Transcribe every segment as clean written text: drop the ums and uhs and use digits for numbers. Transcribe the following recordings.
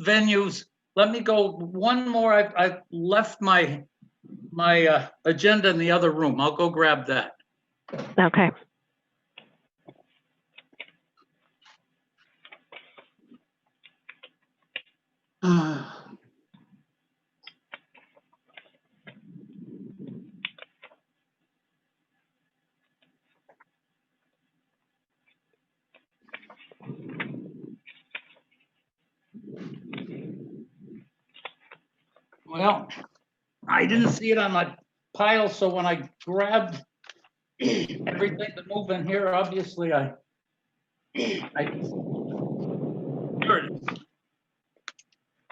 venues. Let me go one more. I left my agenda in the other room. I'll go grab that. Okay. Well, I didn't see it on my pile, so when I grabbed everything to move in here, obviously here it is.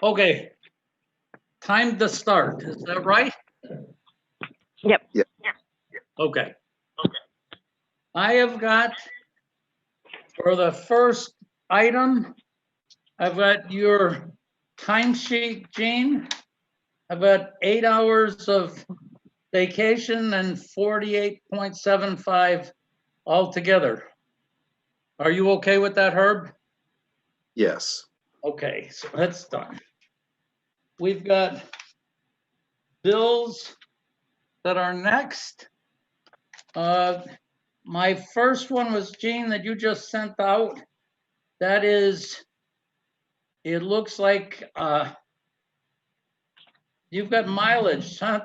Okay, time to start. Is that right? Yep. Yep. Okay. I have got, for the first item, I've got your timesheet, Gene. I've got 8 hours of vacation and 48.75 altogether. Are you okay with that, Herb? Yes. Okay, so that's done. We've got bills that are next. My first one was, Gene, that you just sent out. That is, it looks like you've got mileage, huh?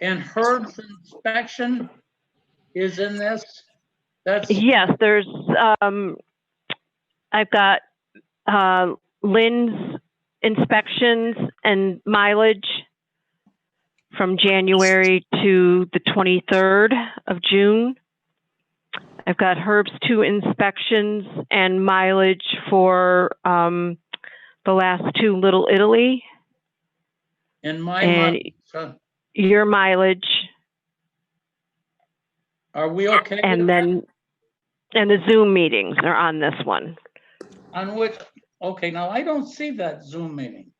And Herb's inspection is in this. That's Yes, there's, I've got Lynn's inspections and mileage from January to the 23rd of June. I've got Herb's 2 inspections and mileage for the last 2 Little Italy. in my And mind. your mileage. Are we okay? And with then, and the Zoom meetings are on this one. that? On which, okay, now I don't see that Zoom meeting.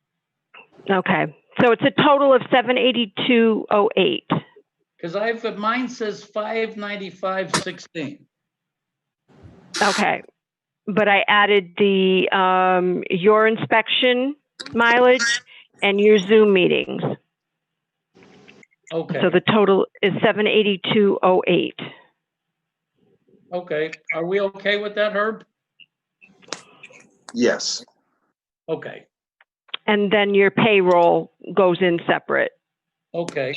Okay, so it's a total of 782.08. Because I've got, mine says 595.16. Okay, but I added the your inspection mileage and your Zoom meetings. Okay. So the total is 782.08. Okay, are we okay with that, Herb? Yes. Okay, And then your payroll goes in separate. okay.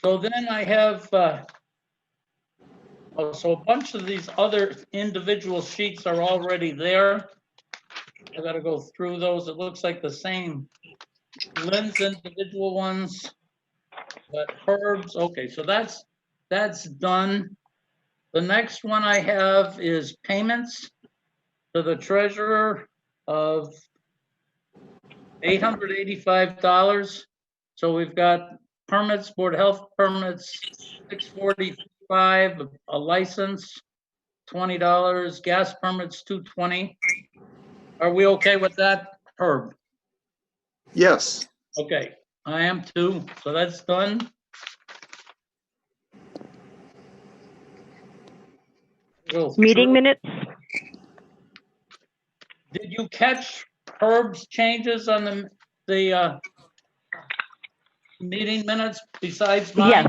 So then I have, so a bunch of these other individual sheets are already there. I gotta go through those. It looks like the same Lynn's individual ones, but Herb's, okay, so that's done. The next one I have is payments to the treasurer of $885. So we've got permits, Board of Health permits, $645, a license, $20, gas permits, $220. Are we okay with that, Herb? Yes. Okay, I am too, so that's done. Go Meeting through. minutes? Did you catch Herb's changes on the meeting minutes besides mine?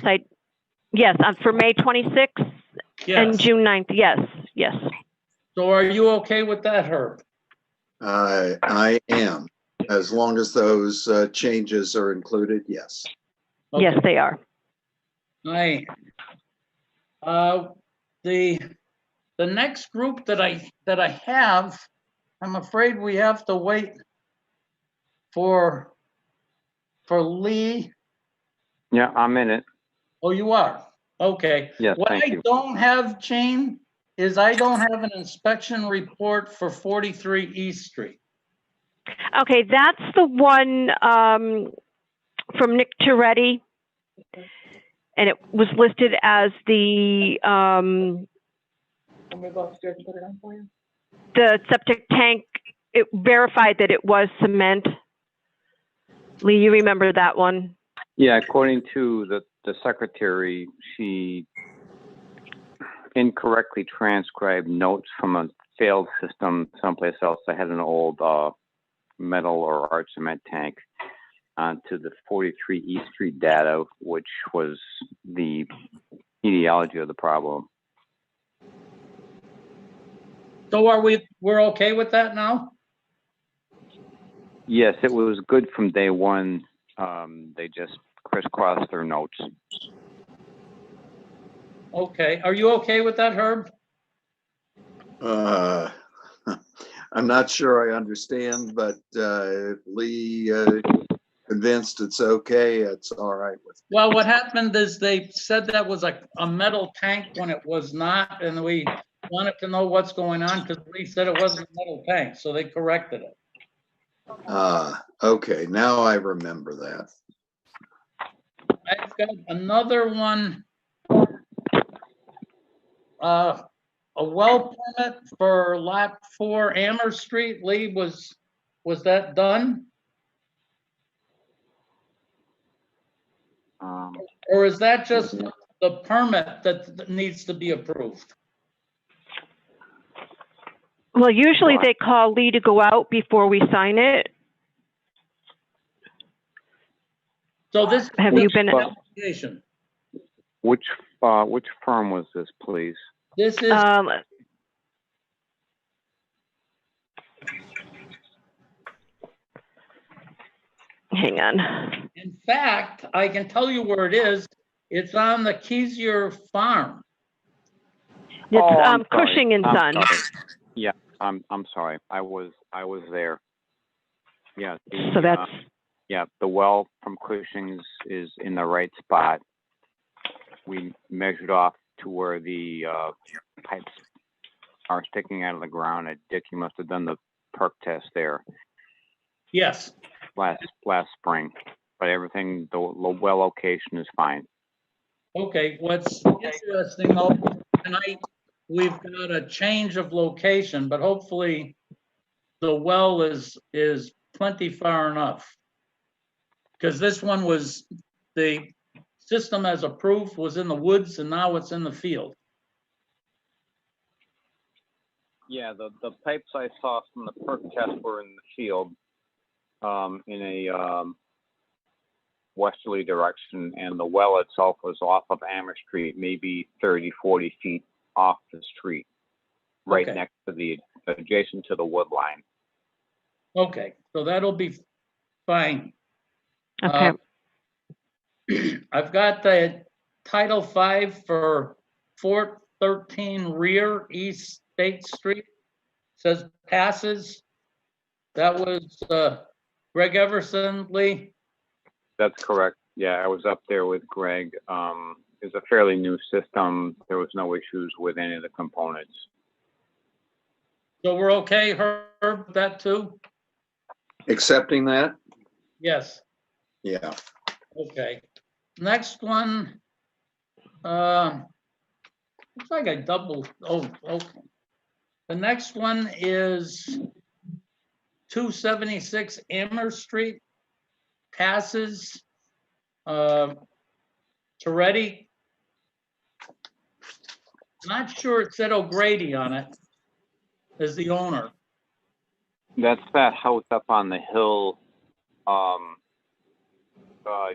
Yes, for May 26th and Yes. June 9th. Yes, yes. So are you okay with that, Herb? I am. As long as those changes are included, yes. Yes, Okay. they are. Right. The next group that I have, I'm afraid we have to wait for Lee. Yeah, I'm in it. Oh, you are? Okay. Yes, What thank I you. don't have, Gene, is I don't have an inspection report for 43 East Street. Okay, that's the one from Nick Toretti. And it was listed as the septic tank. It verified that it was cement. Lee, you remember that one? Yeah, according to the secretary, she incorrectly transcribed notes from a failed system someplace else. I had an old metal or arch cement tank onto the 43 East Street data, which was the etiology of the problem. So we're okay with that now? Yes, it was good from day one. They just crisscrossed their notes. Okay, are you okay with that, Herb? I'm not sure I understand, but if Lee convinced it's okay, it's all right with me. Well, what happened is they said that was a metal tank when it was not, and we wanted to know what's going on because Lee said it wasn't a metal tank, so they corrected it. Okay, now I remember that. I've got another one. A well permit for lot 4 Amherst Street. Lee, was that done? Or is that just the permit that needs to be approved? Well, usually they call Lee to go out before we sign it. So this Have you been? application. Which firm was this, please? This is hang on. in fact, I can tell you where it is. It's on the Keesier farm. It's I'm sorry. Cushing and I'm Son. sorry. Yeah, I'm sorry. I was there. Yeah. So that's The well from Cushing's is in the right spot. We measured off to where the pipes are sticking out of the ground. Dick, you must have done the Perc test there Yes. last spring, but everything, the well location is fine. Okay, what's interesting though, tonight, we've got a change of location, but hopefully the well is plenty far enough. Because this one was, the system as approved was in the woods and now it's in the field. Yeah, the pipes I saw from the Perc test were in the field, in a westerly direction, and the well itself was off of Amherst Street, maybe 30, 40 feet off the street, right Okay. next to adjacent to the wood line. Okay, so that'll be fine. Okay. I've got the Title 5 for 413 Rear East State Street. Says passes. That was Greg Everson, Lee. That's correct. Yeah, I was up there with Greg. It's a fairly new system. There was no issues with any of the components. So we're okay, Herb, that too? Accepting that? Yes. Yeah. Okay. Next one. Looks like I doubled. Oh, okay. The next one is 276 Amherst Street. Passes. Toretti. Not sure it said O'Grady on it as the owner. That's that house up on the hill,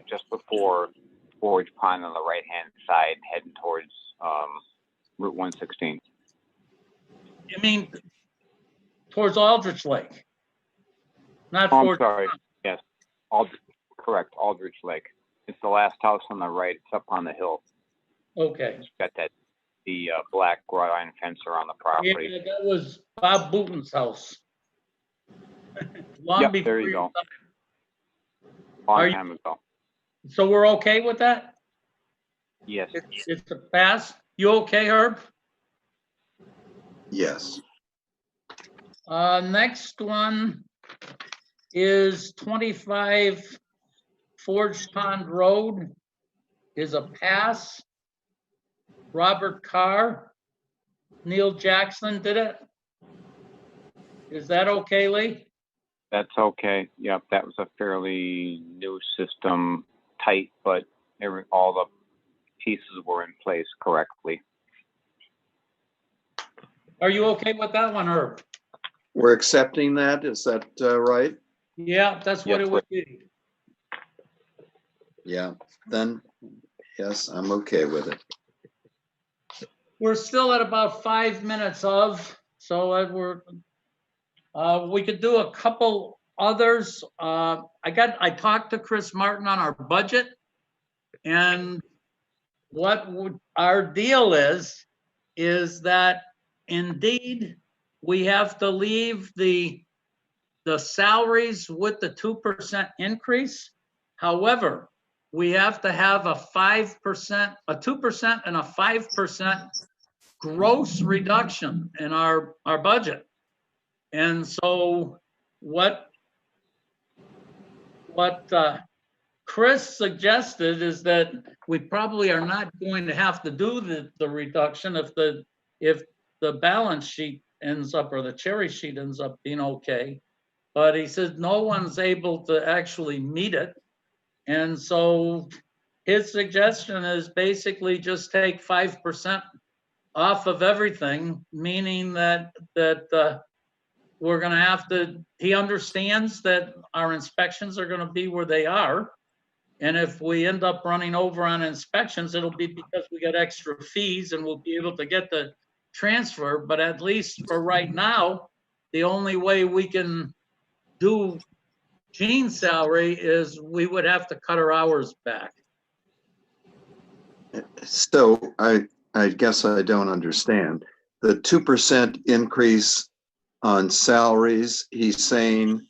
just before Forge Pond on the right-hand side, heading towards Route 116. You mean towards Aldrich Lake? Not Oh, I'm Forge sorry. Pond. Yes, correct. Aldrich Lake. It's the last house on the right. It's up on the hill. Okay. It's got the black wrought iron fence around the Yeah, property. that was Bob Booton's house. Long Yep, before there you your go. time. Long Are you- time ago. So we're okay with that? Yes. It's a pass. You okay, Herb? Yes. Next one is 25 Forge Pond Road is a pass. Robert Carr, Neil Jackson did it. Is that okay, Lee? That's okay. Yep, that was a fairly new system, tight, but all the pieces were in place correctly. Are you okay with that one, Herb? We're accepting that, is that right? Yeah, that's what Yes, it would be. Yeah, then, yes, I'm okay with it. We're still at about 5 minutes of, so we could do a couple others. I talked to Chris Martin on our budget, and our deal is that indeed we have to leave the salaries with the 2% increase. However, we have to have a 5%, a 2% and a 5% gross reduction in our budget. And so what Chris suggested is that we probably are not going to have to do the reduction if the balance sheet ends up, or the cherry sheet ends up being okay. But he said no one's able to actually meet it. And so his suggestion is basically just take 5% off of everything, meaning that we're going to have to, he understands that our inspections are going to be where they are. And if we end up running over on inspections, it'll be because we got extra fees and we'll be able to get the transfer. But at least for right now, the only way we can do Jean's salary is we would have to cut her hours back. So I guess I don't understand. The 2% increase on salaries, he's saying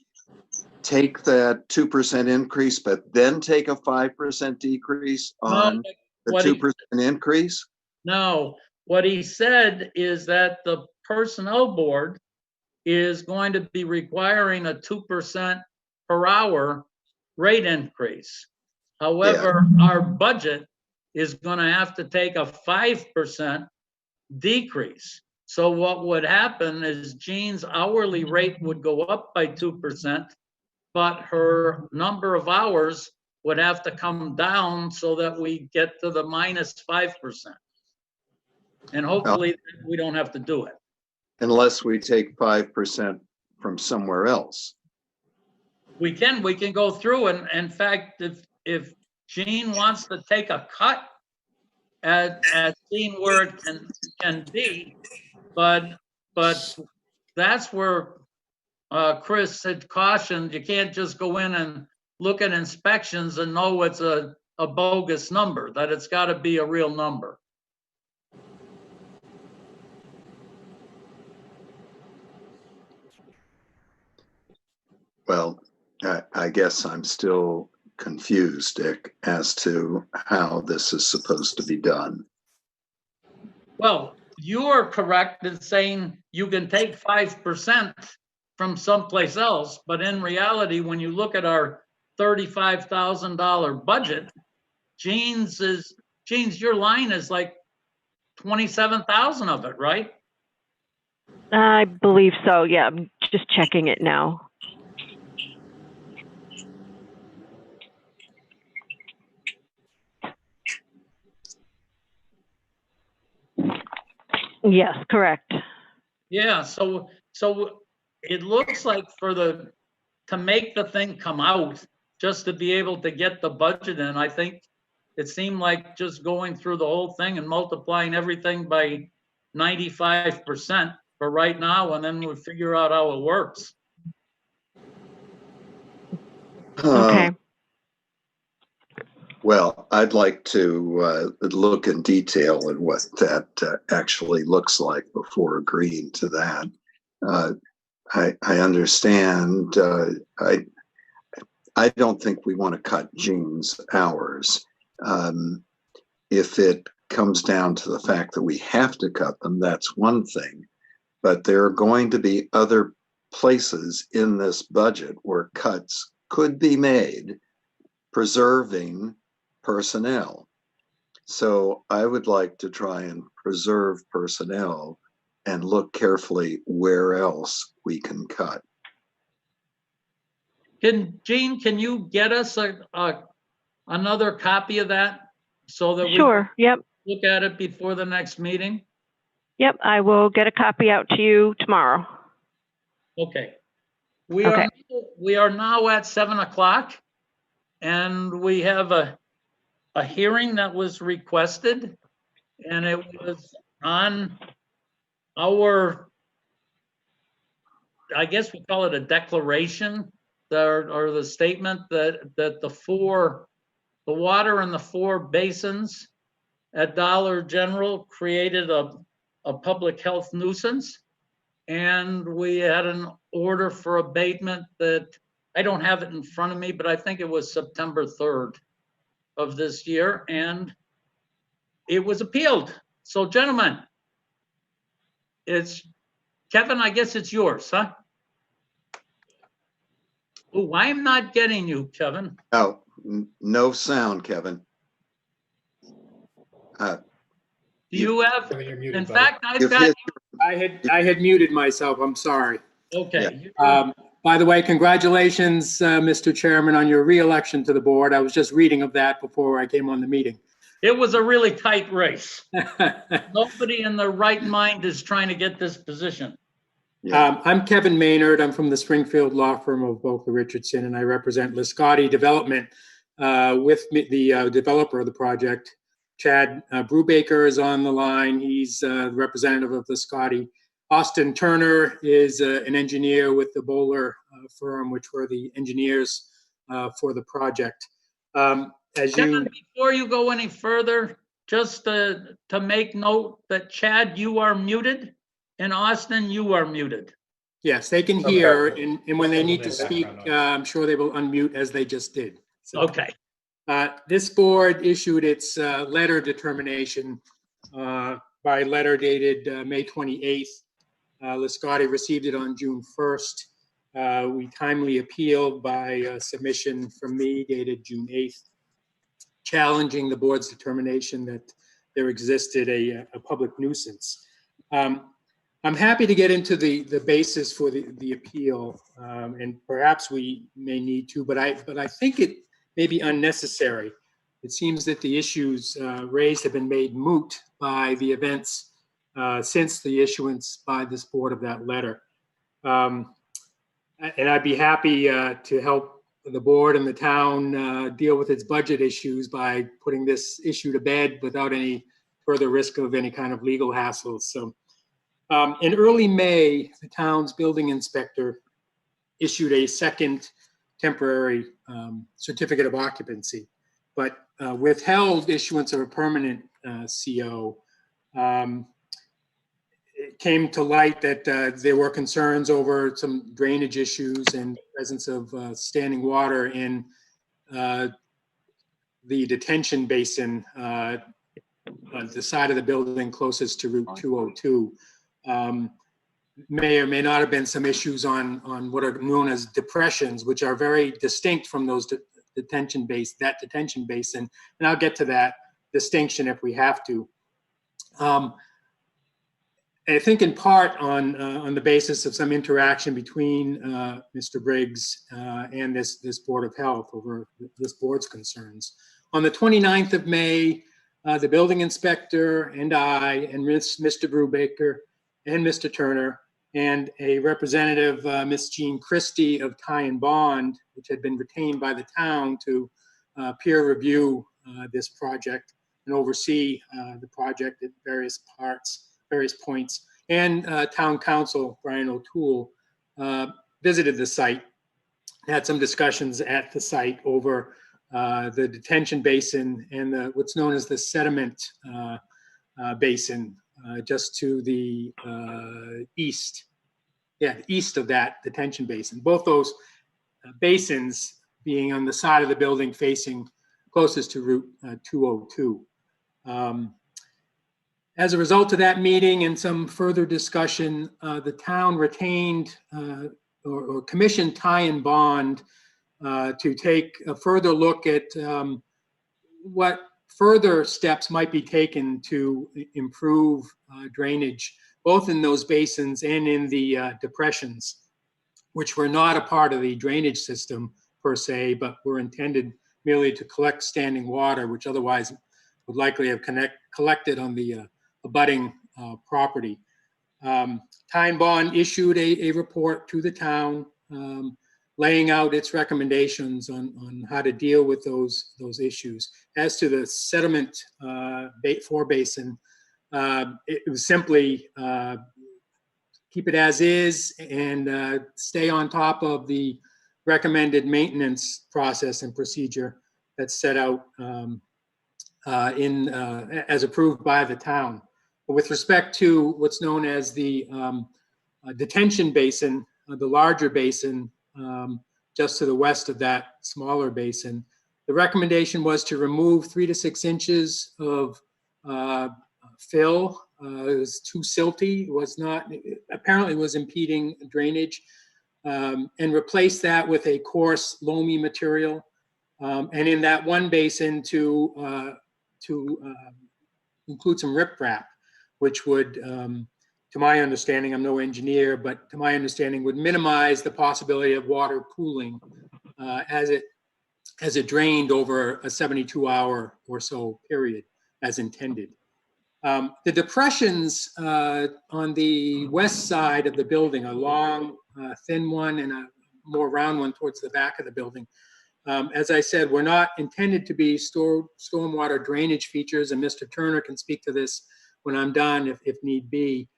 take that 2% increase, but then take a 5% decrease on the 2% increase? No, what he said is that the personnel board is going to be requiring a 2% per hour rate increase. However, our budget is going to have to take a 5% decrease. So what would happen is Jean's hourly rate would go up by 2%, but her number of hours would have to come down so that we get to the minus 5%. And hopefully we don't have to do it. Unless we take 5% from somewhere else. We can go through, and in fact, if Jean wants to take a cut at seeing where it can be, but that's where Chris had cautioned, you can't just go in and look at inspections and know it's a bogus number, that it's got to be a real number. Well, I guess I'm still confused, Dick, as to how this is supposed to be done. Well, you're correct in saying you can take 5% from someplace else, but in reality, when you look at our $35,000 budget, Jean's, your line is like 27,000 of it, right? I believe so. Yeah, I'm just checking it now. Yes, correct. Yeah, so it looks like to make the thing come out, just to be able to get the budget in, I think it seemed like just going through the whole thing and multiplying everything by 95% for right now, and then we'll figure out how it works. Okay. Well, I'd like to look in detail at what that actually looks like before agreeing to that. I understand. I don't think we want to cut Jean's hours. If it comes down to the fact that we have to cut them, that's one thing. But there are going to be other places in this budget where cuts could be made, preserving personnel. So I would like to try and preserve personnel and look carefully where else we can cut. Jean, can you get us another copy of that so that we Sure. Yep. look at it before the next meeting? Yep, I will get a copy out to you tomorrow. Okay. We Okay. are now at 7 o'clock, and we have a hearing that was requested, and it was on our, I guess we call it a declaration, or the statement that the water in the 4 basins at Dollar General created a public health nuisance. And we had an order for abatement that, I don't have it in front of me, but I think it was September 3rd of this year, and it was appealed. So gentlemen, it's, Kevin, I guess it's yours, huh? Oh, I'm not getting you, Kevin. Oh, no sound, Kevin. Do you have, Kevin, you're muted, in buddy. fact, I've You've got, hit- I had muted myself. I'm sorry. okay. By the way, congratulations, Mr. Chairman, on your reelection to the board. I was just reading of that before I came on the meeting. It was a really tight race. Nobody in their right mind is trying to get this position. Yeah. I'm Kevin Maynard. I'm from the Springfield law firm of Volker Richardson, and I represent Liscotti Development with the developer of the project. Chad Brubaker is on the line. He's the representative of Liscotti. Austin Turner is an engineer with the Bowler firm, which were the engineers for the project. Kevin, before you go any further, just to make note that Chad, you are muted, and Austin, you are muted. Yes, they can hear, and when they need to speak, I'm sure they will unmute as they just did. So, Okay. this board issued its letter determination by letter dated May 28th. Liscotti received it on June 1st. We timely appealed by submission from me dated June 8th, challenging the board's determination that there existed a public nuisance. I'm happy to get into the basis for the appeal, and perhaps we may need to, but I think it may be unnecessary. It seems that the issues raised have been made moot by the events since the issuance by this board of that letter. And I'd be happy to help the board and the town deal with its budget issues by putting this issue to bed without any further risk of any kind of legal hassles. So in early May, the town's building inspector issued a second temporary certificate of occupancy, but withheld issuance of a permanent CO. It came to light that there were concerns over some drainage issues and presence of standing water in the detention basin on the side of the building closest to Route 202. May or may not have been some issues on what are known as depressions, which are very distinct from those detention basin. And I'll get to that distinction if we have to. I think in part on the basis of some interaction between Mr. Briggs and this Board of Health over this board's concerns. On the 29th of May, the building inspector and I and Mr. Brubaker and Mr. Turner and a representative, Miss Jean Christie of Ty and Bond, which had been retained by the town to peer review this project and oversee the project at various points, and town council, Brian O'Toole, visited the site, had some discussions at the site over the detention basin and what's known as the sediment basin, just to the east of that detention basin. Both those basins being on the side of the building facing closest to Route 202. As a result of that meeting and some further discussion, the town retained or commissioned Ty and Bond to take a further look at what further steps might be taken to improve drainage, both in those basins and in the depressions, which were not a part of the drainage system per se, but were intended merely to collect standing water, which otherwise would likely have collected on the abutting property. Time Bond issued a report to the town laying out its recommendations on how to deal with those issues. As to the sediment basin, it was simply keep it as is and stay on top of the recommended maintenance process and procedure that's set out as approved by the town. But with respect to what's known as the detention basin, the larger basin, just to the west of that smaller basin, the recommendation was to remove 3 to 6 inches of fill. It was too silty. It was not, apparently was impeding drainage, and replace that with a coarse loamy material. And in that one basin to include some riprap, which would, to my understanding, I'm no engineer, but to my understanding, would minimize the possibility of water pooling as it drained over a 72-hour or so period as intended. The depressions on the west side of the building, a long, thin one and a more round one towards the back of the building, as I said, were not intended to be stormwater drainage features, and Mr. Turner can speak to this when I'm done if need be.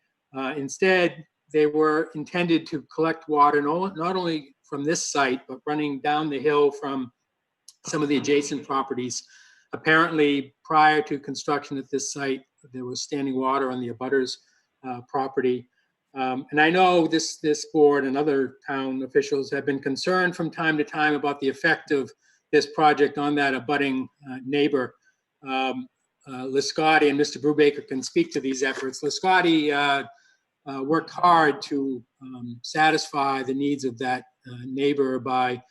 Instead, they were intended to collect water not only from this site, but running down the hill from some of the adjacent properties. Apparently, prior to construction at this site, there was standing water on the abutters property. And I know this board and other town officials have been concerned from time to time about the effect of this project on that abutting neighbor. Liscotti and Mr. Brubaker can speak to these efforts. Liscotti worked hard to satisfy the needs of that neighbor by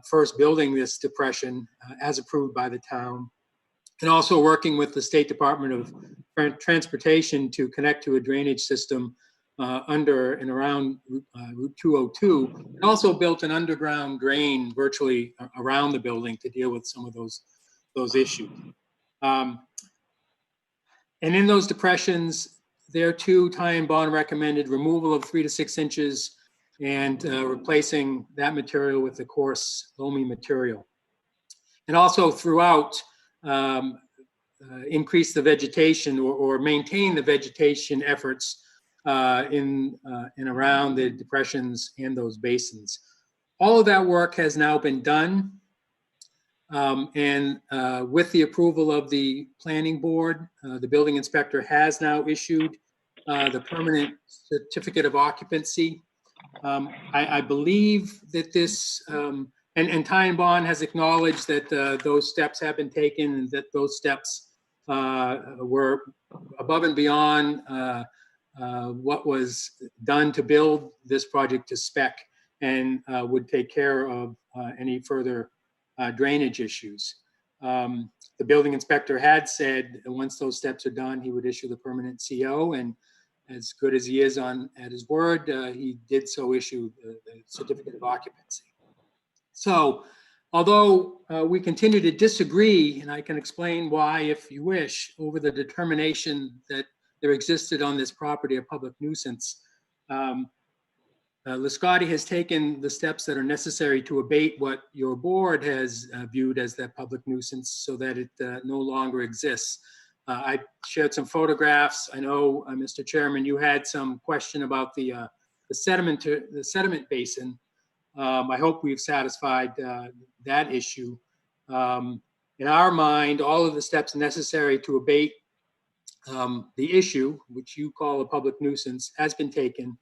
first building this depression as approved by the town, and also working with the State Department of Transportation to connect to a drainage system under and around Route 202, and also built an underground drain virtually around the building to deal with some of those issues. And in those depressions, there too, Time Bond recommended removal of 3 to 6 inches and replacing that material with the coarse loamy material. And also throughout, increase the vegetation or maintain the vegetation efforts in and around the depressions and those basins. All of that work has now been done. And with the approval of the planning board, the building inspector has now issued the permanent certificate of occupancy. I believe that this, and Time Bond has acknowledged that those steps have been taken and that those steps were above and beyond what was done to build this project to spec, and would take care of any further drainage issues. The building inspector had said that once those steps are done, he would issue the permanent CO, and as good as he is at his word, he did so issue the certificate of occupancy. So, although we continue to disagree, and I can explain why if you wish, over the determination that there existed on this property a public nuisance, Liscotti has taken the steps that are necessary to abate what your board has viewed as that public nuisance so that it no longer exists. I shared some photographs. I know, Mr. Chairman, you had some question about the sediment basin. I hope we've satisfied that issue. In our mind, all of the steps necessary to abate the issue, which you call a public nuisance, has been taken.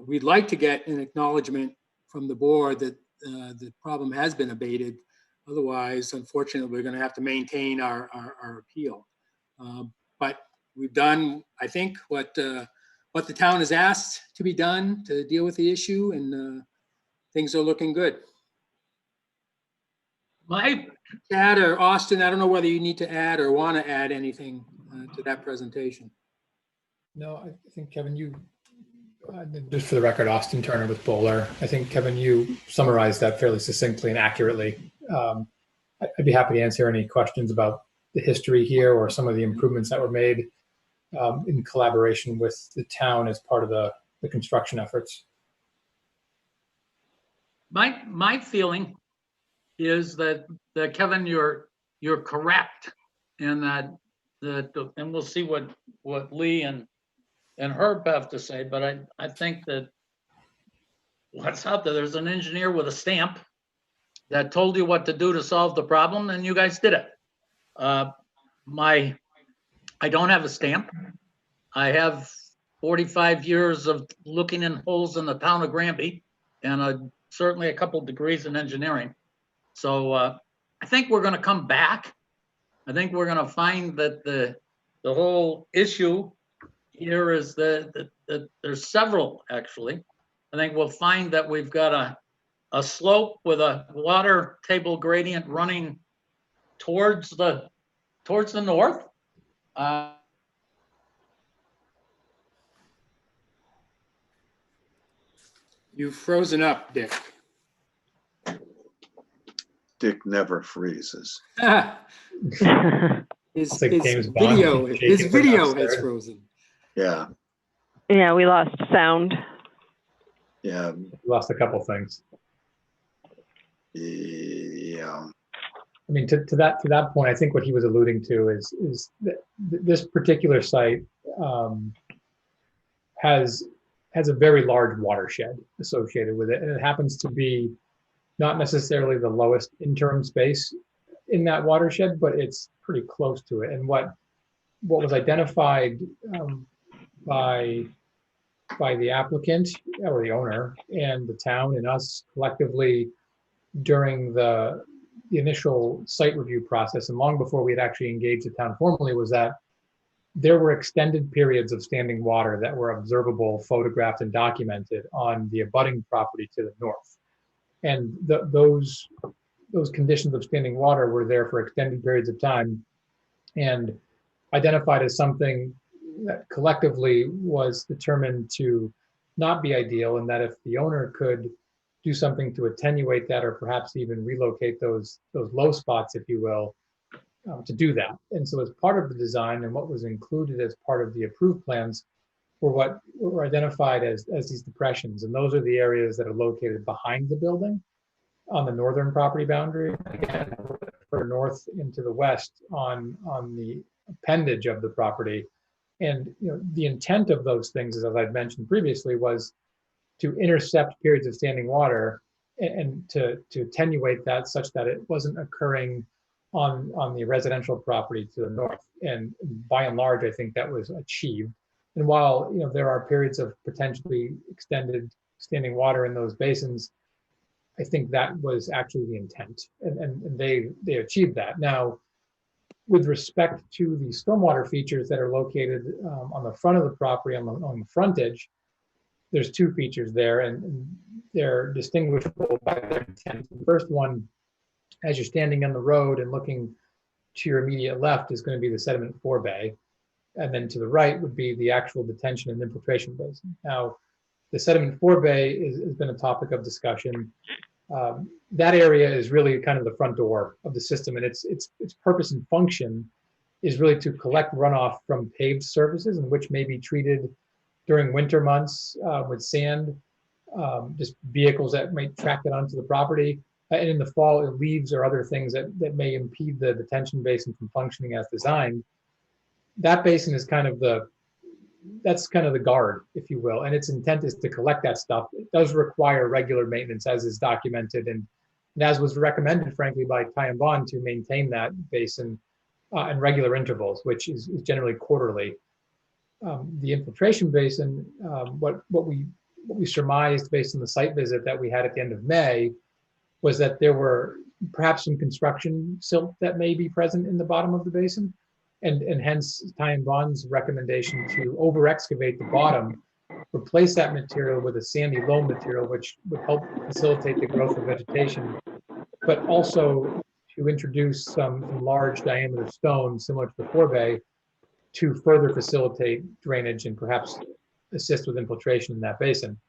We'd like to get an acknowledgement from the board that the problem has been abated. Otherwise, unfortunately, we're going to have to maintain our appeal. But we've done, I think, what the town has asked to be done to deal with the issue, and things are looking good. Chad or Austin, I don't know whether you need to add or want to add anything to that presentation. No, I think, Kevin, just for the record, Austin Turner with Bowler. I think, Kevin, you summarized that fairly succinctly and accurately. I'd be happy to answer any questions about the history here or some of the improvements that were made in collaboration with the town as part of the construction efforts. My feeling is that Kevin, you're correct, and that and we'll see what Lee and Herb have to say, but I think that what's out there, there's an engineer with a stamp that told you what to do to solve the problem, and you guys did it. I don't have a stamp. I have 45 years of looking in holes in the town of Granby, and certainly a couple degrees in engineering. So I think we're going to come back. I think we're going to find that the whole issue here is that there's several, actually. I think we'll find that we've got a slope with a water table gradient running towards the north. You've frozen up, Dick. Dick never freezes. His like James Bond. video has frozen. Yeah, Yeah, we lost sound. yeah, We lost a couple things. yeah. I mean, to that point, I think what he was alluding to is that this particular site has a very large watershed associated with it, and it happens to be not necessarily the lowest interim space in that watershed, but it's pretty close to it. And what was identified by the applicant or the owner and the town and us collectively during the initial site review process, and long before we had actually engaged the town formally, was that there were extended periods of standing water that were observable, photographed, and documented on the abutting property to the north. And those conditions of standing water were there for extended periods of time and identified as something that collectively was determined to not be ideal, and that if the owner could do something to attenuate that or perhaps even relocate those low spots, if you will, to do that. And so as part of the design and what was included as part of the approved plans were what were identified as these depressions. And those are the areas that are located behind the building on the northern property boundary, again, for north into the west on the appendage of the property. And the intent of those things, as I've mentioned previously, was to intercept periods of standing water and to attenuate that such that it wasn't occurring on the residential property to the north. And by and large, I think that was achieved. And while there are periods of potentially extended standing water in those basins, I think that was actually the intent, and they achieved that. Now, with respect to the stormwater features that are located on the front of the property, on the frontage, there's two features there, and they're distinguishable by their intent. The first one, as you're standing on the road and looking to your immediate left, is going to be the sediment forebay. And then to the right would be the actual detention and infiltration basin. Now, the sediment forebay has been a topic of discussion. That area is really kind of the front door of the system, and its purpose and function is really to collect runoff from paved surfaces, and which may be treated during winter months with sand, just vehicles that might track it onto the property. And in the fall, leaves or other things that may impede the detention basin from functioning as designed. That basin is kind of the guard, if you will, and its intent is to collect that stuff. It does require regular maintenance, as is documented, and as was recommended, frankly, by Ty and Bond, to maintain that basin in regular intervals, which is generally quarterly. The infiltration basin, what we surmised based on the site visit that we had at the end of May, was that there were perhaps some construction silt that may be present in the bottom of the basin. And hence Ty and Bond's recommendation to over excavate the bottom, replace that material with a sandy loam material, which would help facilitate the growth of vegetation, but also to introduce some large diameter stone similar to the forebay to further facilitate drainage and perhaps assist with infiltration in that basin.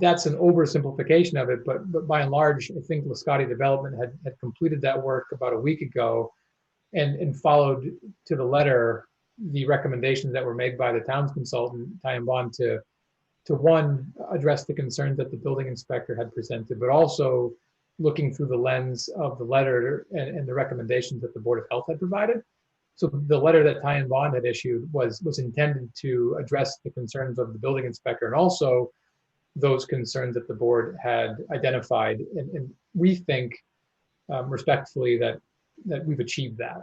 That's an oversimplification of it, but by and large, I think Lascotti Development had completed that work about a week ago and followed to the letter the recommendations that were made by the town's consultant, Ty and Bond, to one, address the concerns that the building inspector had presented, but also looking through the lens of the letter and the recommendations that the Board of Health had provided. So the letter that Ty and Bond had issued was intended to address the concerns of the building inspector and also those concerns that the board had identified. And we think respectfully that we've achieved that.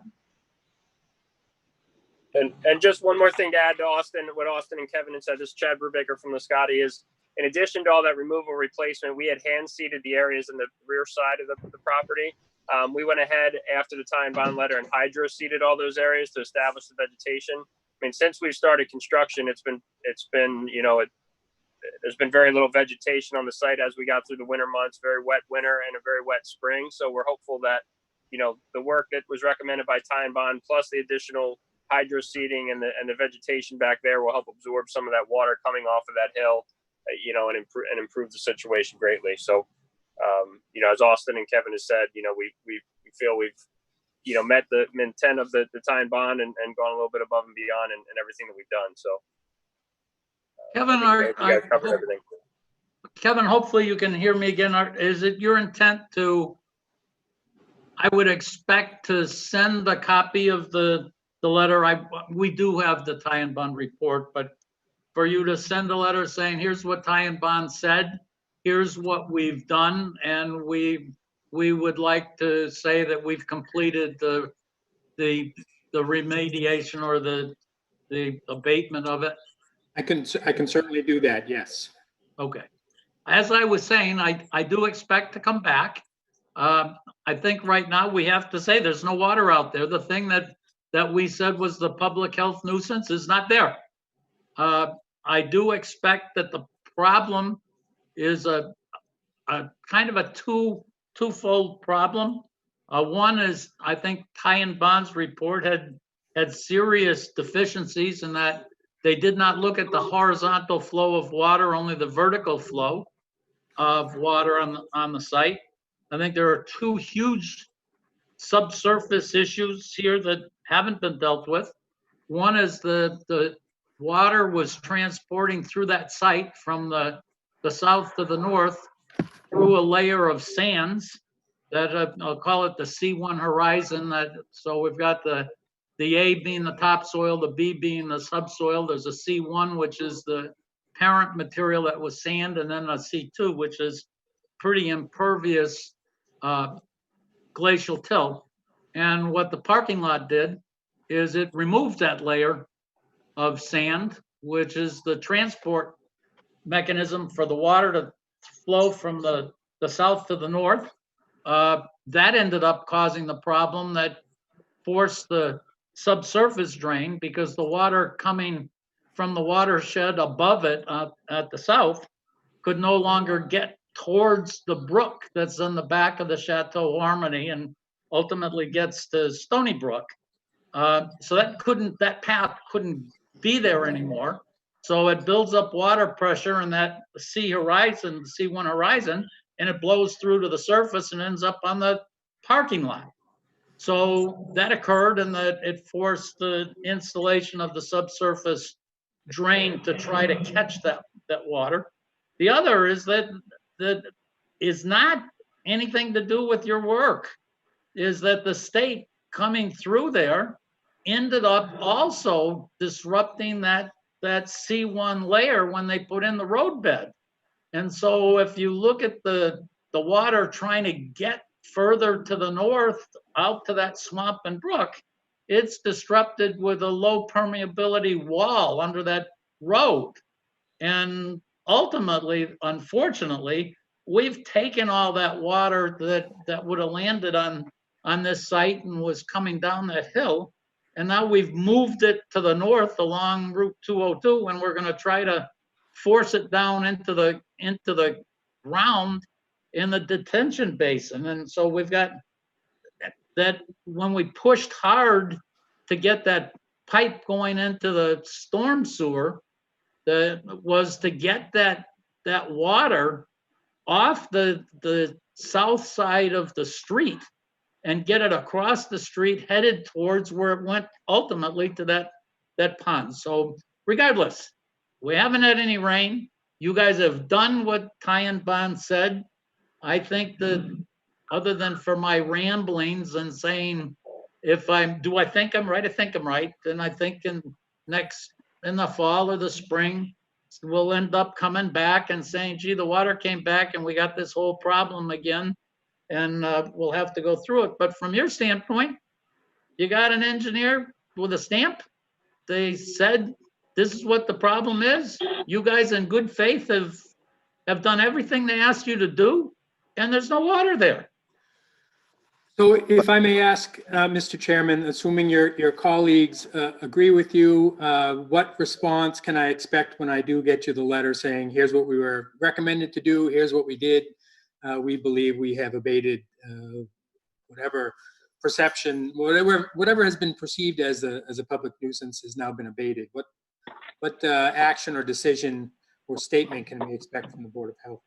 And just one more thing to add to Austin, what Austin and Kevin had said, this is Chad Brubaker from Lascotti, is in addition to all that removal replacement, we had hand seeded the areas in the rear side of the property. We went ahead after the Ty and Bond letter and hydro seeded all those areas to establish the vegetation. I mean, since we've started construction, it's been, you know, there's been very little vegetation on the site as we got through the winter months, very wet winter and a very wet spring. So we're hopeful that, you know, the work that was recommended by Ty and Bond plus the additional hydro seeding and the vegetation back there will help absorb some of that water coming off of that hill, you know, and improve the situation greatly. So, you know, as Austin and Kevin has said, you know, we feel we've, you know, met the intent of the Ty and Bond and gone a little bit above and beyond and everything that we've done. So, Kevin, covered everything. Kevin, hopefully you can hear me again. Is it your intent to, I would expect to send a copy of the letter? We do have the Ty and Bond report, but for you to send a letter saying, here's what Ty and Bond said, here's what we've done, and we would like to say that we've completed the remediation or the abatement of it. I can certainly do that, yes. Okay. As I was saying, I do expect to come back. I think right now we have to say there's no water out there. The thing that we said was the public health nuisance is not there. I do expect that the problem is a kind of a twofold problem. One is, I think Ty and Bond's report had serious deficiencies in that they did not look at the horizontal flow of water, only the vertical flow of water on the site. I think there are two huge subsurface issues here that haven't been dealt with. One is the water was transporting through that site from the south to the north through a layer of sands that I'll call it the C1 horizon. So we've got the A being the topsoil, the B being the subsoil. There's a C1, which is the parent material that was sand, and then a C2, which is pretty impervious glacial till. And what the parking lot did is it removed that layer of sand, which is the transport mechanism for the water to flow from the south to the north. That ended up causing the problem that forced the subsurface drain, because the water coming from the watershed above it at the south could no longer get towards the brook that's in the back of the Chateau Harmony and ultimately gets to Stony Brook. So that path couldn't be there anymore. So it builds up water pressure in that C horizon, C1 horizon, and it blows through to the surface and ends up on the parking lot. So that occurred, and that it forced the installation of the subsurface drain to try to catch that water. The other is that is not anything to do with your work, is that the state coming through there ended up also disrupting that C1 layer when they put in the roadbed. And so if you look at the water trying to get further to the north out to that swamp and brook, it's disrupted with a low permeability wall under that road. And ultimately, unfortunately, we've taken all that water that would have landed on this site and was coming down that hill, and now we've moved it to the north along Route 202, and we're going to try to force it down into the ground in the detention basin. And so we've got that when we pushed hard to get that pipe going into the storm sewer, that was to get that water off the south side of the street and get it across the street, headed towards where it went ultimately to that pond. So regardless, we haven't had any rain. You guys have done what Ty and Bond said. I think that other than for my ramblings and saying, do I think I'm right? I think I'm right. Then I think in the fall or the spring, we'll end up coming back and saying, gee, the water came back and we got this whole problem again. And we'll have to go through it. But from your standpoint, you got an engineer with a stamp. They said, this is what the problem is. You guys in good faith have done everything they asked you to do, and there's no water there. So if I may ask, Mr. Chairman, assuming your colleagues agree with you, what response can I expect when I do get you the letter saying, here's what we were recommended to do, here's what we did. We believe we have abated whatever perception, whatever has been perceived as a public nuisance has now been abated. What action or decision or statement can we expect from the Board of Health?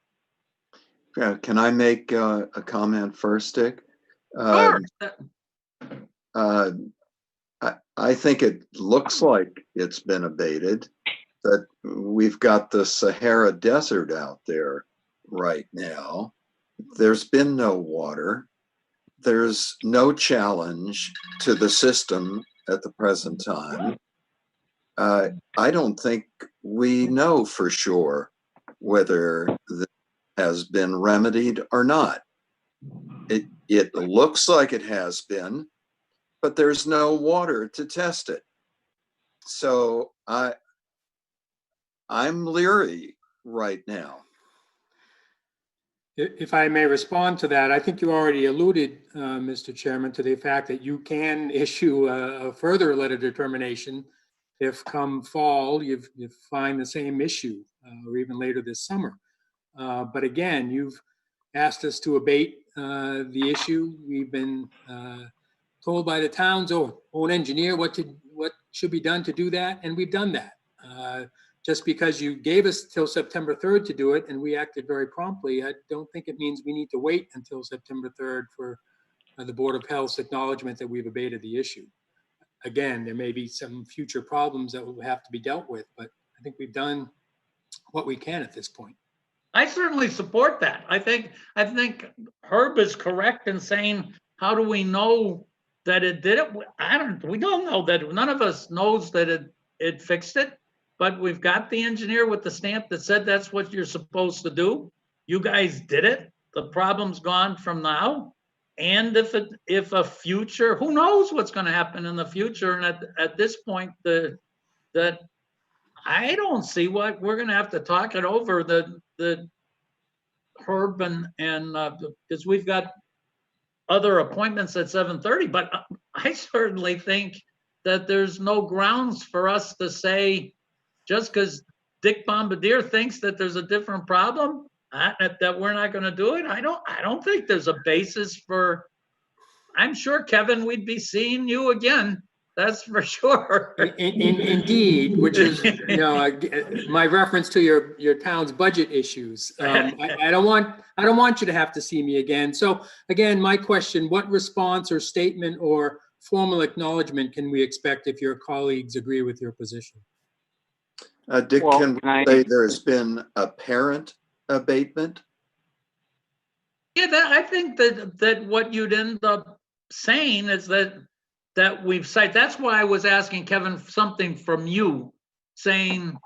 Can I make a comment first, Dick? Sure. I think it looks like it's been abated, but we've got the Sahara Desert out there right now. There's been no water. There's no challenge to the system at the present time. I don't think we know for sure whether this has been remedied or not. It looks like it has been, but there's no water to test it. So I'm leery right now. If I may respond to that, I think you already alluded, Mr. Chairman, to the fact that you can issue a further letter determination if come fall you find the same issue, or even later this summer. But again, you've asked us to abate the issue. We've been told by the town's own engineer what should be done to do that, and we've done that. Just because you gave us till September 3rd to do it and we acted very promptly, I don't think it means we need to wait until September 3rd for the Board of Health's acknowledgement that we've abated the issue. Again, there may be some future problems that will have to be dealt with, but I think we've done what we can at this point. I certainly support that. I think Herb is correct in saying, how do we know that it did it? We don't know that. None of us knows that it fixed it. But we've got the engineer with the stamp that said that's what you're supposed to do. You guys did it. The problem's gone from now. And if a future, who knows what's going to happen in the future? And at this point, that I don't see what we're going to have to talk it over the Herb and because we've got other appointments at 7:30. But I certainly think that there's no grounds for us to say, just because Dick Bombardier thinks that there's a different problem, that we're not going to do it. I don't think there's a basis for. I'm sure, Kevin, we'd be seeing you again. That's for sure. Indeed, which is my reference to your town's budget issues. I don't want you to have to see me again. So again, my question: what response or statement or formal acknowledgement can we expect if your colleagues agree with your position? Dick, can we say there's been apparent abatement? Yeah, I think that what you'd end up saying is that we've cited. That's why I was asking Kevin something from you, saying,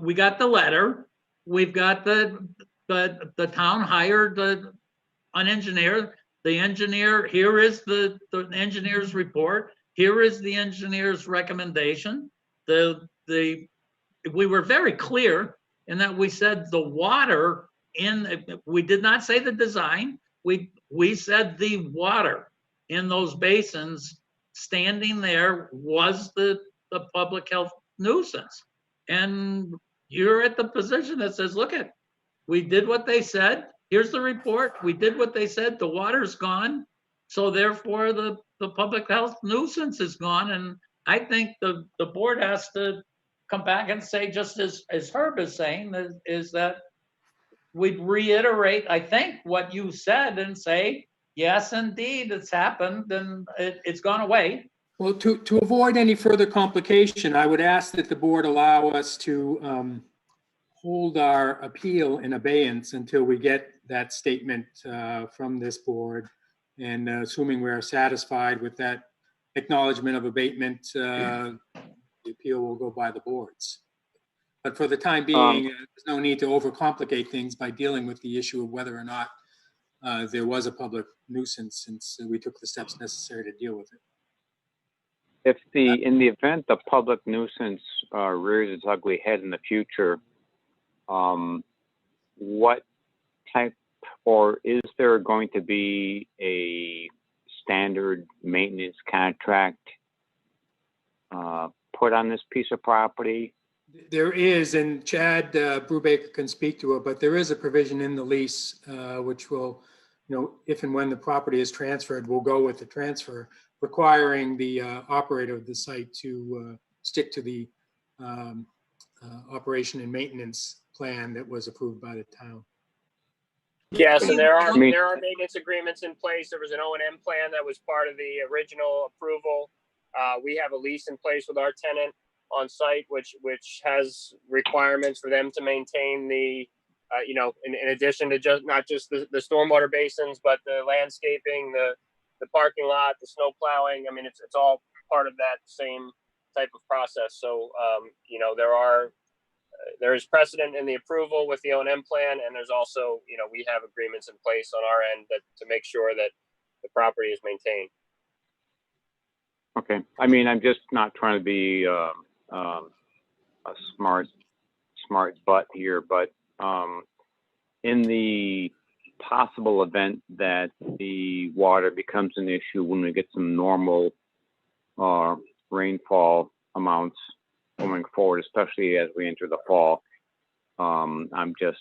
we got the letter, we've got the town hired an engineer. The engineer, here is the engineer's report. Here is the engineer's recommendation. We were very clear in that we said the water we did not say the design. We said the water in those basins standing there was the public health nuisance. And you're at the position that says, look we did what they said. Here's the report. We did what they said. The water's gone. So therefore the public health nuisance is gone. And I think the board has to come back and say, just as Herb is saying, is that we'd reiterate, I think, what you said and say, yes, indeed, it's happened and it's gone away. Well, to avoid any further complication, I would ask that the board allow us to hold our appeal in abeyance until we get that statement from this board. And assuming we are satisfied with that acknowledgement of abatement, the appeal will go by the boards. But for the time being, there's no need to overcomplicate things by dealing with the issue of whether or not there was a public nuisance, since we took the steps necessary to deal with it. If in the event the public nuisance rears its ugly head in the future, what type, or is there going to be a standard maintenance contract put on this piece of property? There is, and Chad Brubaker can speak to it, but there is a provision in the lease which will, if and when the property is transferred, will go with the transfer, requiring the operator of the site to stick to the operation and maintenance plan that was approved by the town. Yes, and there are maintenance agreements in place. There was an O&M plan that was part of the original approval. We have a lease in place with our tenant on site, which has requirements for them to maintain the, in addition to not just the stormwater basins, but the landscaping, the parking lot, the snow plowing. I mean, it's all part of that same type of process. So, there is precedent in the approval with the O&M plan, and there's also, we have agreements in place on our end to make sure that the property is maintained. Okay. I mean, I'm just not trying to be a smart butt here, but in the possible event that the water becomes an issue when we get some normal rainfall amounts going forward, especially as we enter the fall, I'm just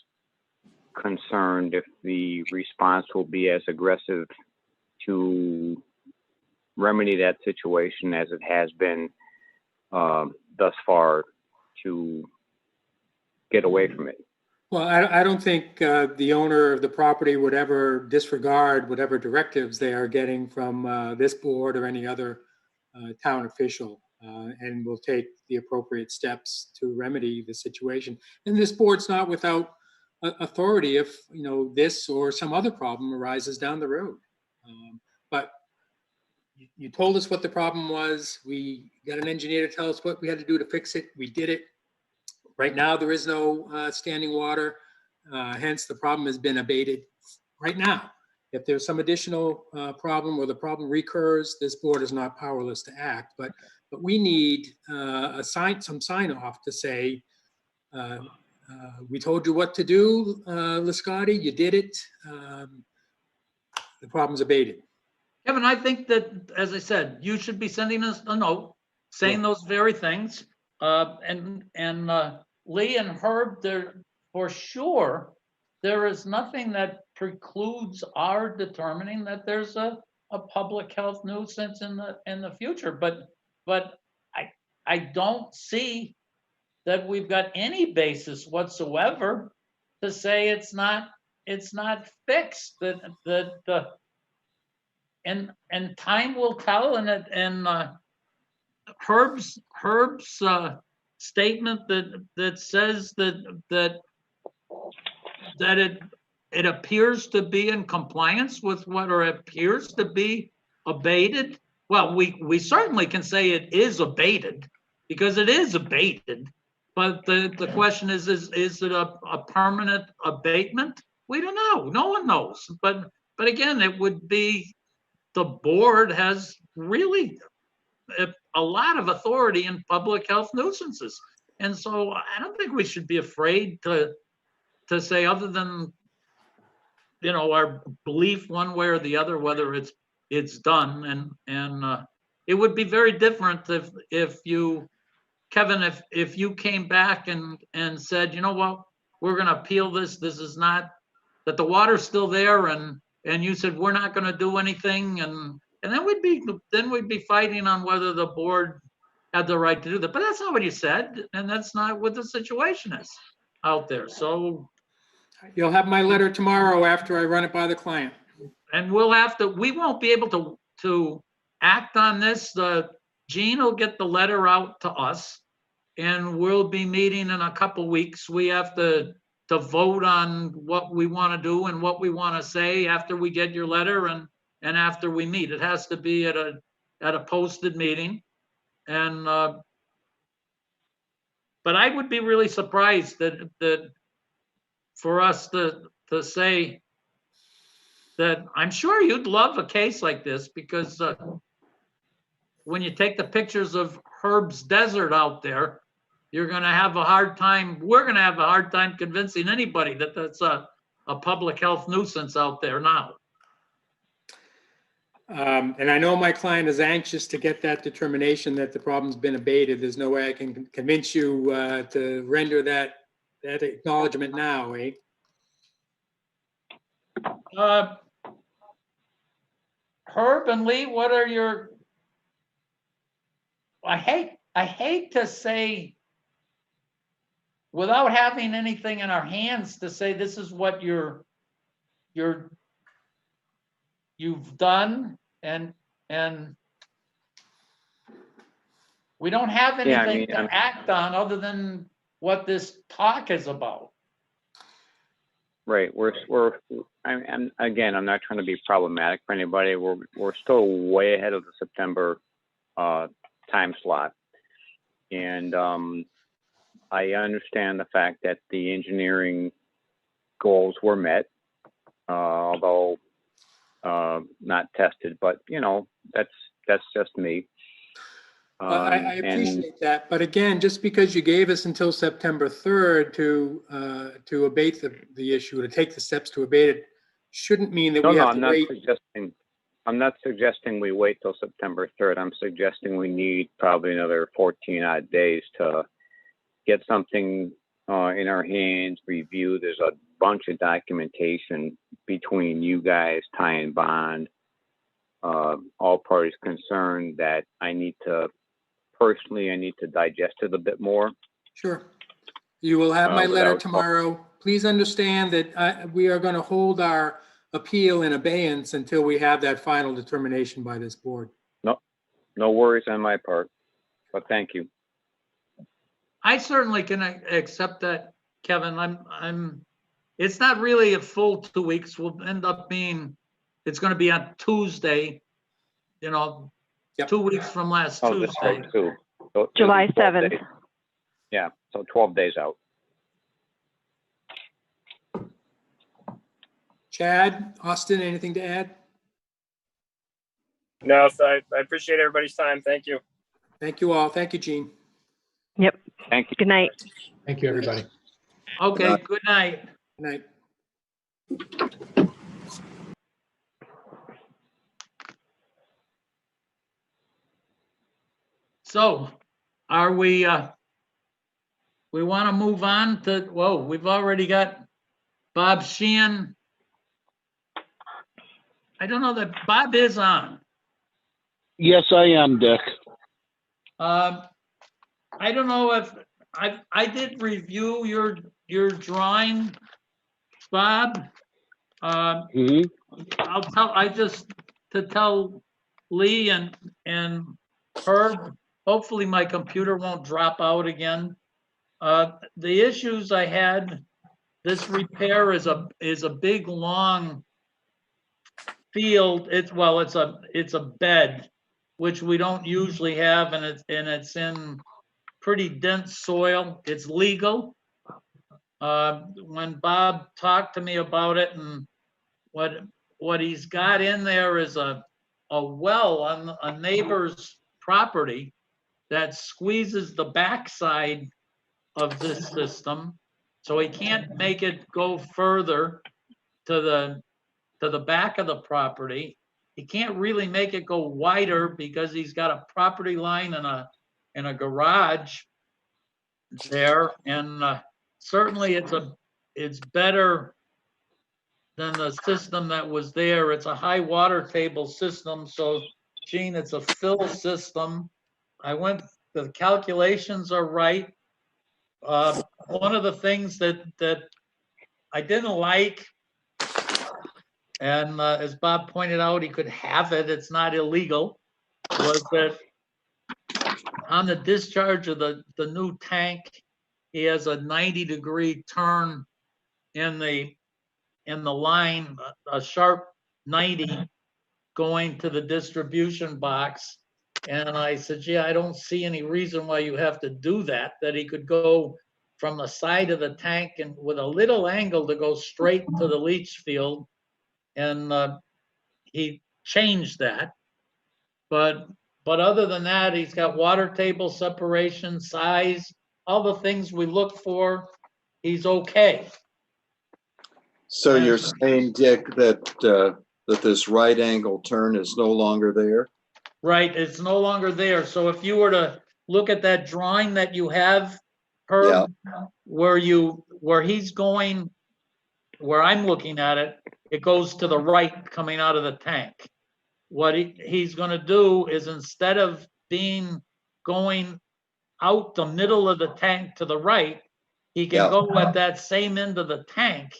concerned if the response will be as aggressive to remedy that situation as it has been thus far to get away from it. Well, I don't think the owner of the property would ever disregard whatever directives they are getting from this board or any other town official, and will take the appropriate steps to remedy the situation. And this board's not without authority if, this or some other problem arises down the road. But you told us what the problem was. We got an engineer to tell us what we had to do to fix it. We did it. Right now, there is no standing water. Hence, the problem has been abated right now. If there's some additional problem or the problem recurs, this board is not powerless to act. But we need some sign off to say, we told you what to do, Liscotti, you did it. The problem's abated. Kevin, I think that, as I said, you should be sending us a note saying those very things. And Lee and Herb, for sure, there is nothing that precludes our determining that there's a public health nuisance in the future. But I don't see that we've got any basis whatsoever to say it's not fixed. And time will tell. And Herb's statement that says that it appears to be in compliance with what or appears to be abated. Well, we certainly can say it is abated because it is abated. But the question is it a permanent abatement? We don't know. No one knows. But again, it would be, the board has really a lot of authority in public health nuisances. And so I don't think we should be afraid to say, other than, our belief one way or the other, whether it's done. And it would be very different if you, Kevin, if you came back and said, you know what, we're going to appeal this. This is not, that the water's still there. And you said, we're not going to do anything. And then we'd be fighting on whether the board had the right to do that. But that's not what you said. And that's not what the situation is out there. So You'll have my letter tomorrow after I run it by the client. and we won't be able to act on this. Gene will get the letter out to us, and we'll be meeting in a couple weeks. We have to vote on what we want to do and what we want to say after we get your letter and after we meet. It has to be at a posted meeting. And but I would be really surprised that for us to say that. I'm sure you'd love a case like this, because when you take the pictures of Herb's desert out there, you're going to have a hard time. We're going to have a hard time convincing anybody that that's a public health nuisance out there now. And I know my client is anxious to get that determination that the problem's been abated. There's no way I can convince you to render that acknowledgement now, eh? Herb and Lee, what are your? I hate to say, without having anything in our hands, to say this is what you've done, and we don't have anything to act on other than what this talk is about. Right. I'm not trying to be problematic for anybody. We're still way ahead of the September time slot, and I understand the fact that the engineering goals were met, although not tested. But that's just me. I appreciate that, but again, just because you gave us until September 3rd to abate the issue, to take the steps to abate it, shouldn't mean that we have to wait. I'm not suggesting we wait till September 3rd. I'm suggesting we need probably another 14 odd days to get something in our hands, review. There's a bunch of documentation between you guys, Ty and Bond, all parties concerned, that I need to digest it a bit more. Sure. You will have my letter tomorrow. Please understand that we are going to hold our appeal in abeyance until we have that final determination by this board. No worries on my part, but thank you. I certainly can accept that, Kevin. It's not really a full 2 weeks. We'll end up it's going to be on Tuesday, Yep. 2 weeks from last Tuesday. So July 7th. days. Yeah, so 12 days out. Chad, Austin, anything to add? No, so I appreciate everybody's time. Thank you. Thank you all. Thank you, Gene. Yep. Thank you. Good night. Thank you, everybody. Okay, good night. Good night. So, are we want to move on to, we've already got Bob Sheehan. I don't know that Bob is on. Yes, I am, Dick. I don't know if I did review your drawing, Bob. To tell Lee and Herb, hopefully my computer won't drop out again. The issues I had, this repair is a big long field. It's a bed, which we don't usually have, and it's in pretty dense soil. It's legal. When Bob talked to me about it, and what he's got in there is a well on a neighbor's property that squeezes the backside of this system, so he can't make it go further to the back of the property. He can't really make it go wider because he's got a property line and a garage there, and certainly it's better than the system that was there. It's a high water table system, so Gene, it's a fill system. The calculations are right. One of the things that I didn't like, and as Bob pointed out, he could have it, it's not illegal, was that on the discharge of the new tank, he has a 90-degree turn in the line, a sharp 90 going to the distribution box. And I said, yeah, I don't see any reason why you have to do that, that he could go from the side of the tank and with a little angle to go straight to the leach field. And he changed that. But other than that, he's got water table separation, size, all the things we look for. He's okay. So you're saying, Dick, that this right angle turn is no longer there? Right, it's no longer there. So if you were to look at that drawing that you have, Herb, where he's going, where I'm looking at it, it goes to the right coming out of the tank. What he's going to do is, instead of going out the middle of the tank to the right, he can go at that same end of the tank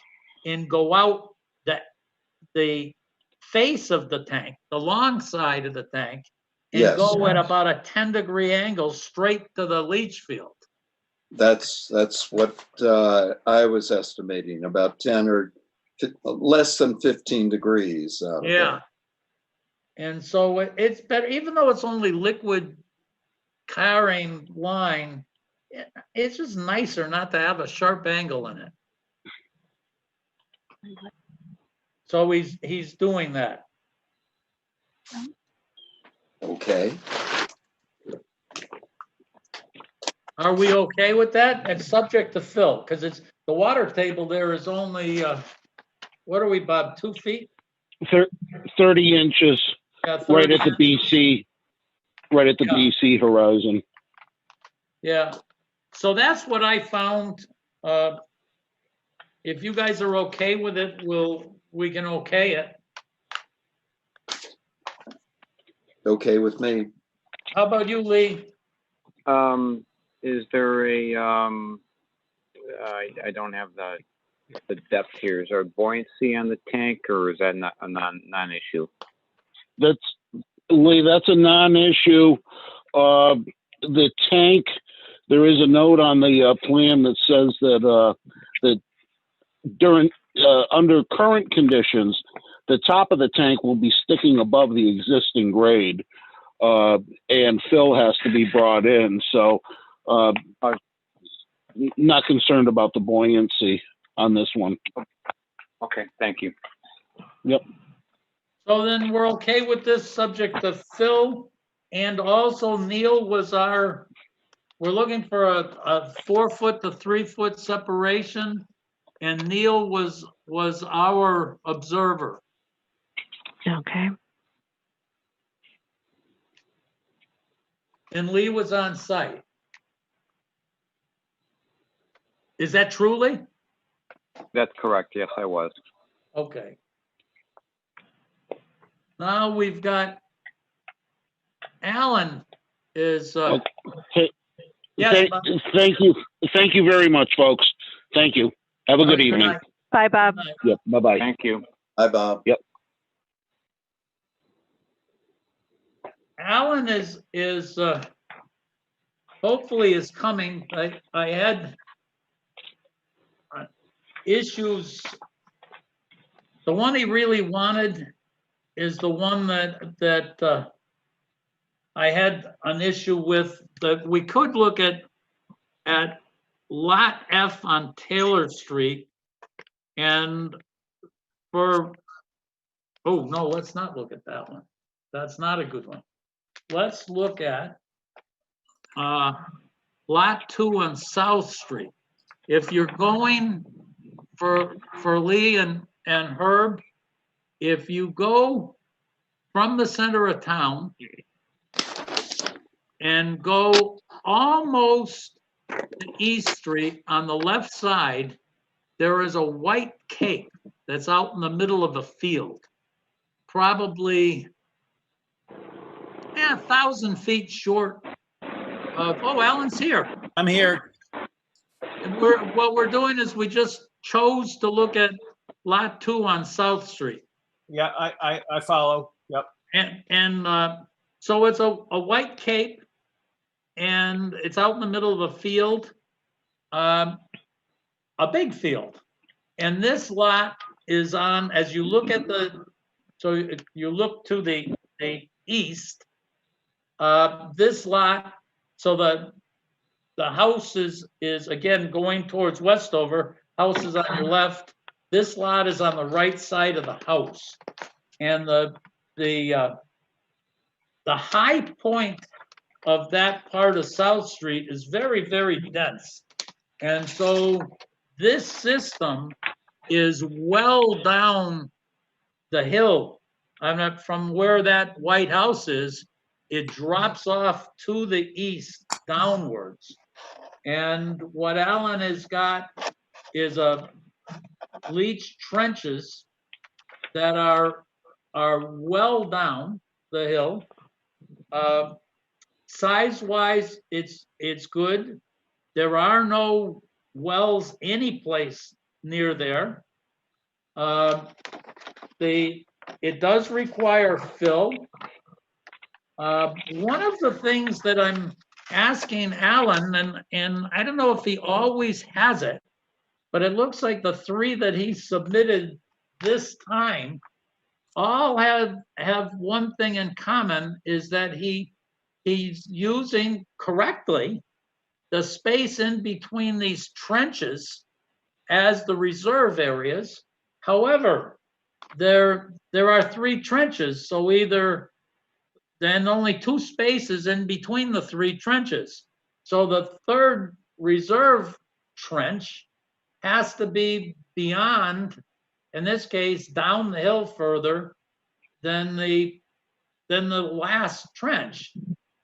and go out the face of the tank, the long side of the tank, and go at about a 10-degree angle straight to the leach field. That's what I was estimating, about 10 or less than 15 degrees. Yeah. And so it's better, even though it's only liquid carrying line, it's just nicer not to have a sharp angle in it. So he's doing that. Okay. Are we okay with that? And subject to fill, because it's the water table there is only, what are we, Bob, 2 feet? 30 inches, Yeah, 30 right at the inches. BC horizon. Yeah, so that's what I found. If you guys are okay with it, we can okay it. Okay with me. How about you, Lee? Is there a, I don't have the depth here. Is there buoyancy on the tank, or is that not a non-issue? That's a non-issue. The tank, there is a note on the plan that says that during under current conditions, the top of the tank will be sticking above the existing grade, and fill has to be brought in. So, not concerned about the buoyancy on this one. Okay, thank you. Yep. So then we're okay with this, subject to fill, and also Neil was we're looking for a 4-foot to 3-foot separation, and Neil was our observer. Okay. And Lee was on site. Is that true, Lee? That's correct. Yes, I was. Okay. Now we've got Alan is, Okay. yes, Bob. Thank you very much, folks. Thank you. Have a good Good evening. night. Bye, Bob. Good night. Yep. Bye-bye. Thank you. Hi, Bob. Alan is hopefully is coming. I had issues. The one he really wanted is the one that I had an issue with, that we could look at Lot F on Taylor Street, and oh no, let's not look at that one. That's not a good one. Let's look at Lot 2 on South Street. If you're going for Lee and Herb, if you go from the center of town and go almost to East Street on the left side, there is a white cape that's out in the middle of a field, probably 1,000 feet short of, oh, Alan's here. I'm here. And what we're doing is we just chose to look at Lot 2 on South Street. Yeah, I follow. Yep. And so it's a white cape, and it's out in the middle of a field, a big field. And this lot is on, as you look at so you look to the east, this lot, so the house is again going towards Westover. House is on your left. This lot is on the right side of the house, and the high point of that part of South Street is very, very dense, and so this system is well down the hill. I'm not from where that White House is. It drops off to the east downwards. And what Alan has got is a bleached trenches that are well down the hill. Size-wise, it's good. There are no wells any place near there. It does require fill. One of the things that I'm asking Alan, and I don't know if he always has it, but it looks like the 3 that he submitted this time all have one thing in common, is that he's using correctly the space in between these trenches as the reserve areas. However, there are 3 trenches, so then only 2 spaces in between the 3 trenches. So the 3rd reserve trench has to be beyond, in this case, down the hill further than the last trench.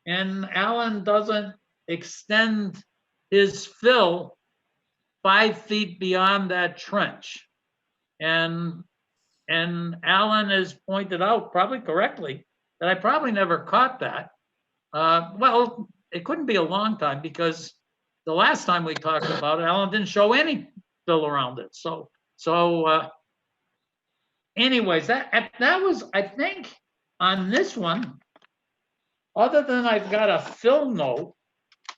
And Alan doesn't extend his fill 5 feet beyond that trench. And Alan has pointed out, probably correctly, that I probably never caught that. Well, it couldn't be a long time, because the last time we talked about it, Alan didn't show any fill around it. So anyways, that was, I think, on this one, other than I've got a fill note,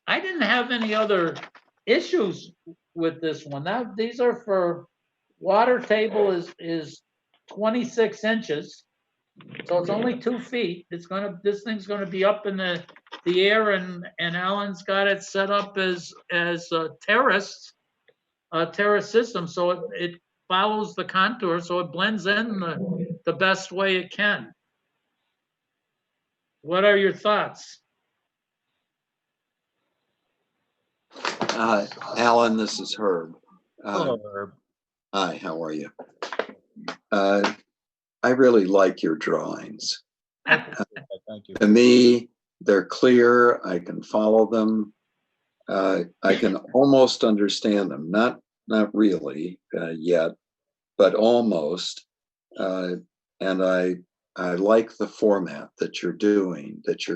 I didn't have any other issues with this one. Now, these are for water table is 26 inches. So it's only 2 feet. This thing's gonna be up in the air, and Alan's got it set up as a terrace system. So it follows the contour, so it blends in the best way it can. What are your thoughts? Alan, this is Herb. Hello, Herb. Hi, how are you? I really like your drawings. Thank you. To me, they're clear. I can follow them. I can almost understand them. Not really yet, but almost. And I like the format that you're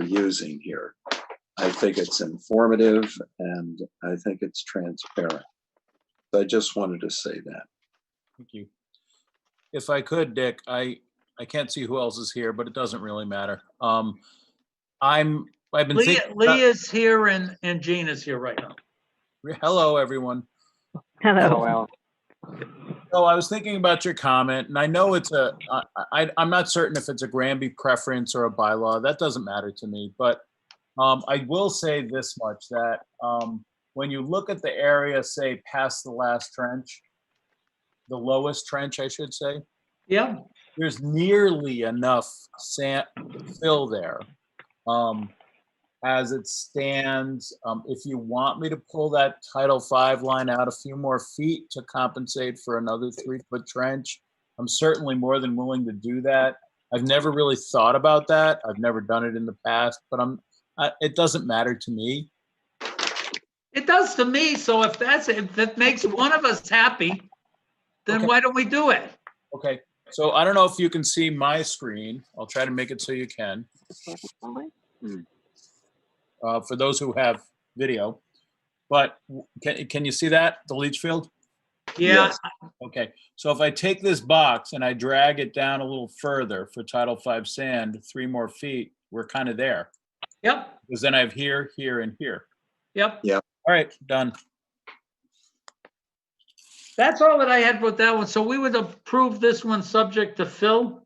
using here. I think it's informative, and I think it's transparent. So I just wanted to say that. Thank you. If I could, Dick, I can't see who else is here, but it doesn't really matter. I've been Lee thinking. is here, and Jean is here right now. Hello, everyone. Hello. Alan. So I was thinking about your comment, and I know it's I'm not certain if it's a Granby preference or a bylaw. That doesn't matter to me, but I will say this much, that when you look at the area, say, past the last trench, the lowest trench, I should say, Yeah. there's nearly enough sand fill there. As it stands, if you want me to pull that Title V line out a few more feet to compensate for another 3-foot trench, I'm certainly more than willing to do that. I've never really thought about that. I've never done it in the past, but it doesn't matter to me. It does to me. So if that makes one of us happy, then Okay. why don't we do it? Okay, so I don't know if you can see my screen. I'll try to make it so you can. For those who have video, but can you see that, the leach field? Yeah, Yes. Okay, so if I take this box and I drag it down a little further for Title V sand, 3 more feet, we're kind of there. yep, Because then I have here, here, and here. yep. All right, done. That's all that I had with that one. So we would approve this one subject to fill.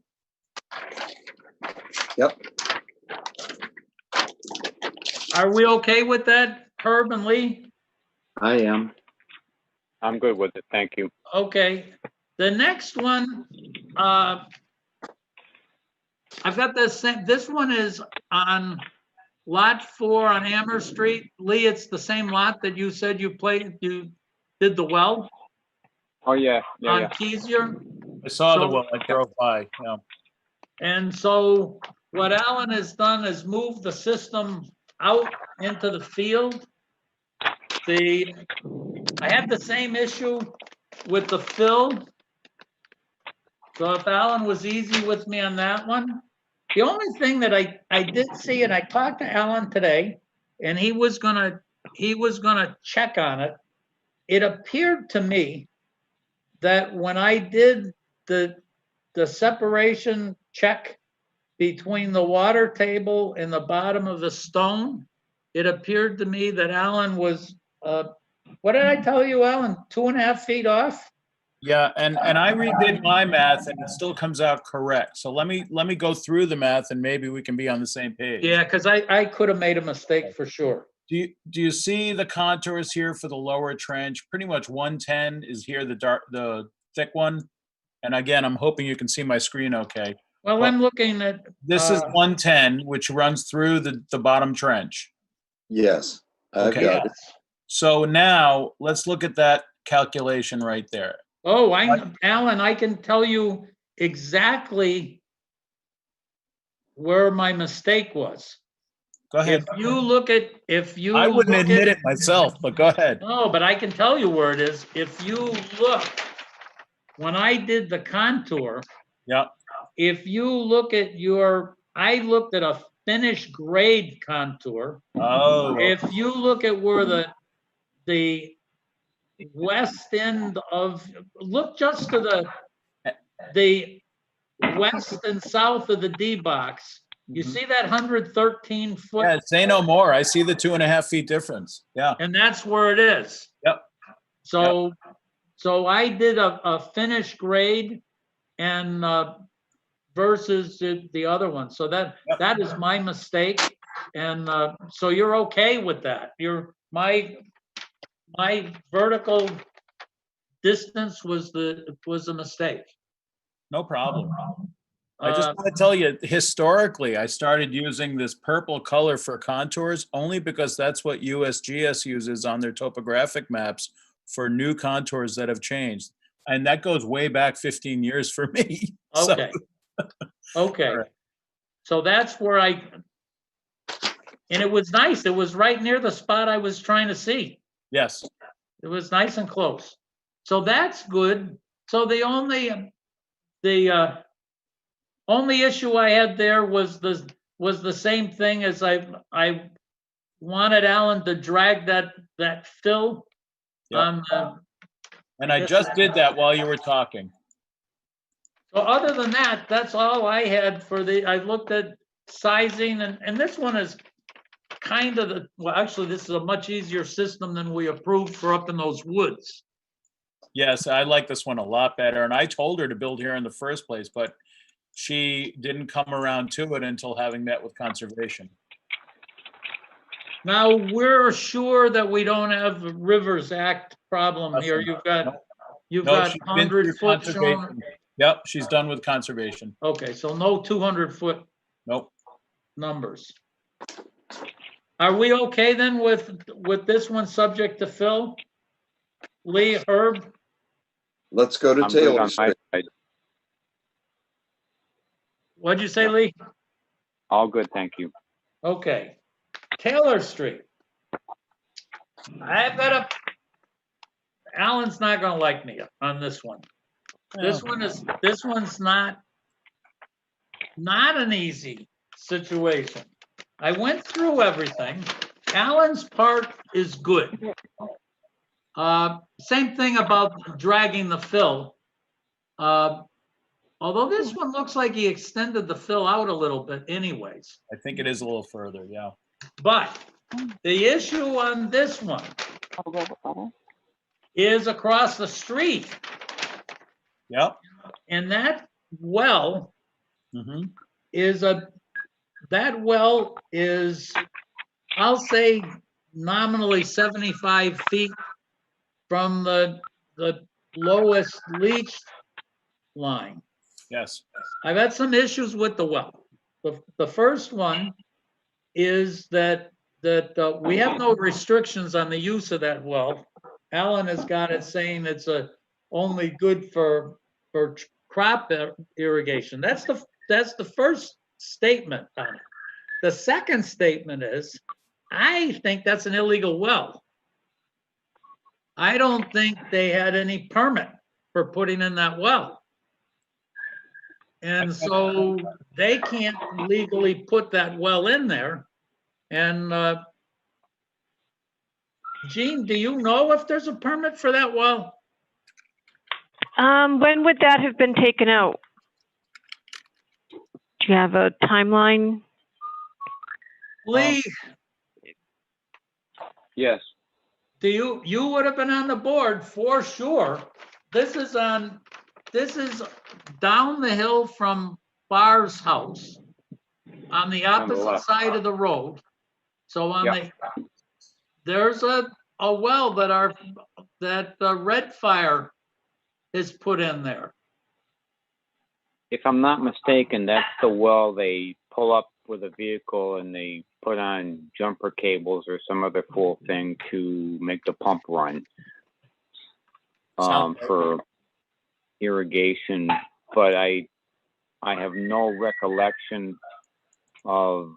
Yep. Are we okay with that, Herb and Lee? I am. I'm good with it. Thank you. Okay. The next one, I've got this one is on Lot 4 on Amherst Street. Lee, it's the same lot that you said you did the well Oh, yeah, yeah, on yeah. Kezier. I saw the So- well, I drove by, yeah. And so what Alan has done is move the system out into the field. I had the same issue with the fill. So if Alan was easy with me on that one. The only thing that I did see, and I talked to Alan today, and he was gonna check on it. It appeared to me that when I did the separation check between the water table and the bottom of the stone, it appeared to me that Alan was, what did I tell you, Alan? 2.5 feet off? Yeah, and I redid my math and it still comes out correct. So let me go through the math and maybe we can be on the same page. Yeah, because I could have made a mistake for sure. Do you see the contours here for the lower trench? Pretty much 110 is here, the thick one. And again, I'm hoping you can see my screen okay. Well, I'm looking at. This is 110, which runs through the bottom trench. Yes. I've Okay. got it. So now let's look at that calculation right there. Oh, Alan, I can tell you exactly where my mistake was. Go ahead. I I wouldn't admit it myself, but go ahead. No, but I can tell you where it is. If you look, when I did the contour, Yeah. if you look at I looked at a finished grade contour. Oh. If you look at where the west end look just to the west and south of the D box, you see that 113 foot? Yeah, say no more. I see the 2.5 feet difference. Yeah. And that's where it is. Yep. So I did a finished grade and versus the other one. So that is my mistake. And so you're okay with that. My vertical distance was a mistake. No problem. I just want to tell you, historically, I started using this purple color for contours only because that's what USGS uses on their topographic maps for new contours that have changed. And that goes way back 15 years for me. Okay. Okay. Right. So that's where and it was nice. It was right near the spot I was trying to see. Yes. It was nice and close. So that's good. So the only issue I had there was the same thing as I wanted Alan to drag that fill Yep. on And I just did that while you were talking. So other than that, that's all I had I looked at sizing and this one is kind of well, actually, this is a much easier system than we approved for up in those woods. Yes, I like this one a lot better. And I told her to build here in the first place, but she didn't come around to it until having met with conservation. Now, we're sure that we don't have a Rivers Act problem here. You've got she's been 100 through foot shown. conservation. Yep, she's done with conservation. Okay, so no 200 foot Nope. numbers. Are we okay then with this one subject to fill? Lee, Herb? Let's go to I'm good Taylor on my Street. side. What'd you say, Lee? All good, thank you. Okay. Taylor Street. Alan's not gonna like me on this one. This one's not an easy situation. I went through everything. Alan's part is good. Same thing about dragging the fill. Although this one looks like he extended the fill out a little bit anyways. I think it is a little further, yeah. But the issue on this one is across the street. Yep. And that well Mm-hmm. that well is, I'll say, nominally 75 feet from the lowest leach line. Yes. I've had some issues with the well. The first one is that we have no restrictions on the use of that well. Alan has got it saying it's only good for crop irrigation. That's the first statement on it. The second statement is, I think that's an illegal well. I don't think they had any permit for putting in that well. And so they can't legally put that well in there. And Gene, do you know if there's a permit for that well? When would that have been taken out? Do you have a timeline? Lee, Yes. you would have been on the board for sure. This is down the hill from Barr's house on the On the opposite left. side of the road. So Yeah. there's a well that Red Fire is put in there. If I'm not mistaken, that's the well they pull up with a vehicle and they put on jumper cables or some other cool thing to make the pump run for irrigation. But I have no recollection of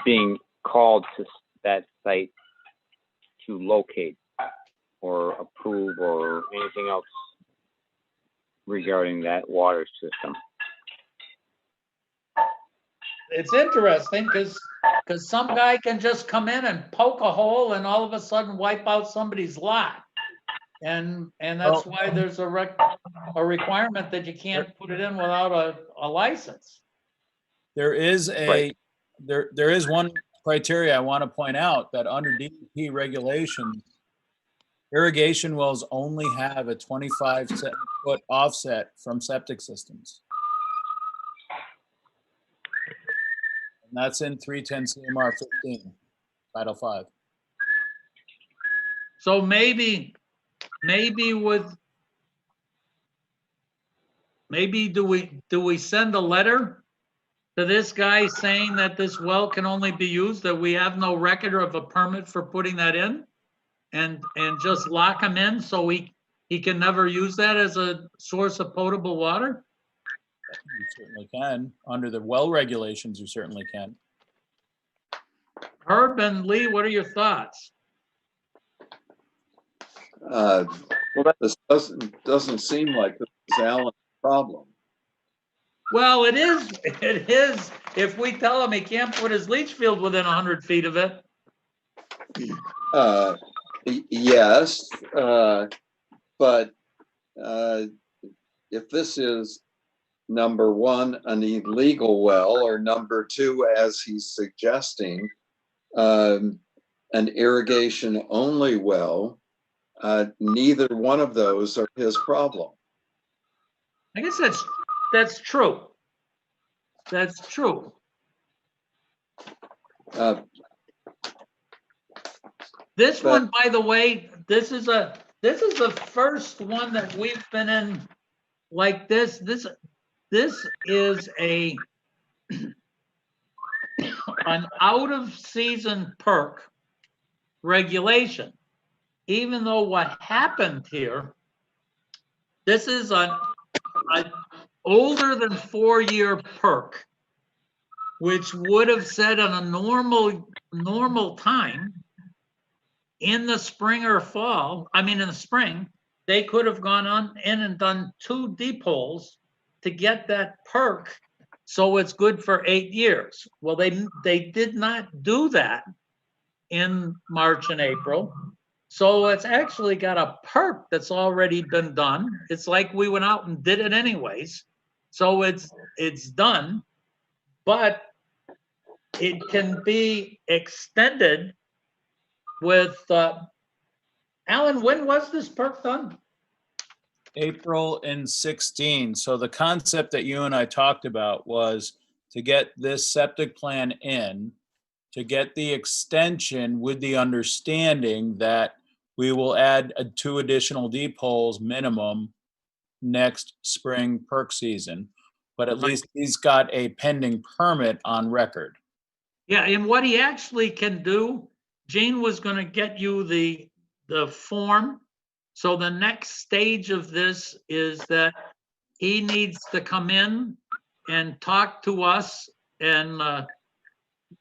being called to that site to locate or approve or anything else regarding that water system. It's interesting because some guy can just come in and poke a hole and all of a sudden wipe out somebody's lot. And that's why there's a requirement that you can't put it in without a license. There is Right. there is one criteria I want to point out, that under DEP regulations, irrigation wells only have a 25-foot offset from septic systems. And that's in 310 CMR 15, Title 5. So maybe do we send a letter to this guy saying that this well can only be used, that we have no record of a permit for putting that in, and just lock him in so he can never use that as a source of potable water? You certainly can. Under the well regulations, you certainly can. Herb and Lee, what are your thoughts? This doesn't seem like this is Alan's problem. Well, it is if we tell him he can't put his leach field within 100 feet of it. Yes, but if this is number one, an illegal well, or number two, as he's suggesting, an irrigation only well, neither one of those are his problem. I guess that's true. That's true. This one, by the way, this is the first one that we've been in like this. This is an out of season Perc regulation. Even though what happened here, this is an older than 4-year Perc, which would have said on a normal time in the spring or fall, in the spring, they could have gone on in and done 2 deep holes to get that Perc so it's good for 8 years. Well, they did not do that. in March and April. So it's actually got a perk that's already been done. It's like we went out and did it anyways. So it's done, but it can be extended with, Alan, when was this perk done? April in 16. So the concept that you and I talked about was to get this septic plan in, to get the extension with the understanding that we will add 2 additional deep holes minimum next spring perk season. But at least he's got a pending permit on record. Yeah, and what he actually can do, Gene was gonna get you the form. So the next stage of this is that he needs to come in and talk to us, and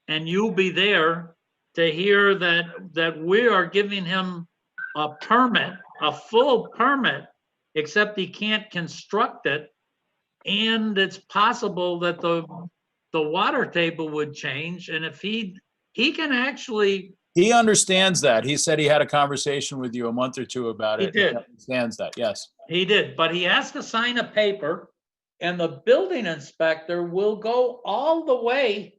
you'll be there to hear that we are giving him a permit, a full permit, except he can't construct it. And it's possible that the water table would change, and if he can actually. He understands that. He said he had a conversation with you a month or two about it. He did. He understands that, yes. He did, but he has to sign a paper, and the building inspector will go all the way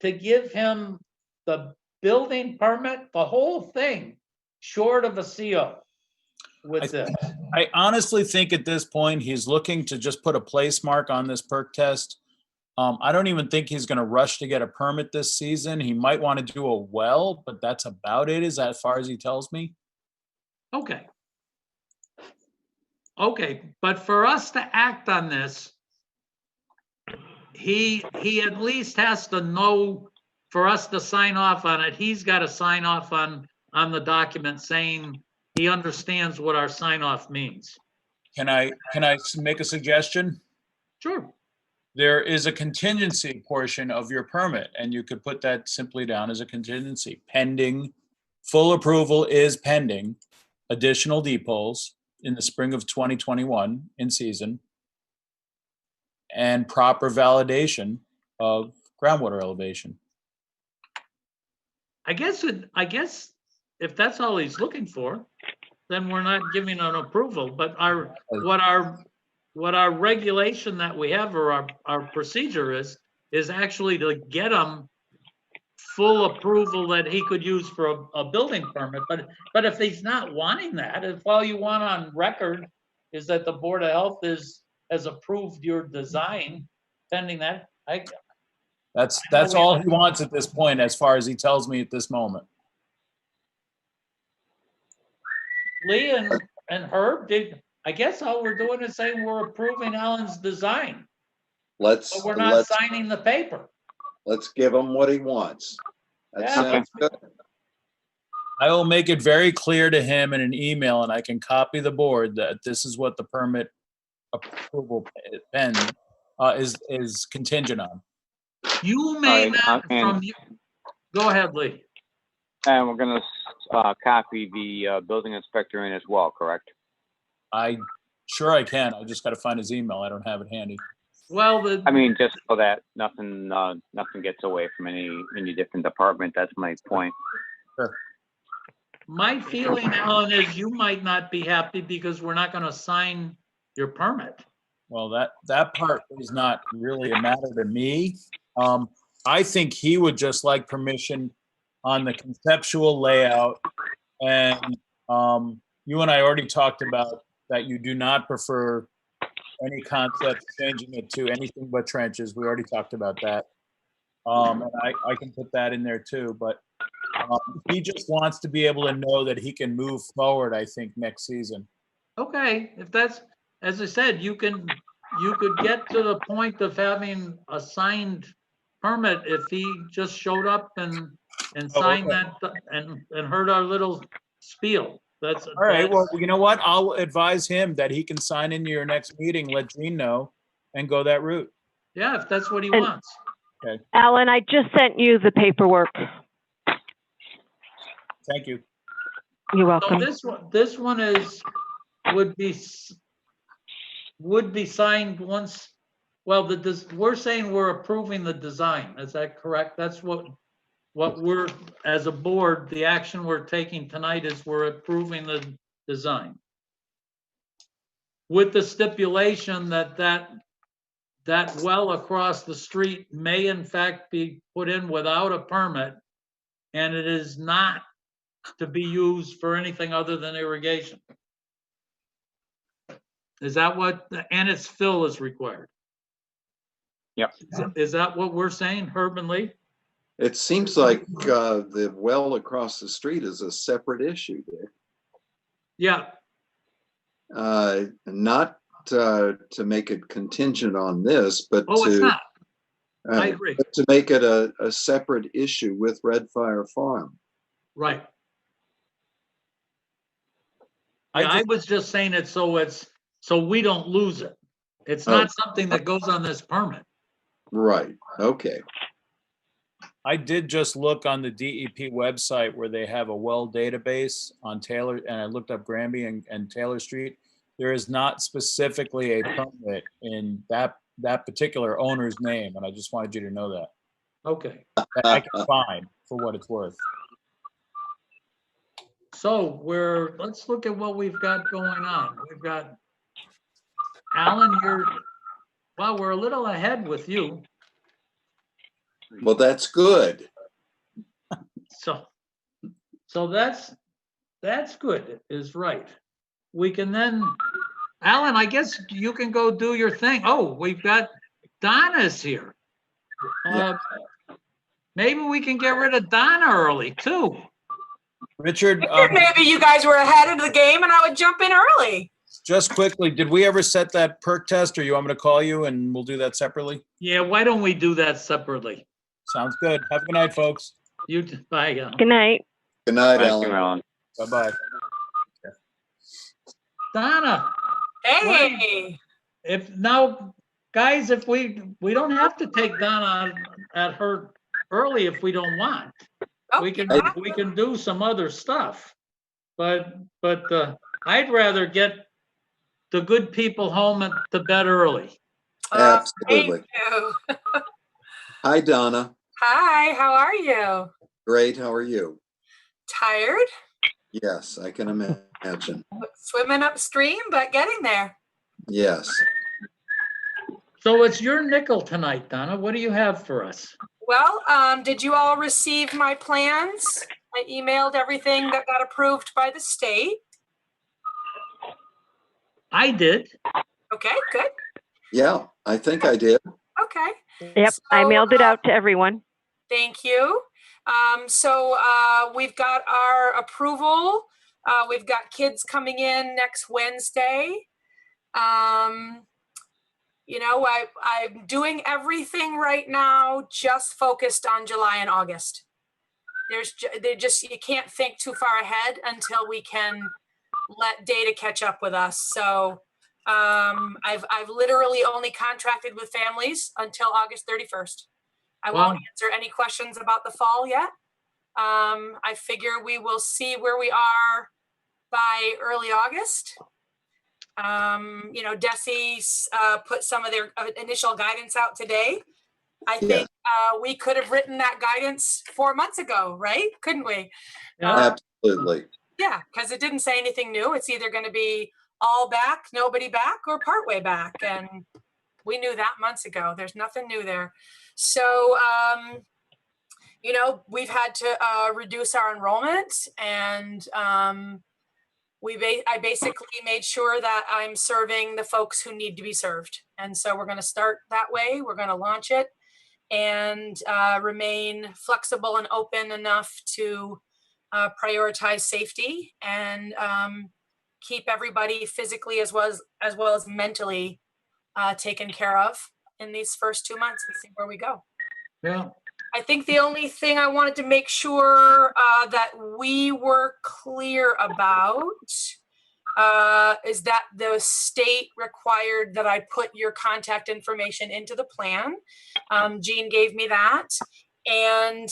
to give him the building permit, the whole thing, short of a CO with this. I honestly think at this point, he's looking to just put a place mark on this perk test. I don't even think he's going to rush to get a permit this season. He might want to do a well, but that's about it, is as far as he tells me. Okay. Okay, but for us to act on this, he at least has to know, for us to sign off on it, he's got to sign off on the document saying he understands what our sign off means. Can I make a suggestion? Sure. There is a contingency portion of your permit, and you could put that simply down as a contingency. Pending, full approval is pending, additional deep holes in the spring of 2021 in season, and proper validation of groundwater elevation. I guess if that's all he's looking for, then we're not giving an approval. But what our regulation that we have, or our procedure is actually to get him full approval that he could use for a building permit. But if he's not wanting that, if all you want on record is that the Board of Health has approved your design pending that, That's all he wants at this point, as far as he tells me at this moment. Lee and Herb, I guess all we're doing is saying we're approving Alan's design, but we're not signing the paper. Let's give him what he wants. That Yeah. sounds good. I will make it very clear to him in an email, and I can copy the board that this is what the permit approval pen is contingent on. You may not go ahead, Lee. And we're going to copy the building inspector in as well, correct? Sure I can. I just got to find his email. I don't have it handy. Well, I mean, just so that nothing gets away from any different department. That's my point. Sure. My feeling, Alan, is you might not be happy because we're not going to sign your permit. Well, that part is not really a matter to me. I think he would just like permission on the conceptual layout. And you and I already talked about that you do not prefer any concept changing it to anything but trenches. We already talked about that. And I can put that in there too, but he just wants to be able to know that he can move forward, I think, next season. Okay, if that's, as I said, you could get to the point of having a signed permit if he just showed up and signed that and heard our little spiel. That's all right. Well, you know what? I'll advise him that he can sign into your next meeting, let Gene know, and go that route. Yeah, if that's what he wants. Okay. Alan, I just sent you the paperwork. Thank you. You're welcome. So this one would be signed once. Well, we're saying we're approving the design. Is that correct? That's what what we're, as a board, the action we're taking tonight is we're approving the design. With the stipulation that well across the street may in fact be put in without a permit, and it is not to be used for anything other than irrigation. Is that what, and its fill is required? Yep. Is that what we're saying, Herb and Lee? It seems like the well across the street is a separate issue there. Yeah, Not to make it contingent on this, but oh, it's to not. I agree. to make it a separate issue with Red Fire Farm. Right. I was just saying it so we don't lose it. It's not something that goes on this permit. Right. Okay. I did just look on the DEP website where they have a well database on Taylor, and I looked up Granby and Taylor Street. There is not specifically a permit in that particular owner's name, and I just wanted you to know that. Okay. That I can find for what it's worth. So let's look at what we've got going on. We've got Alan, we're a little ahead with you. Well, that's good. So that's good, is right. We can then, Alan, I guess you can go do your thing. Oh, we've got Donna's here. Maybe we can get rid of Donna early too. Richard, Maybe you guys were ahead of the game and I would jump in early. just quickly, did we ever set that perk test, or you want me to call you and we'll do that separately? Yeah, why don't we do that separately? Sounds good. Have a good night, folks. Bye, Alan. Good night. Good night, Thank Alan. you, Alan. Bye-bye. Donna, Hey, if now, guys, if we don't have to take Donna at her early if we don't want. We can do some other stuff, but I'd rather get the good people home to bed early. Absolutely. thank you. Hi, Donna. Hi, how are you? Great. How are you? Tired? Yes, I can imagine. Swimming upstream, but getting there. Yes. So it's your nickel tonight, Donna. What do you have for us? Well, did you all receive my plans? I emailed everything that got approved by the state. I did. Okay, good. Yeah, I think I did. Okay. Yep, I So, mailed it out to everyone. Thank you. We've got our approval. We've got kids coming in next Wednesday. I'm doing everything right now just focused on July and August. You can't think too far ahead until we can let data catch up with us. So I've literally only contracted with families until August 31st. I won't answer any questions about the fall yet. I figure we will see where we are by early August. DESE put some of their initial guidance out today. I think we could have written that guidance 4 months ago, right? Couldn't we? Absolutely. Yeah, because it didn't say anything new. It's either going to be all back, nobody back, or partway back. And we knew that months ago. There's nothing new there. So, we've had to reduce our enrollment, and I basically made sure that I'm serving the folks who need to be served. And so we're going to start that way. We're going to launch it and remain flexible and open enough to prioritize safety and keep everybody physically as well as mentally taken care of in these first 2 months and see where we go. Yeah. I think the only thing I wanted to make sure that we were clear about is that the state required that I put your contact information into the plan. Jean gave me that. And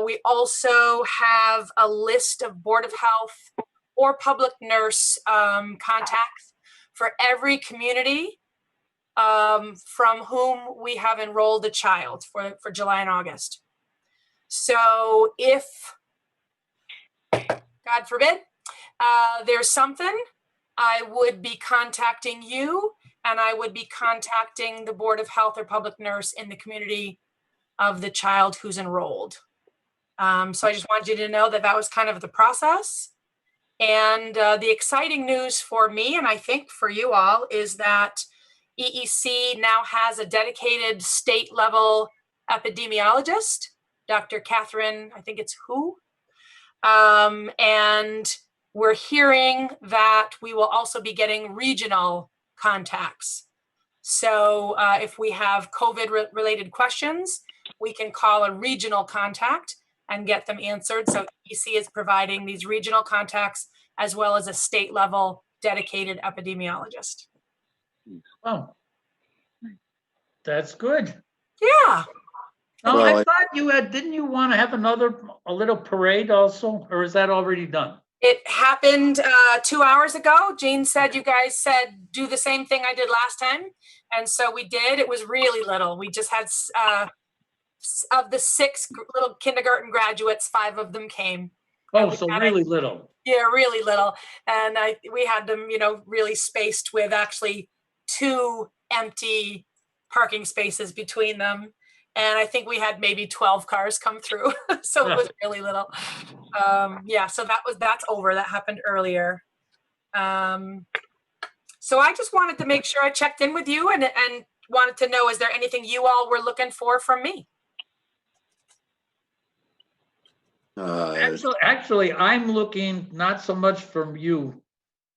we also have a list of Board of Health or public nurse contacts for every community from whom we have enrolled a child for July and August. So if, God forbid, there's something, I would be contacting you, and I would be contacting the Board of Health or public nurse in the community of the child who's enrolled. So I just wanted you to know that that was kind of the process. And the exciting news for me, and I think for you all, is that EEC now has a dedicated state level epidemiologist, Dr. Catherine, I think it's who? And we're hearing that we will also be getting regional contacts. So if we have COVID related questions, we can call a regional contact and get them answered. So EC is providing these regional contacts as well as a state level dedicated epidemiologist. Oh, that's good. Yeah. No, Well, I thought you had, didn't you want to have a little parade also, or is that already done? It happened 2 hours ago. Jean said, you guys said, do the same thing I did last time. And so we did. It was really little. We just had, of the 6 little kindergarten graduates, 5 of them came. Oh, so really little. Yeah, really little. And we had them, really spaced with actually 2 empty parking spaces between them. And I think we had maybe 12 cars come through. So it was really little. Yeah, so that's over. That happened earlier. So I just wanted to make sure I checked in with you and wanted to know, is there anything you all were looking for from me? Actually, I'm looking not so much from you,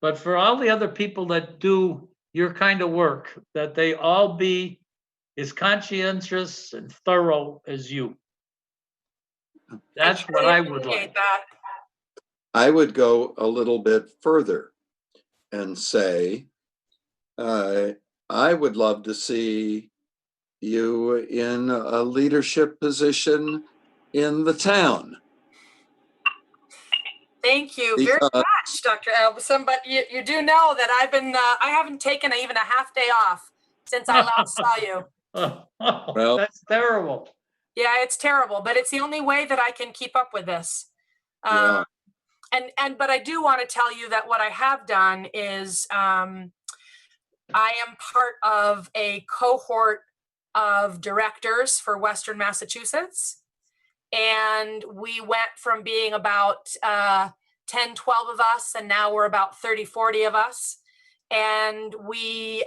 but for all the other people that do your kind of work, that they all be as conscientious and thorough as you. That's what I would like. That. I would go a little bit further and say, I would love to see you in a leadership position in the town. Thank you very much, Dr. Elbison. But you do know that I haven't taken even a half day off since I last saw you. Well, that's terrible. Yeah, it's terrible, but it's the only way that I can keep up with this. Yeah. But I do want to tell you that what I have done is I am part of a cohort of directors for Western Massachusetts. And we went from being about 10, 12 of us, and now we're about 30, 40 of us. And we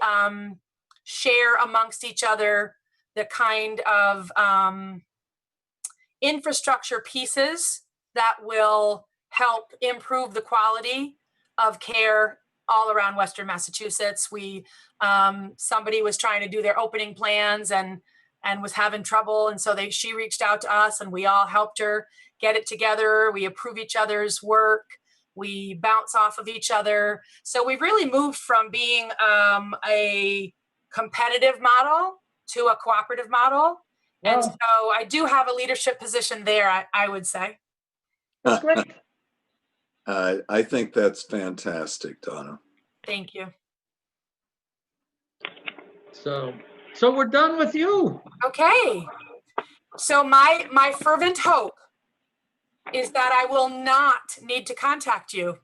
share amongst each other the kind of infrastructure pieces that will help improve the quality of care all around Western Massachusetts. Somebody was trying to do their opening plans and was having trouble. And so she reached out to us and we all helped her get it together. We approve each other's work. We bounce off of each other. So we've really moved from being a competitive model to a cooperative model. Wow. And so I do have a leadership position there, I would say. That's great. I think that's fantastic, Donna. Thank you. So we're done with you. Okay. So my fervent hope is that I will not need to contact you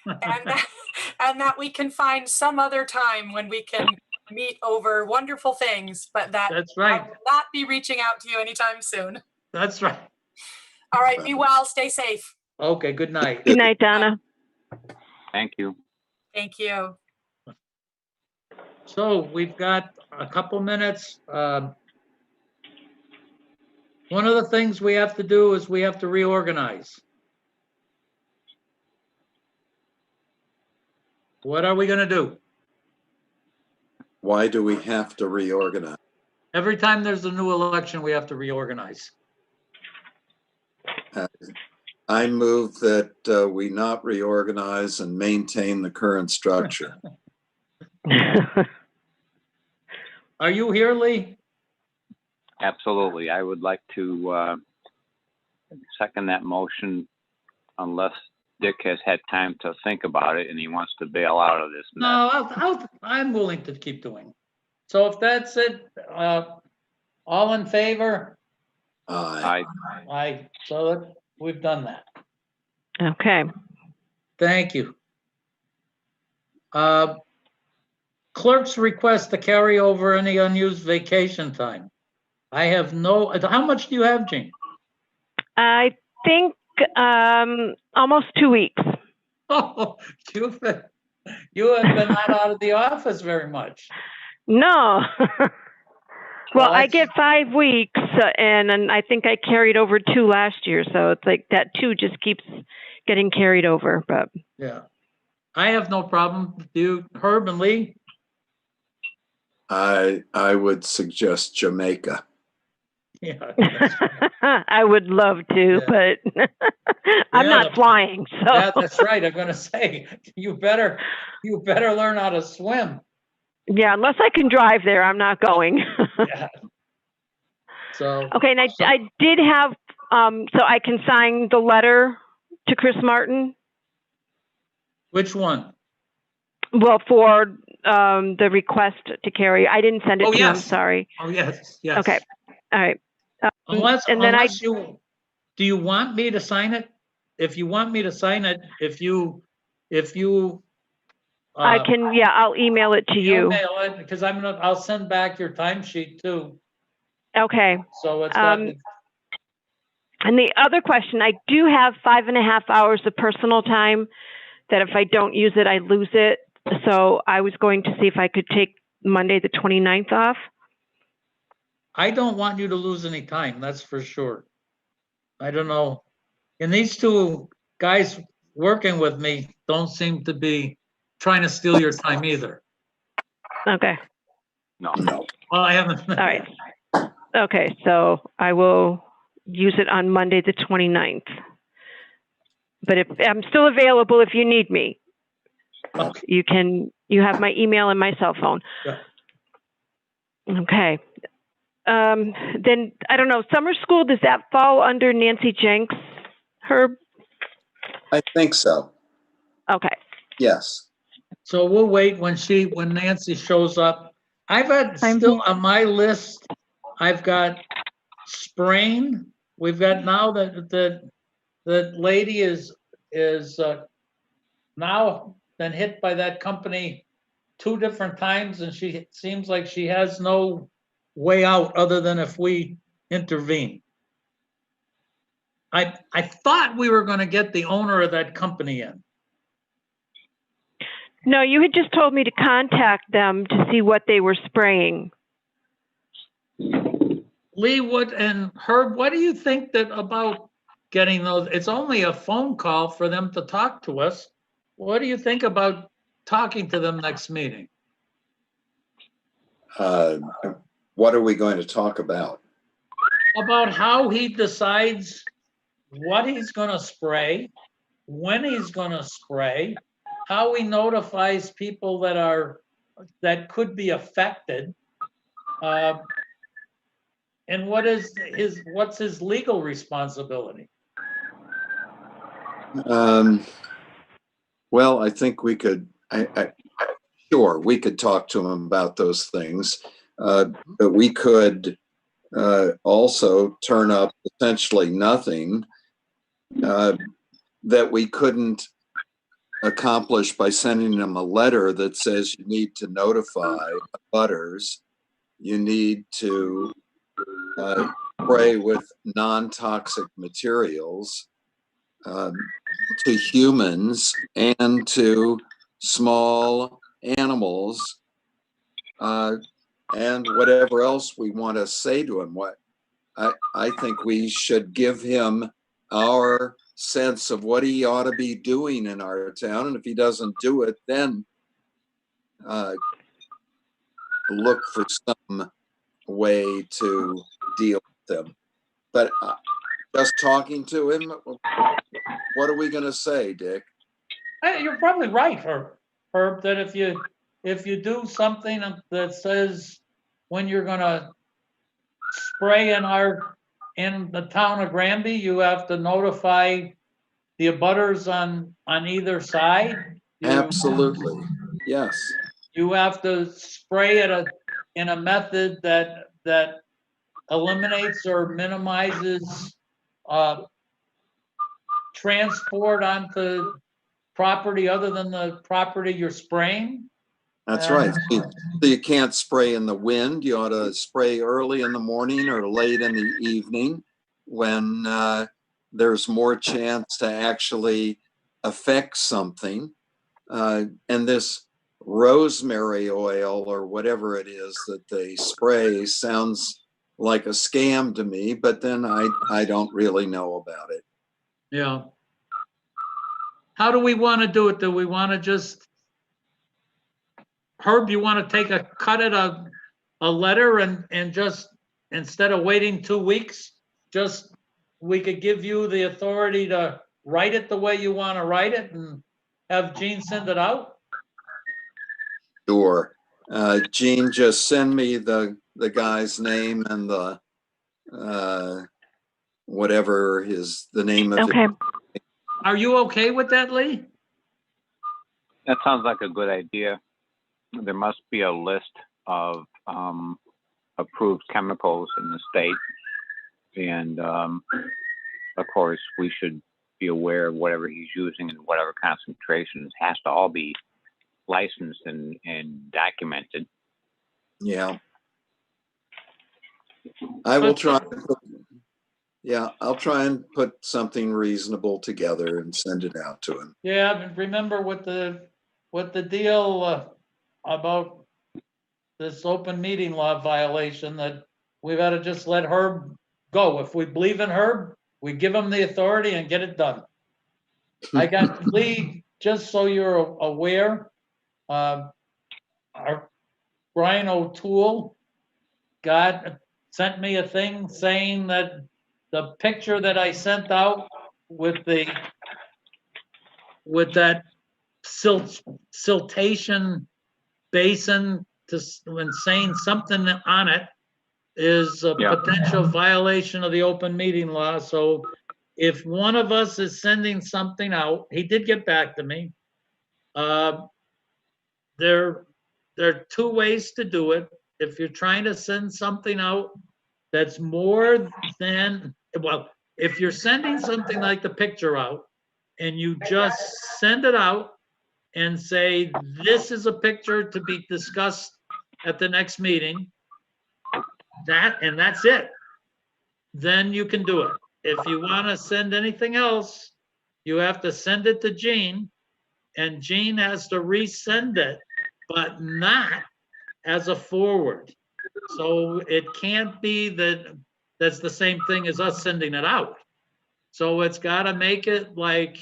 and that we can find some other time when we can meet over wonderful things, but that's right. I will not be reaching out to you anytime soon. That's right. All right. Be well. Stay safe. Okay. Good night. Good night, Donna. Thank you. Thank you. So we've got a couple minutes. One of the things we have to do is we have to reorganize. What are we going to do? Why do we have to reorganize? Every time there's a new election, we have to reorganize. I move that we not reorganize and maintain the current structure. Are you here, Lee? Absolutely. I would like to second that motion unless Dick has had time to think about it and he wants to bail out of this. No, I'm willing to keep doing. So if that's it, all in favor? Aye. So we've done that. Okay. Thank you. Clerk's request to carry over any unused vacation time. I have no, how much do you have, Jean? I think almost 2 weeks. Oh, you have been not out of the office very much. No. Well, I that's- get 5 weeks, and I think I carried over 2 last year, so it's like that 2 just keeps getting carried over. But Yeah, I have no problem. Do you, Herb and Lee? I would suggest Jamaica. Yeah. I would love to, but I'm not flying. So Yeah, that's right. I'm gonna say you better learn how to swim. yeah, unless I can drive there, I'm not going. Yeah. So Okay, and I did have so I can sign the letter to Chris Martin. which one? Well, for the request to carry, I didn't send it Oh, to him. yes. Sorry. Oh, yes, yes. Okay. All right. Unless do you want me to sign it? If you want me to sign it, if you. I can. Yeah, I'll email it to you. Email it, because I'll send back your timesheet too. Okay. So it's got. And the other question, I do have 5.5 hours of personal time that if I don't use it, I lose it. So I was going to see if I could take Monday the 29th off. I don't want you to lose any time, that's for sure. I don't know. And these two guys working with me don't seem to be trying to steal your time either. Okay. No. Well, I haven't. All right. Okay, so I will use it on Monday the 29th. But if I'm still available if you need me. Okay. You have my email and my cell phone. Yeah. Okay. Then I don't know, summer school, does that fall under Nancy Jenks, Herb? I think so. Okay. Yes. So we'll wait when Nancy shows up. I've got still on my list, I've got sprain. We've got now that the lady is now been hit by that company 2 different times, and she seems like she has no way out other than if we intervene. I thought we were going to get the owner of that company in. No, you had just told me to contact them to see what they were spraying. Lee, and Herb, what do you think about getting those? It's only a phone call for them to talk to us. What do you think about talking to them next meeting? What are we going to talk about? About how he decides what he's going to spray, when he's going to spray, how he notifies people that could be affected, and what's his legal responsibility? Well, I think we could. Sure, we could talk to him about those things, but we could also turn up essentially nothing that we couldn't accomplish by sending them a letter that says you need to notify butters, you need to spray with non-toxic materials to humans and to small animals, and whatever else we want to say to him. I think we should give him our sense of what he ought to be doing in our town, and if he doesn't do it, then look for some way to deal with him. But just talking to him, what are we going to say, Dick? You're probably right, Herb, that if you do something that says when you're going to spray in the town of Granby, you have to notify the abutters on either side. Absolutely, yes. You have to spray it in a method that eliminates or minimizes transport onto property other than the property you're spraying. That's right. So you can't spray in the wind. You ought to spray early in the morning or late in the evening when there's more chance to actually affect something. And this rosemary oil or whatever it is that they spray sounds like a scam to me, but then I don't really know about it. Yeah. How do we want to do it? Do we want to just, Herb, you want to take a cut at a letter and just, instead of waiting 2 weeks, just, we could give you the authority to write it the way you want to write it and have Gene send it out? Sure. Gene, just send me the guy's name and the whatever the name of Okay. it. Are you okay with that, Lee? That sounds like a good idea. There must be a list of approved chemicals in the state. And of course, we should be aware of whatever he's using and whatever concentrations has to all be licensed and documented. Yeah. I will try. Yeah, I'll try and put something reasonable together and send it out to him. Yeah, but remember what the deal about this open meeting law violation, that we've got to just let Herb go. If we believe in Herb, we give him the authority and get it done. I got Lee, just so you're aware, our Brian O'Toole sent me a thing saying that the picture that I sent out with that siltation basin when saying something on it is a potential violation of the open meeting law. So if one of us is sending something out, he did get back to me. There are 2 ways to do it. If you're trying to send something out that's more than, well, if you're sending something like the picture out and you just send it out and say, this is a picture to be discussed at the next meeting, and that's it, then you can do it. If you want to send anything else, you have to send it to Gene, and Gene has to resend it, but not as a forward. So it can't be that's the same thing as us sending it out. So it's got to make it like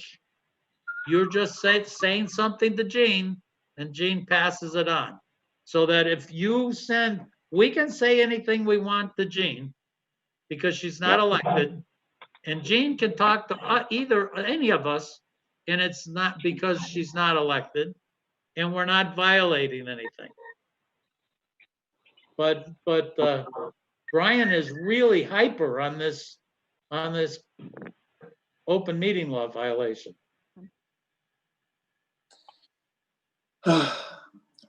you're just saying something to Gene, and Gene passes it on. So that if you send, we can say anything we want to Gene because she's not elected, and Gene can talk to any of us, and it's not because she's not elected, and we're not violating anything. But Brian is really hyper on this open meeting law violation.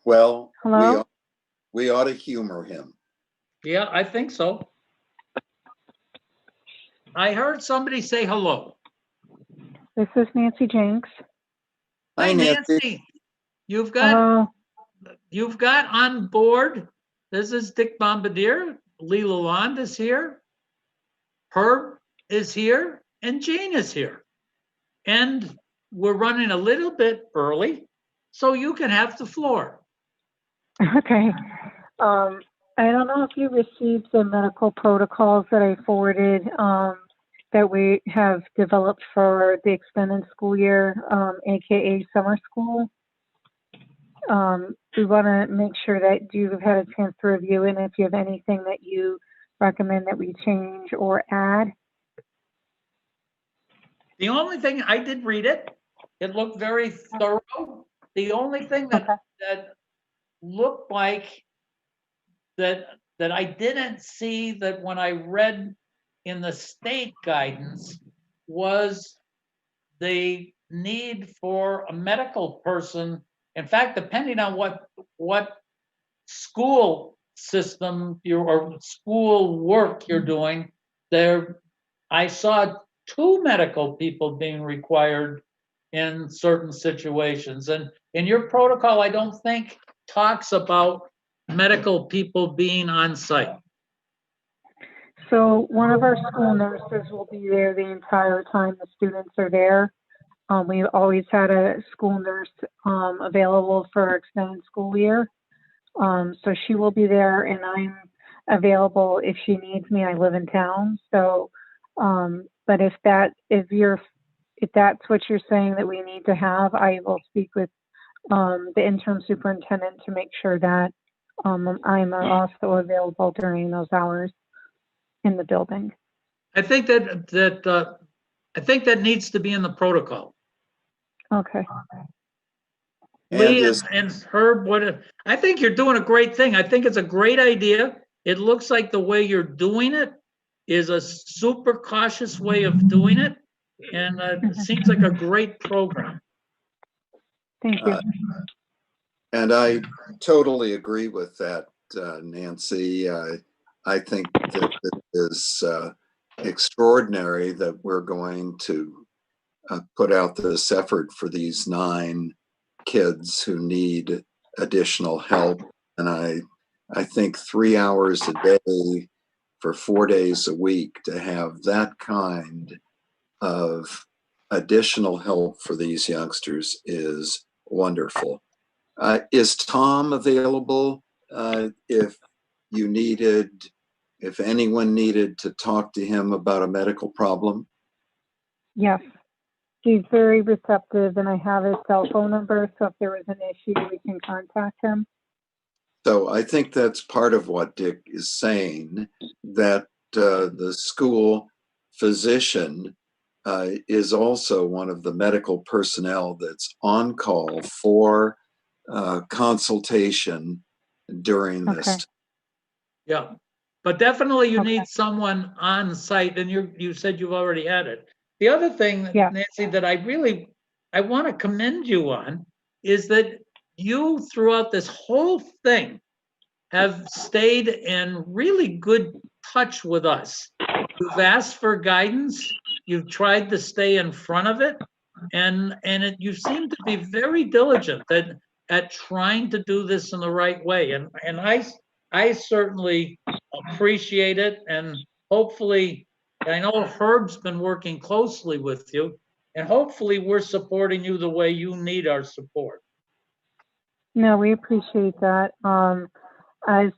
Well, Hello? we ought to humor him. Yeah, I think so. I heard somebody say hello. This is Nancy Jenks. Hi, Hi, Nancy. Nancy. You've got Hello. on board. This is Dick Bombardier. Lee Lalonde is here. Herb is here, and Jane is here. And we're running a little bit early, so you can have the floor. Okay. I don't know if you received the medical protocols that I forwarded that we have developed for the extended school year, aka summer school. We want to make sure that you've had a chance to review it, and if you have anything that you recommend that we change or add. The only thing, I did read it. It looked very thorough. The only thing that looked like that I didn't see that when I read in the state guidance was the need for a medical person. In fact, depending on what school system, or school work you're doing, I saw 2 medical people being required in certain situations. And in your protocol, I don't think talks about medical people being on site. So one of our school nurses will be there the entire time the students are there. We've always had a school nurse available for extended school year. So she will be there, and I'm available if she needs me. I live in town. So, but if that's what you're saying that we need to have, I will speak with the interim superintendent to make sure that I'm also available during those hours in the building. I think that needs to be in the protocol. Okay. Lee And and Herb, I think you're doing a great thing. I think it's a great idea. It looks like the way you're doing it is a super cautious way of doing it. And it seems like a great program. Thank you. And I totally agree with that, Nancy. I think that it is extraordinary that we're going to put out this effort for these 9 kids who need additional help. And I think 3 hours a day for 4 days a week to have that kind of additional help for these youngsters is wonderful. Is Tom available if anyone needed to talk to him about a medical problem? Yes. He's very receptive, and I have his cell phone number, so if there was an issue, we can contact him. So I think that's part of what Dick is saying, that the school physician is also one of the medical personnel that's on call for consultation during this. Okay. Yeah, but definitely you Okay. need someone on site, and you said you've already had it. The other thing, Yeah. Nancy, that I want to commend you on is that you, throughout this whole thing, have stayed in really good touch with us. You've asked for guidance. You've tried to stay in front of it, and you seem to be very diligent at trying to do this in the right way. And I certainly appreciate it, and hopefully, I know Herb's been working closely with you, and hopefully we're supporting you the way you need our support. No, we appreciate that. As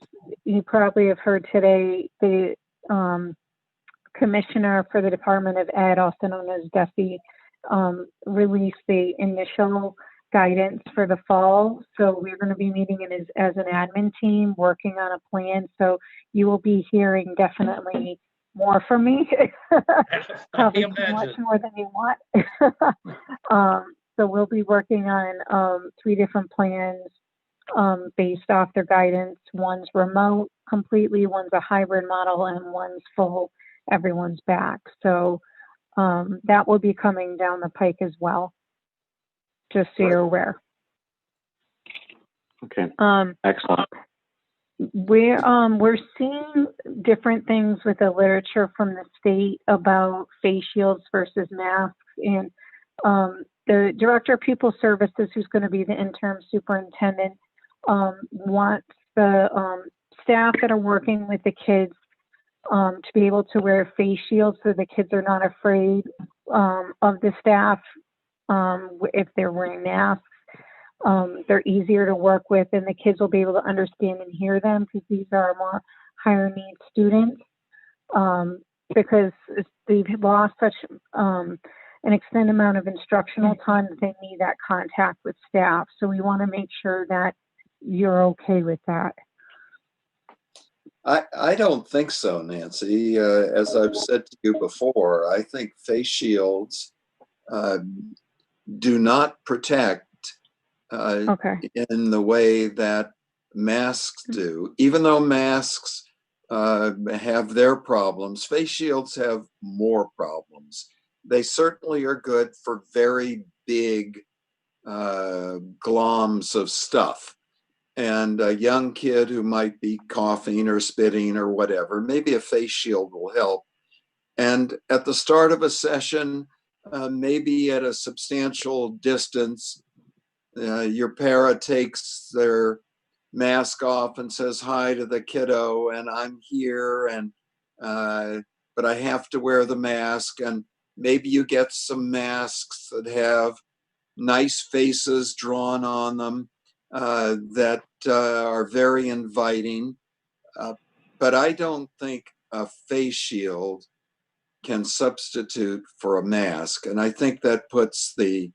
you probably have heard today, the commissioner for the Department of Ed, also known as DEFI, released the initial guidance for the fall. So we're going to be meeting as an admin team, working on a plan. So you will be hearing definitely more from me. Probably too much more than you want. So we'll be working on 3 different plans based off their guidance. One's remote completely, one's a hybrid model, and one's full, everyone's back. So that will be coming down the pike as well, just so you're aware. Okay. Excellent. We're seeing different things with the literature from the state about face shields versus masks, and the director of pupil services, who's going to be the interim superintendent, wants the staff that are working with the kids to be able to wear face shields so the kids are not afraid of the staff if they're wearing masks. They're easier to work with, and the kids will be able to understand and hear them, because these are more higher need students, because they've lost such an extended amount of instructional time that they need that contact with staff. So we want to make sure that you're okay with that. I don't think so, Nancy. As I've said to you before, I think face shields do not protect in the way that masks do. Even though masks have their problems, face shields have more problems. They certainly are good for very big gloms of stuff. and a young kid who might be coughing or spitting or whatever, maybe a face shield will help. And at the start of a session, maybe at a substantial distance, your para takes their mask off and says hi to the kiddo, and I'm here, and but I have to wear the mask. And maybe you get some masks that have nice faces drawn on them that are very inviting. But I don't think a face shield can substitute for a mask. And I think that puts the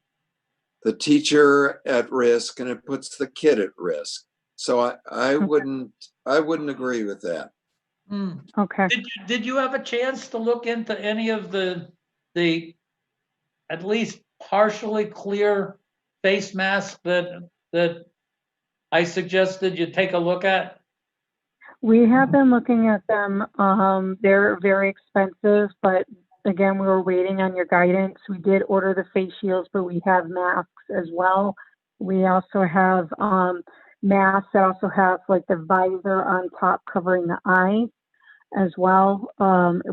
teacher at risk, and it puts the kid at risk. So I wouldn't agree with that. Okay. Did you have a chance to look into any of the at least partially clear face masks that I suggested you take a look at? We have been looking at them. They're very expensive, but again, we were waiting on your guidance. We did order the face shields, but we have masks as well. We also have masks that also have like the visor on top covering the eyes as well,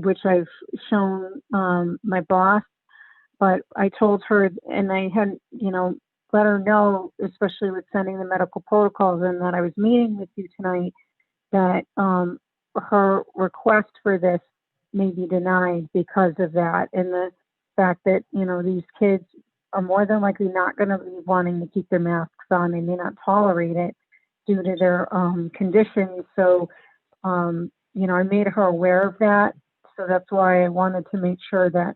which I've shown my boss. But I told her, and I had, let her know, especially with sending the medical protocols, and that I was meeting with you tonight, that her request for this may be denied because of that, and the fact that these kids are more than likely not going to be wanting to keep their masks on. They may not tolerate it due to their conditions. So I made her aware of that. So that's why I wanted to make sure that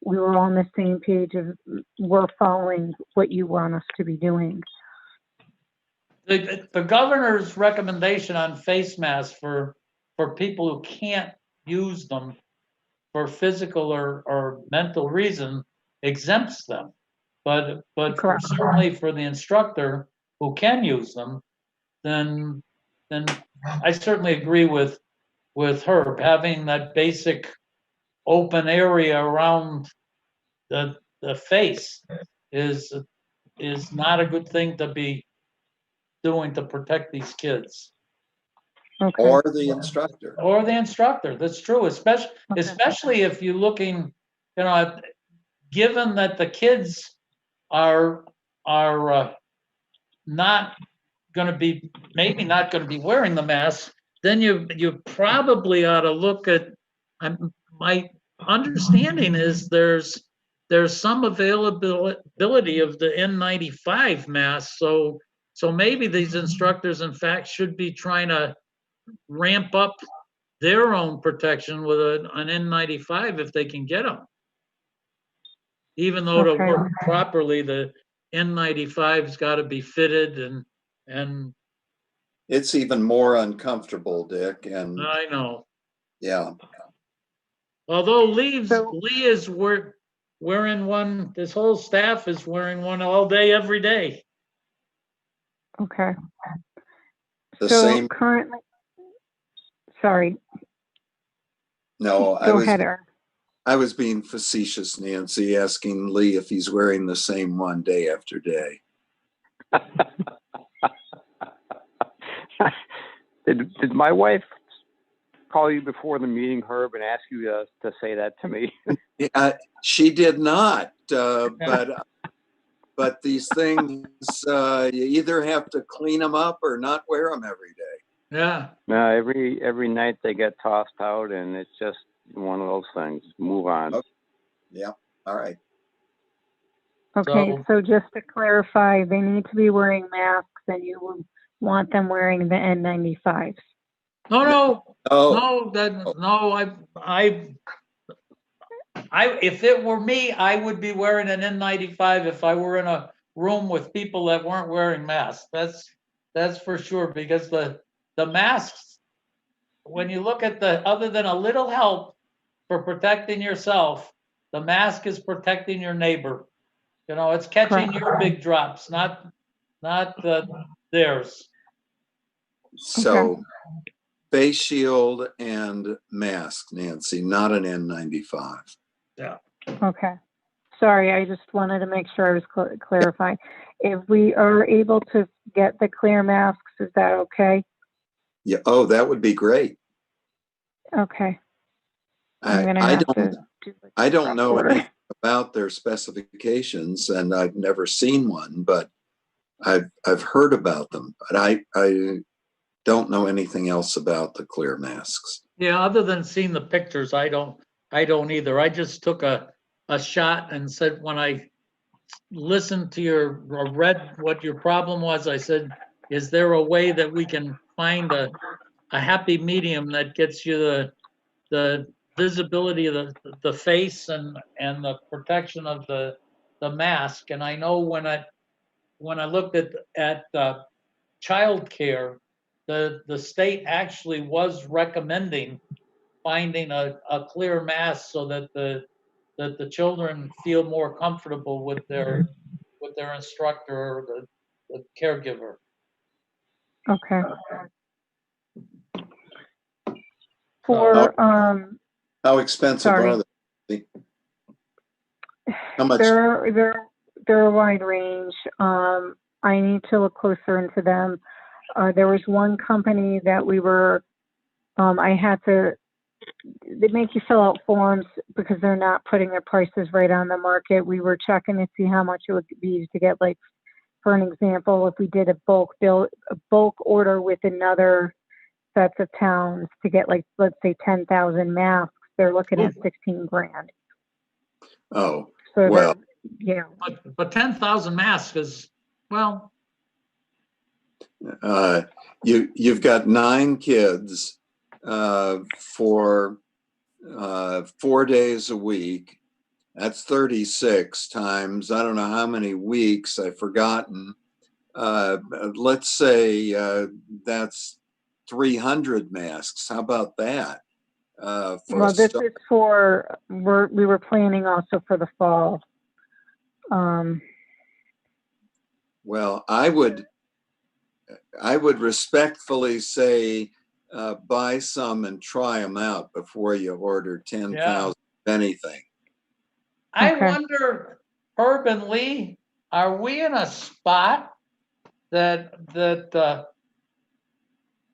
we were on the same page of we're following what you want us to be doing. The governor's recommendation on face masks for people who can't use them for physical or mental reason exempts them. But certainly for the instructor who can use them, then I certainly agree with her. Having that basic open area around the face is not a good thing to be doing to protect these kids. Okay. Or the instructor. Or the instructor. That's true. Especially if you're looking, given that the kids are not going to be, maybe not going to be wearing the mask, then you probably ought to look at. My understanding is there's some availability of the N95 mask, so maybe these instructors, in fact, should be trying to ramp up their own protection with an N95 if they can get them. Even though to work properly, the N95's got to be fitted and It's even more uncomfortable, Dick. And I know. Yeah. Although Lee is wearing one, this whole staff is wearing one all day, every day. Okay. The so same. Currently, sorry. No, Go ahead, Eric. I was being facetious, Nancy, asking Lee if he's wearing the same one day after day. Did my wife call you before the meeting, Herb, and ask you to say that to me? She did not, but these things, you either have to clean them up or not wear them every day. Yeah. No, every night they get tossed out, and it's just one of those things. Move on. Okay. Yeah. All right. Okay, so just to clarify, they need to be wearing masks, and you would want them wearing the N95s. No. If it were me, I would be wearing an N95 if I were in a room with people that weren't wearing masks. That's for sure, because the masks, when you look at other than a little help for protecting yourself, the mask is protecting your neighbor. It's catching your big drops, not theirs. So, face shield and mask, Nancy, not an N95. Yeah. Okay. sorry, I just wanted to make sure I was clarifying. If we are able to get the clear masks, is that okay? Yeah. Oh, that would be great. Okay. I'm gonna I have don't, to do like I a don't prep know order. anything about their specifications, and I've never seen one, but I've heard about them, but I don't know anything else about the clear masks. Yeah, other than seeing the pictures, I don't either. I just took a shot and said, when I listened to or read what your problem was, I said, is there a way that we can find a happy medium that gets you the visibility of the face and the protection of the mask? And I know when I looked at childcare, the state actually was recommending finding a clear mask so that the children feel more comfortable with their instructor or the caregiver. Okay. For, How expensive sorry. are they? How much? They're a wide range. I need to look closer into them. There was one company that we were, they make you fill out forms because they're not putting their prices right on the market. We were checking to see how much it would be to get, like, for an example, if we did a bulk order with another sets of towns to get, like, let's say 10,000 masks, they're looking at 16 grand. Oh, So well, yeah. But 10,000 masks is, well, you've got 9 kids for 4 days a week. That's 36 times, I don't know how many weeks, I've forgotten. Let's say that's 300 masks. How about that? Well, this is for, we were planning also for the fall. Well, I would respectfully say buy some and try them out before you order 10,000 anything. I wonder, Herb and Lee, are we in a spot that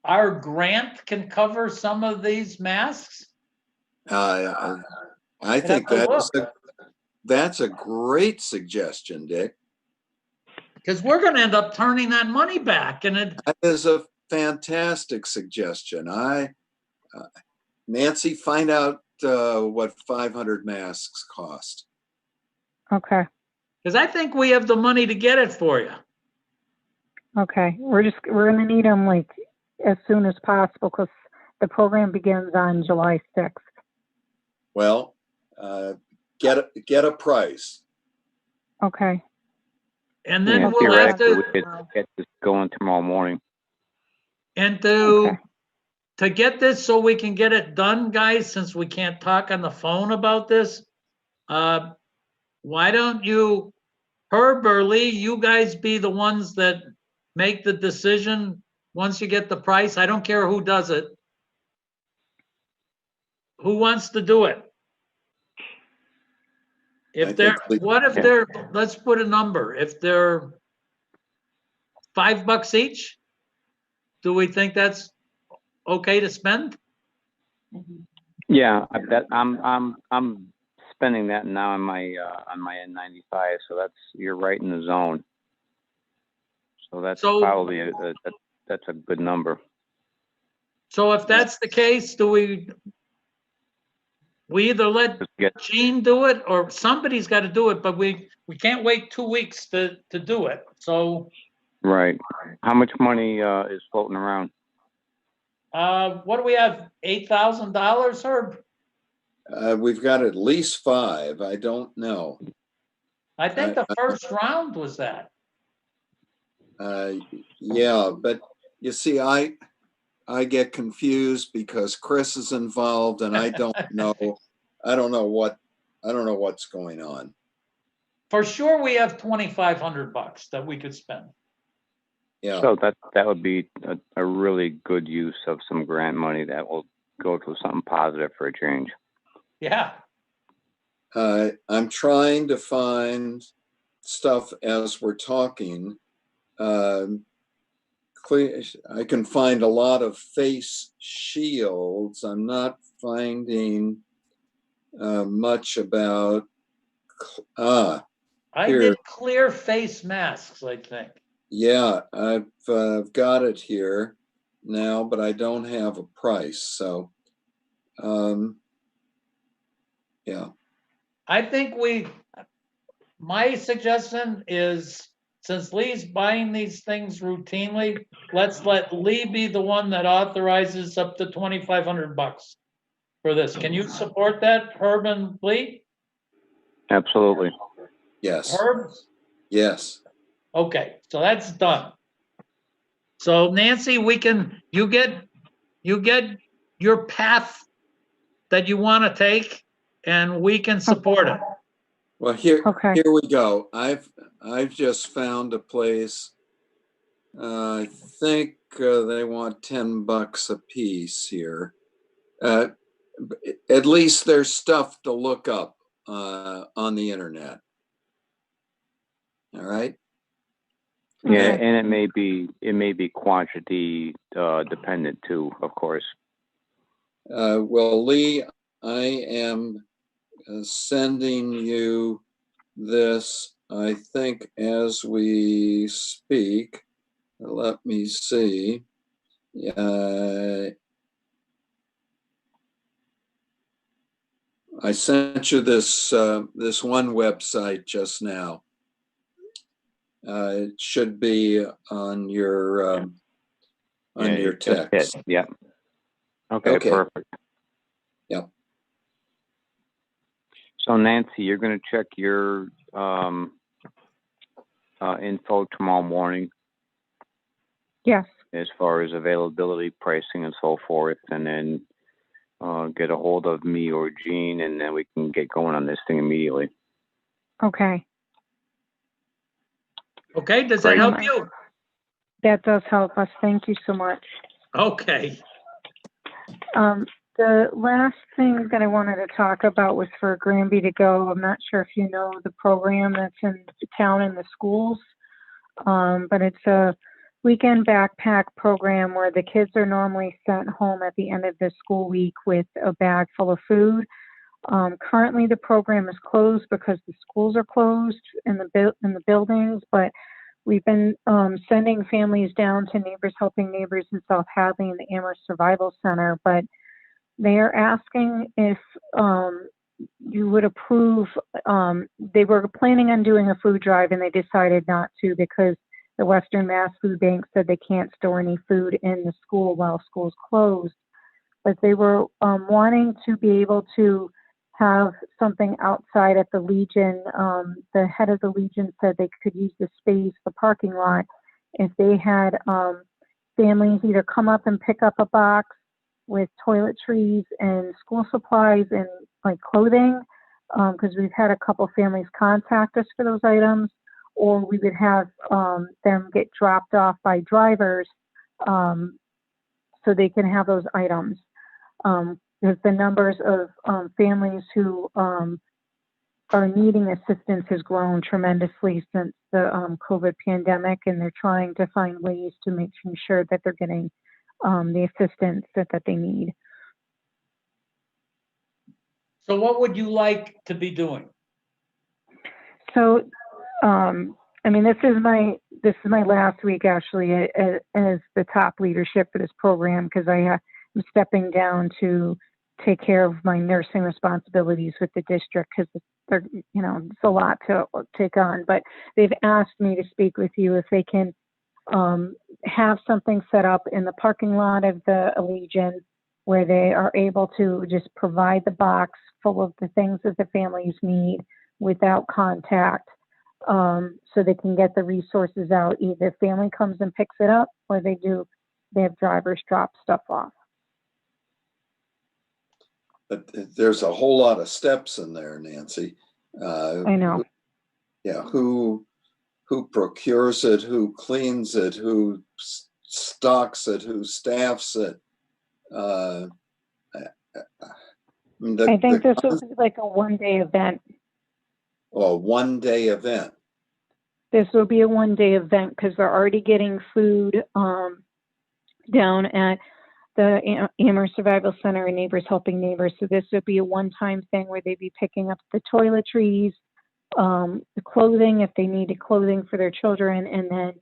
our grant can cover some of these masks? I think that's a great suggestion, Dick. Because we're going to end up turning that money back, and that is a fantastic suggestion. Nancy, find out what 500 masks cost. Okay. Because I think we have the money to get it for you. Okay. We're going to need them, like, as soon as possible because the program begins on July 6th. Well, get a price. Okay. And then we'll have to get this going tomorrow morning. And to get this so we can get it done, guys, since we can't talk on the phone about this, why don't you, Herb or Lee, you guys be the ones that make the decision once you get the price? I don't care who does it. Who wants to do it? If they're, let's put a number. If they're $5 each, do we think that's okay to spend? Yeah, I'm spending that now on my N95, so you're right in the zone. So that's probably that's a good number. So if that's the case, do we either let Gene do it or somebody's got to do it, but we can't wait 2 weeks to do it. So right. How much money is floating around? What do we have? $8,000, Herb? We've got at least 5. I don't know. I think the first round was that. Yeah, but you see, I get confused because Chris is involved, and I don't know. I don't know what's going on. For sure, we have $2,500 that we could spend. Yeah. So that would be a really good use of some grant money that will go to something positive for a change. Yeah. I'm trying to find stuff as we're talking. I can find a lot of face shields. I'm not finding much about. I Here. did clear face masks, I think. Yeah, I've got it here now, but I don't have a price. So, yeah. I think my suggestion is, since Lee's buying these things routinely, let's let Lee be the one that authorizes up to $2,500 for this. Can you support that, Herb and Lee? Absolutely. Yes. Herb? Yes. Okay, so that's done. So Nancy, you get your path that you want to take, and we can support it. Well, here Okay. we go. I've just found a place. I think they want $10 a piece here. At least there's stuff to look up on the internet. All right. Yeah, Okay. and it may be quantity dependent too, of course. Well, Lee, I am sending you this, I think, as we speak. Let me see. I sent you this this one website just now. It should be on your text. Yeah. Okay, perfect. Yep. So Nancy, you're going to check your info tomorrow morning Yes. as far as availability, pricing, and so forth, and then get a hold of me or Jean, and then we can get going on this thing immediately. Okay. Okay, does that help you? That does help us. Thank you so much. Okay. The last thing that I wanted to talk about was for Granby to Go. I'm not sure if you know the program that's in the town and the schools, but it's a weekend backpack program where the kids are normally sent home at the end of the school week with a bag full of food. Currently, the program is closed because the schools are closed in the buildings, but we've been sending families down to Neighbors Helping Neighbors in South Hadley and the Amherst Survival Center, but they are asking if you would approve. They were planning on doing a food drive and they decided not to because the Western Mass Food Bank said they can't store any food in the school while school's closed. But they were wanting to be able to have something outside at the Legion. The head of the Legion said they could use the space, the parking lot, if they had families either come up and pick up a box with toiletries and school supplies and like clothing, because we've had a couple families contact us for those items, or we would have them get dropped off by drivers so they can have those items. Because the numbers of families who are needing assistance has grown tremendously since the COVID pandemic, and they're trying to find ways to make sure that they're getting the assistance that they need. So what would you like to be doing? So, I mean, this is my last week actually as the top leadership for this program, because I am stepping down to take care of my nursing responsibilities with the district, because it's a lot to take on. But they've asked me to speak with you if they can have something set up in the parking lot of the Legion where they are able to just provide the box full of the things that the families need without contact, so they can get the resources out. Either family comes and picks it up, or they have drivers drop stuff off. But there's a whole lot of steps in there, Nancy. I know. Who procures it, who cleans it, who stocks it, who staffs it. I think this will be like a one-day event. a one-day event. This will be a one-day event because they're already getting food down at the Amherst Survival Center and Neighbors Helping Neighbors. So this would be a one-time thing where they'd be picking up the toiletries, the clothing if they needed clothing for their children, and then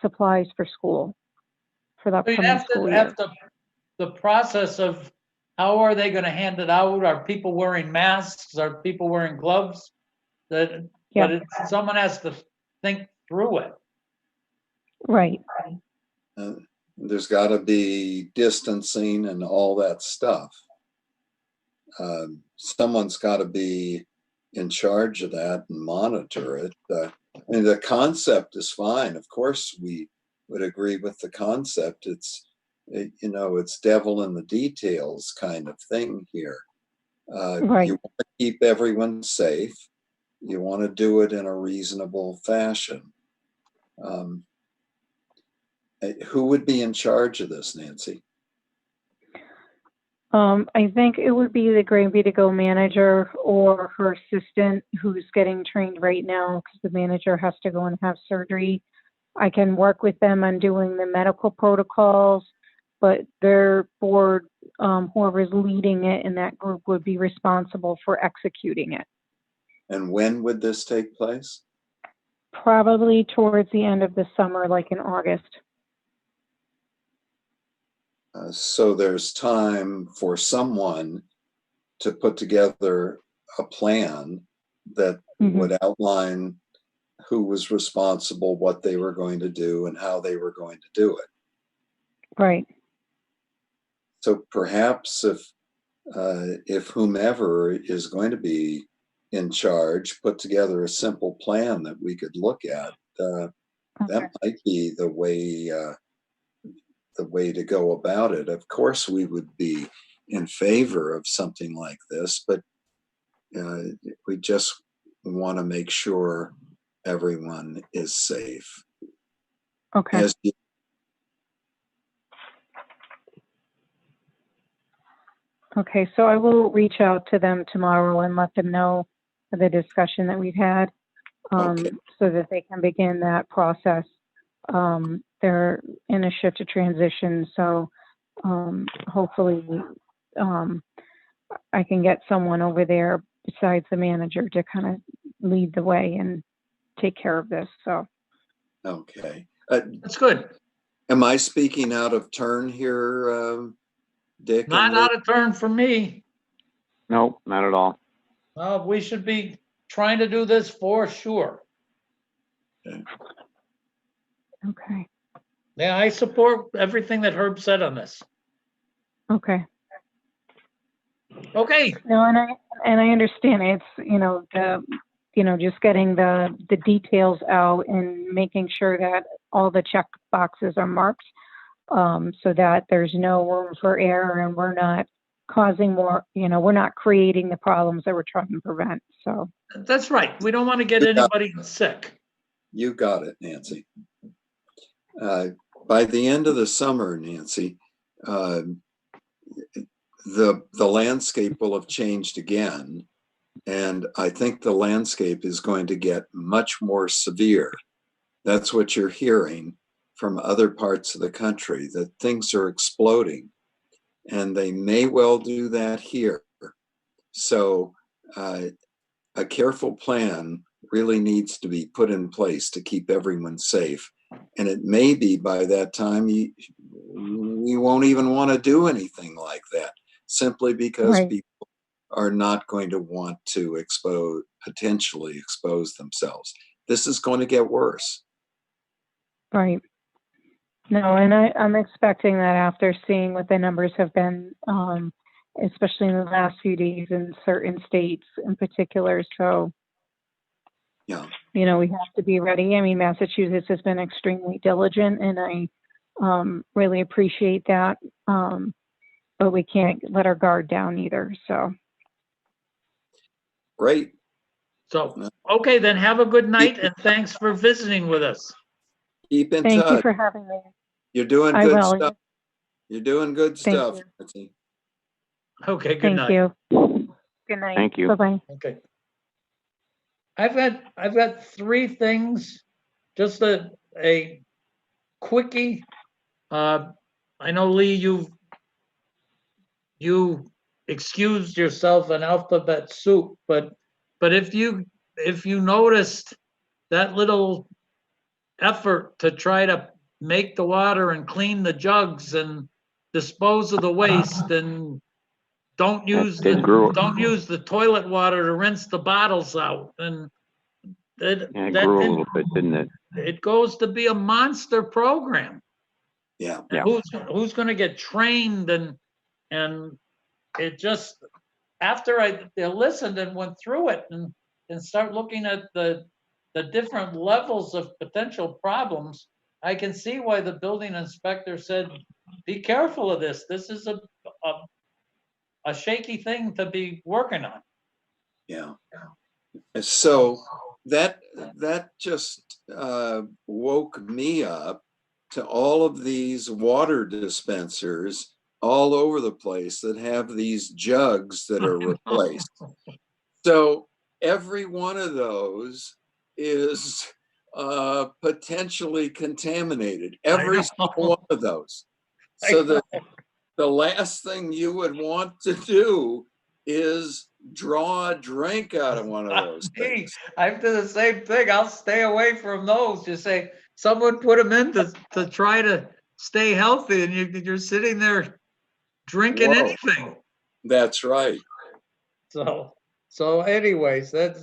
supplies for school for the So you'd upcoming have to school year. have the process of how are they going to hand it out? Are people wearing masks? Are people wearing gloves? But someone has to think through it. Right. There's got to be distancing and all that stuff. Someone's got to be in charge of that and monitor it. And the concept is fine. Of course, we would agree with the concept. It's devil in the details kind of thing here. Right. You want to keep everyone safe. You want to do it in a reasonable fashion. Who would be in charge of this, Nancy? I think it would be the Granby to Go manager or her assistant who's getting trained right now because the manager has to go and have surgery. I can work with them on doing the medical protocols, but their board, whoever's leading it in that group, would be responsible for executing it. And when would this take place? Probably towards the end of the summer, like in August. So there's time for someone to put together a plan that would outline who was responsible, what they were going to do, and how they were going to do it. Right. So perhaps if whomever is going to be in charge put together a simple plan that we could look at, that might be the way to go about it. Of course, we would be in favor of something like this, but we just want to make sure everyone is safe. Okay. Okay, so I will reach out to them tomorrow and let them know the discussion that we've had, so that they can begin that process. They're in a shift of transition, so hopefully I can get someone over there besides the manager to kind of lead the way and take care of this. So. Okay. That's good. Am I speaking out of turn here, Dick? Not out of turn for me. Nope, not at all. We should be trying to do this for sure. Okay. Yeah, I support everything that Herb said on this. Okay. Okay. No, and I understand it's just getting the details out and making sure that all the check boxes are marked, so that there's no room for error and we're not causing more, we're not creating the problems that we're trying to prevent. So that's right. We don't want to get anybody sick. You got it, Nancy. By the end of the summer, Nancy, the landscape will have changed again. And I think the landscape is going to get much more severe. That's what you're hearing from other parts of the country, that things are exploding. And they may well do that here. So a careful plan really needs to be put in place to keep everyone safe. And it may be by that time we won't even want to do anything like that, simply because people are not going to want to potentially expose themselves. This is going to get worse. Right. No, and I'm expecting that after seeing what the numbers have been, especially in the last few days in certain states in particular. So, yeah, we have to be ready. I mean, Massachusetts has been extremely diligent, and I really appreciate that. But we can't let our guard down either. So. Great. So, okay, then have a good night, and thanks for visiting with us. Keep in touch. Thank you for having me. You're doing good stuff. You're doing good stuff. You. Okay, good night. Thank you. Good night. Thank you. Bye-bye. Okay. I've got three things, just a quickie. I know, Lee, you excused yourself in alphabet soup, but if you noticed that little effort to try to make the water and clean the jugs and dispose of the waste, and don't use the toilet water to rinse the bottles out, and It grew a little bit, didn't it? it goes to be a monster program. Yeah. Yeah. Who's going to get trained, and it just, after I listened and went through it and start looking at the different levels of potential problems, I can see why the building inspector said, be careful of this. This is a shaky thing to be working on. Yeah. So that just woke me up to all of these water dispensers all over the place that have these jugs that are replaced. So every one of those is potentially contaminated. Every single one of those. So the last thing you would want to do is draw a drink out of one of those things. I do the same thing. I'll stay away from those. You say someone put them in to try to stay healthy, and you're sitting there drinking Whoa. anything. That's right. So anyways, that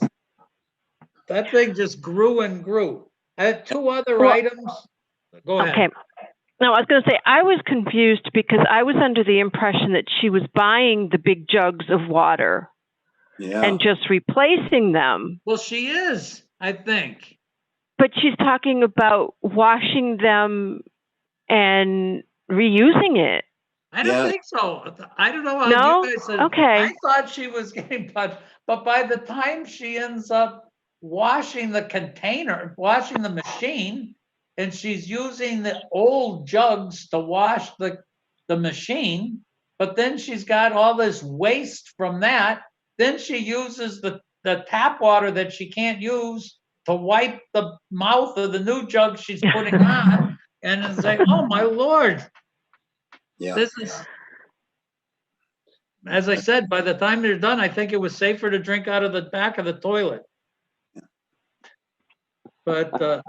thing just grew and grew. I had two other items. Go ahead. Okay. No, I was going to say, I was confused because I was under the impression that she was buying the big jugs of water and just replacing them. Well, she is, I think. But she's talking about washing them and reusing it. I don't think so. I don't know how No? you guys said. Okay. I thought she was getting, but by the time she ends up washing the container, washing the machine, and she's using the old jugs to wash the machine, but then she's got all this waste from that. Then she uses the tap water that she can't use to wipe the mouth of the new jug she's putting on, and it's like, oh my Lord. Yeah. This is, as I said, by the time they're done, I think it was safer to drink out of the back of the toilet. But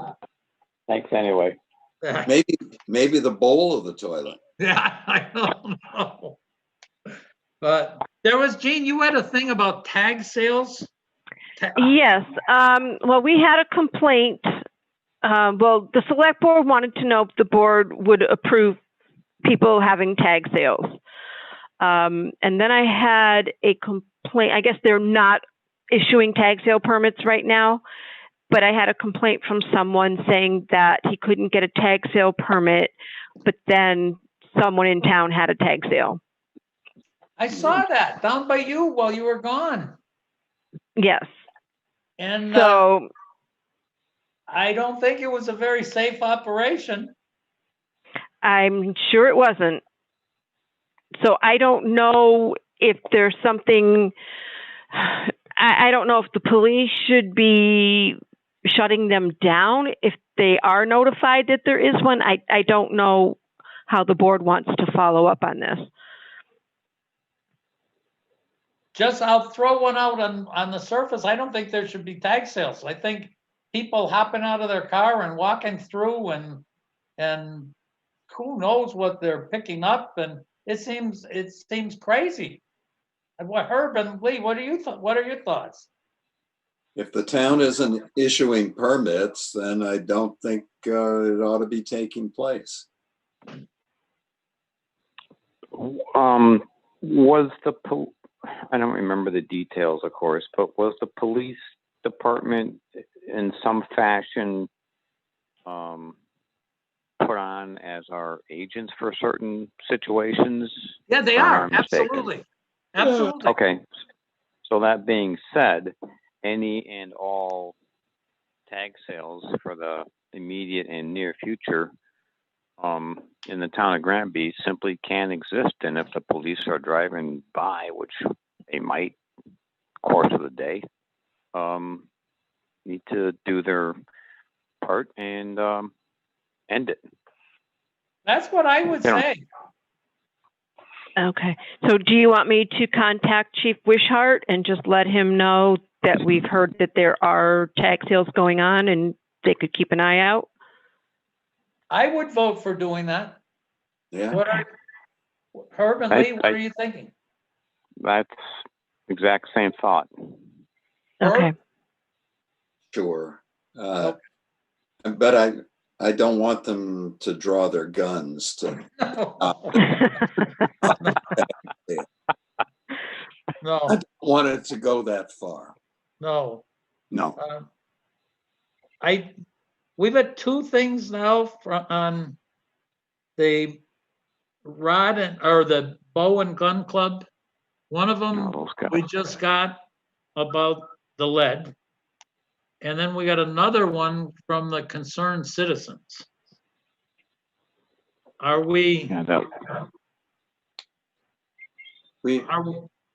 Thanks anyway. Maybe the bowl of the toilet. Yeah, I don't know. But there was, Gene, you had a thing about tag sales? Yes. Well, we had a complaint. Well, the select board wanted to know if the board would approve people having tag sales. And then I had a complaint. I guess they're not issuing tag sale permits right now, but I had a complaint from someone saying that he couldn't get a tag sale permit, but then someone in town had a tag sale. I saw that down by you while you were gone. Yes. And so I don't think it was a very safe operation. I'm sure it wasn't. So I don't know if there's something, I don't know if the police should be shutting them down if they are notified that there is one. I don't know how the board wants to follow up on this. I'll throw one out on the surface. I don't think there should be tag sales. I think people hopping out of their car and walking through and who knows what they're picking up, and it seems crazy. Herb and Lee, what are your thoughts? If the town isn't issuing permits, then I don't think it ought to be taking place. I don't remember the details, of course, but was the police department in some fashion put on as our agents for certain situations? Yeah, they are. Absolutely. Absolutely. Okay. So that being said, any and all tag sales for the immediate and near future in the town of Granby simply can't exist. And if the police are driving by, which they might course of the day, need to do their part and end it. That's what I would Yeah. say. Okay. So do you want me to contact Chief Wishart and just let him know that we've heard that there are tag sales going on and they could keep an eye out? I would vote for doing that. Yeah. What are, Herb and Lee, what are you thinking? That's exact same thought. Okay. Sure. But I don't want them to draw their guns to. No, I don't want it to go that far. no. No. We've had two things now on the rod or the bow and gun club. One of them Those guys. we just got about the lead. And then we got another one from the concerned citizens. Are we, Yeah,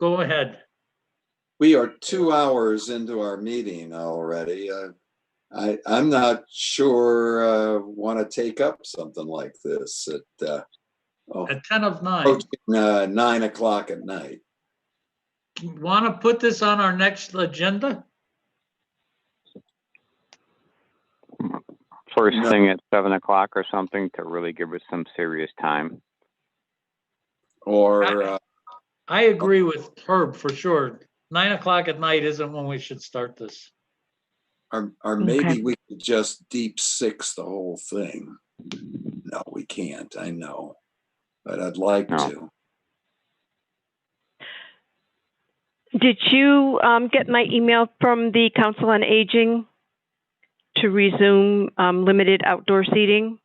go ahead. We are 2 hours into our meeting already. I'm not sure want to take up something like this at At 10 of 9. approaching 9 o'clock at night. Want to put this on our next agenda? First No. thing at 7 o'clock or something to really give us some serious time. Or I agree with Herb for sure. 9 o'clock at night isn't when we should start this. or maybe Okay. we could just deep six the whole thing. No, we can't. I know, but I'd like No. to. Did you get my email from the Council on Aging to resume limited outdoor seating?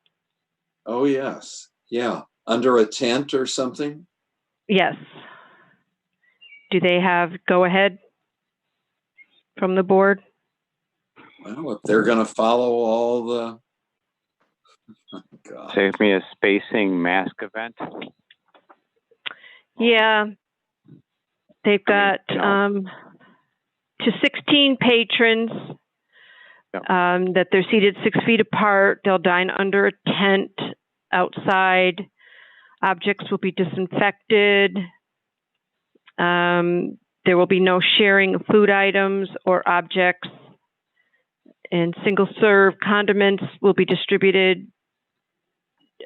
Oh yes, yeah. Under a tent or something. Yes. Do they have go ahead from the board? Well, if they're going to follow all the. Oh, God. Save me a spacing mask event. Yeah. They've got to 16 patrons that they're seated 6 feet apart. They'll dine under a tent outside. Objects will be disinfected. There will be no sharing of food items or objects. And single serve condiments will be distributed.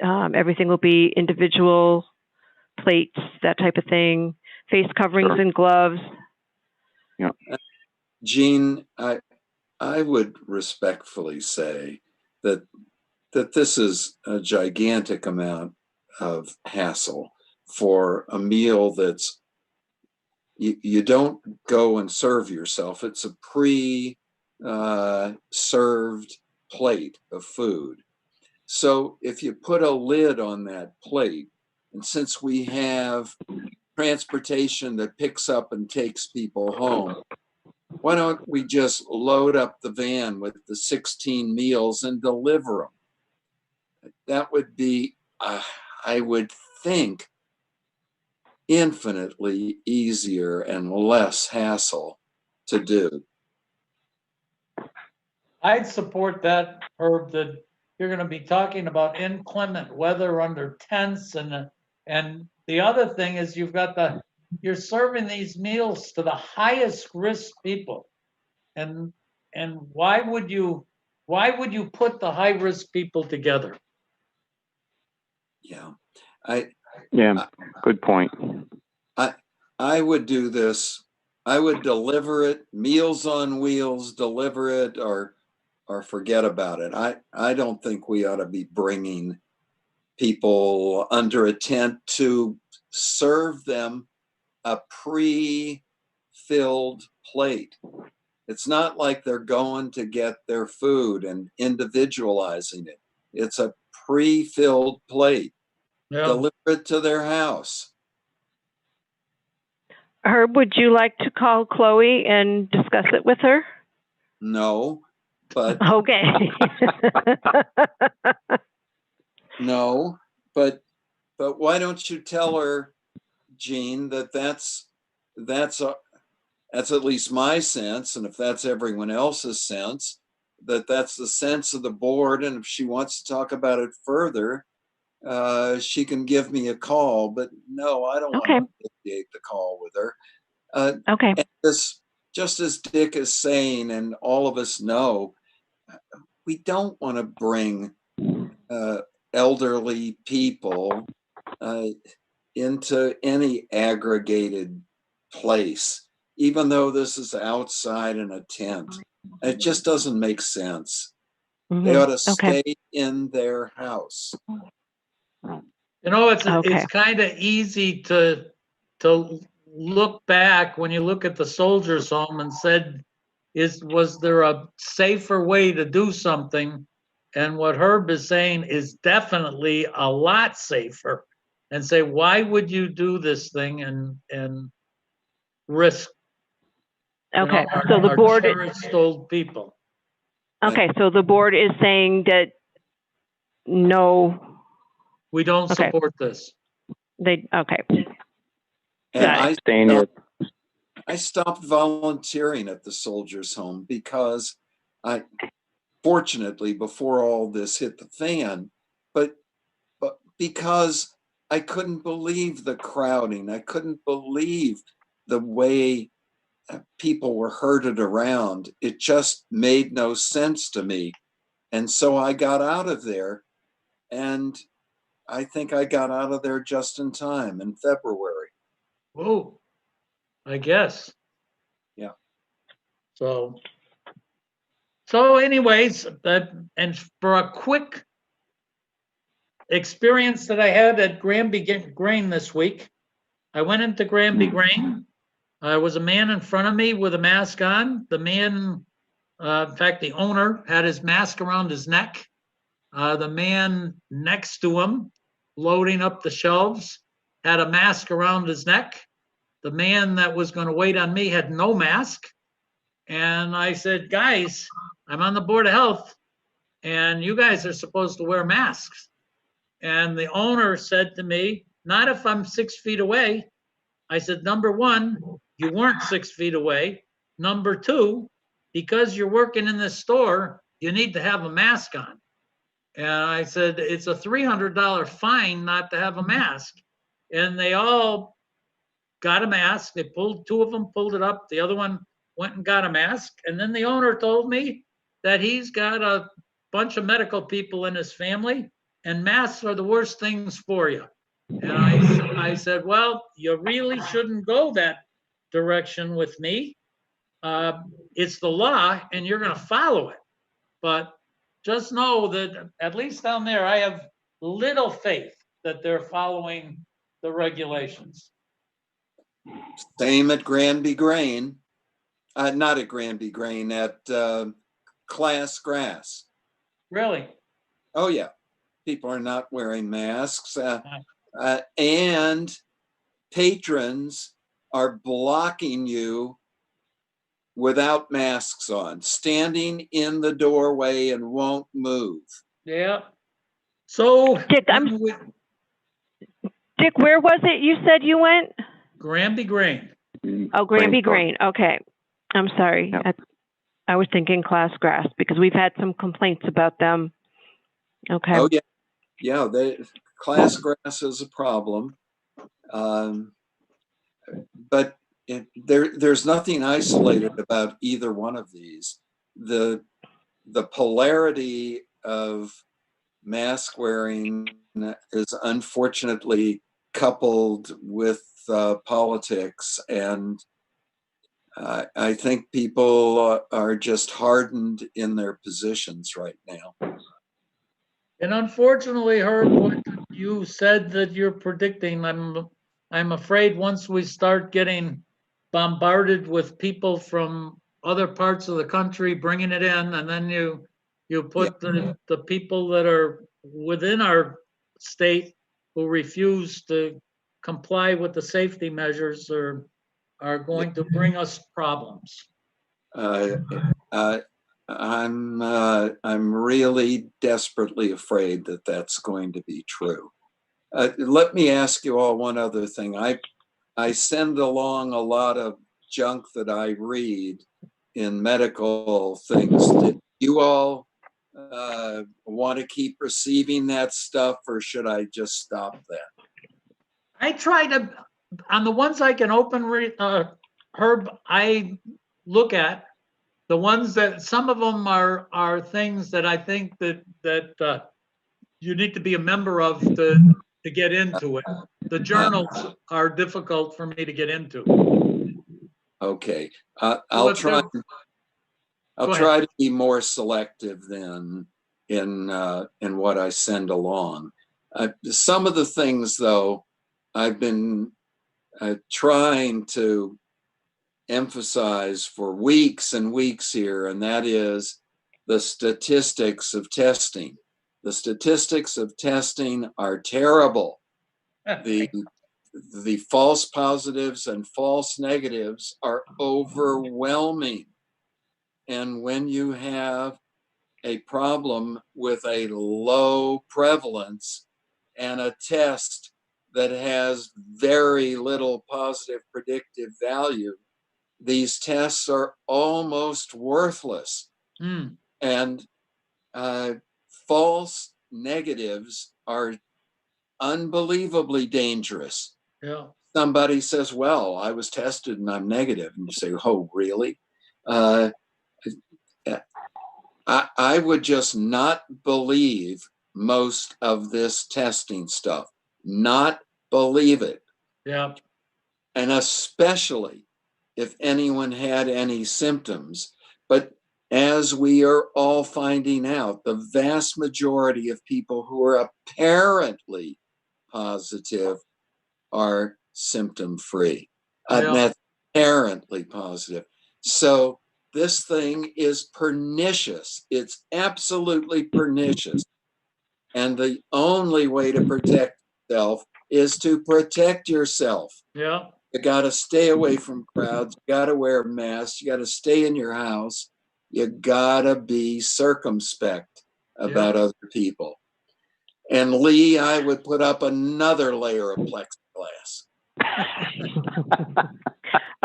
Everything will be individual plates, that type of thing. Face coverings and gloves. Jean, I would respectfully say that this is a gigantic amount of hassle for a meal that's you don't go and serve yourself. It's a served plate of food. So if you put a lid on that plate, and since we have transportation that picks up and takes people home, why don't we just load up the van with the 16 meals and deliver them? That would be, I would think, infinitely easier and less hassle to do. I'd support that, Herb, that you're going to be talking about inclement weather under tents, and the other thing is you're serving these meals to the highest risk people, and why would you put the high risk people together? Yeah, Good point. I would do this. I would deliver it, Meals on Wheels, deliver it, or forget about it. I don't think we ought to be bringing people under a tent to serve them a pre-filled plate. It's not like they're going to get their food and individualizing it. It's a pre-filled plate. Yeah. Deliver it to their house. Herb, would you like to call Chloe and discuss it with her? No, but Okay. no, but why don't you tell her, Jean, that's That's at least my sense, and if that's everyone else's sense, that's the sense of the board. And if she wants to talk about it further, she can give me a call. But no, I don't Okay. want to initiate the call with her. Okay. And this, just as Dick is saying, and all of us know, we don't want to bring elderly people into any aggregated place, even though this is outside in a tent. It just doesn't make sense. They ought to stay in their house. You know, it's Okay. kind of easy to look back when you look at the soldiers' home and said, was there a safer way to do something? And what Herb is saying is definitely a lot safer. And say, why would you do this thing and risk? Okay. Our, So the our board. cherished old people. Okay. So the board is saying that no. We don't Okay. support this. They. Okay. And Got I stopped volunteering at the soldiers' home because fortunately, before all this hit the fan, but because I couldn't believe the crowding. I couldn't believe the way people were herded around. It just made no sense to me. And so I got out of there, and I think I got out of there just in time in February. Whoa, I guess. Yeah. So anyways, and for a quick experience that I had at Granby Grain this week, I went into Granby Grain. There was a man in front of me with a mask on. The man, in fact, the owner had his mask around his neck. The man next to him, loading up the shelves, had a mask around his neck. The man that was going to wait on me had no mask. And I said, guys, I'm on the Board of Health, and you guys are supposed to wear masks. And the owner said to me, not if I'm 6 feet away. I said, number one, you weren't 6 feet away. Number two, because you're working in this store, you need to have a mask on. And I said, it's a $300 fine not to have a mask. And they all got a mask. They two of them pulled it up. The other one went and got a mask. And then the owner told me that he's got a bunch of medical people in his family, and masks are the worst things for you. And I said, well, you really shouldn't go that direction with me. It's the law, and you're going to follow it. But just know that at least down there, I have little faith that they're following the regulations. Same at Granby Grain. Not at Granby Grain, at Class Grass. Really? Oh, yeah. People are not wearing masks. And patrons are blocking you without masks on, standing in the doorway and won't move. Yeah. So, Dick, Dick, where was it you said you went? Granby Grain. Oh, Granby Grain. Okay. I'm sorry. Yep. I was thinking Class Grass because we've had some complaints about them. Okay. Oh, yeah. Yeah, Class Grass is a problem. But there's nothing isolated about either one of these. The polarity of mask wearing is unfortunately coupled with politics, and I think people are just hardened in their positions right now. And unfortunately, Herb, what you said that you're predicting, I'm afraid once we start getting bombarded with people from other parts of the country bringing it in, and then you put the people that are within our state who refuse to comply with the safety measures are going to bring us problems. I'm really desperately afraid that that's going to be true. Let me ask you all one other thing. I send along a lot of junk that I read in medical things. Did you all want to keep receiving that stuff, or should I just stop that? I try to, on the ones I can open, Herb, I look at the ones that, some of them are things that I think that you need to be a member of to get into it. The journals are difficult for me to get into. Okay, Well, I'll if try. they're- I'll Go try ahead. to be more selective then in what I send along. Some of the things, though, I've been trying to emphasize for weeks and weeks here, and that is the statistics of testing. The statistics of testing are terrible. The false positives and false negatives are overwhelming. And when you have a problem with a low prevalence and a test that has very little positive predictive value, these tests are almost worthless. Hmm. And false negatives are unbelievably dangerous. Yeah. Somebody says, well, I was tested and I'm negative. And you say, oh, really? I would just not believe most of this testing stuff, not believe it. Yeah. And especially if anyone had any symptoms. But as we are all finding out, the vast majority of people who are apparently positive are symptom-free. That's apparently positive. So this thing is pernicious. It's absolutely pernicious. And the only way to protect yourself is to protect yourself. Yeah. You got to stay away from crowds. You got to wear masks. You got to stay in your house. You got to be circumspect about other people. And Lee, I would put up another layer of plexiglass.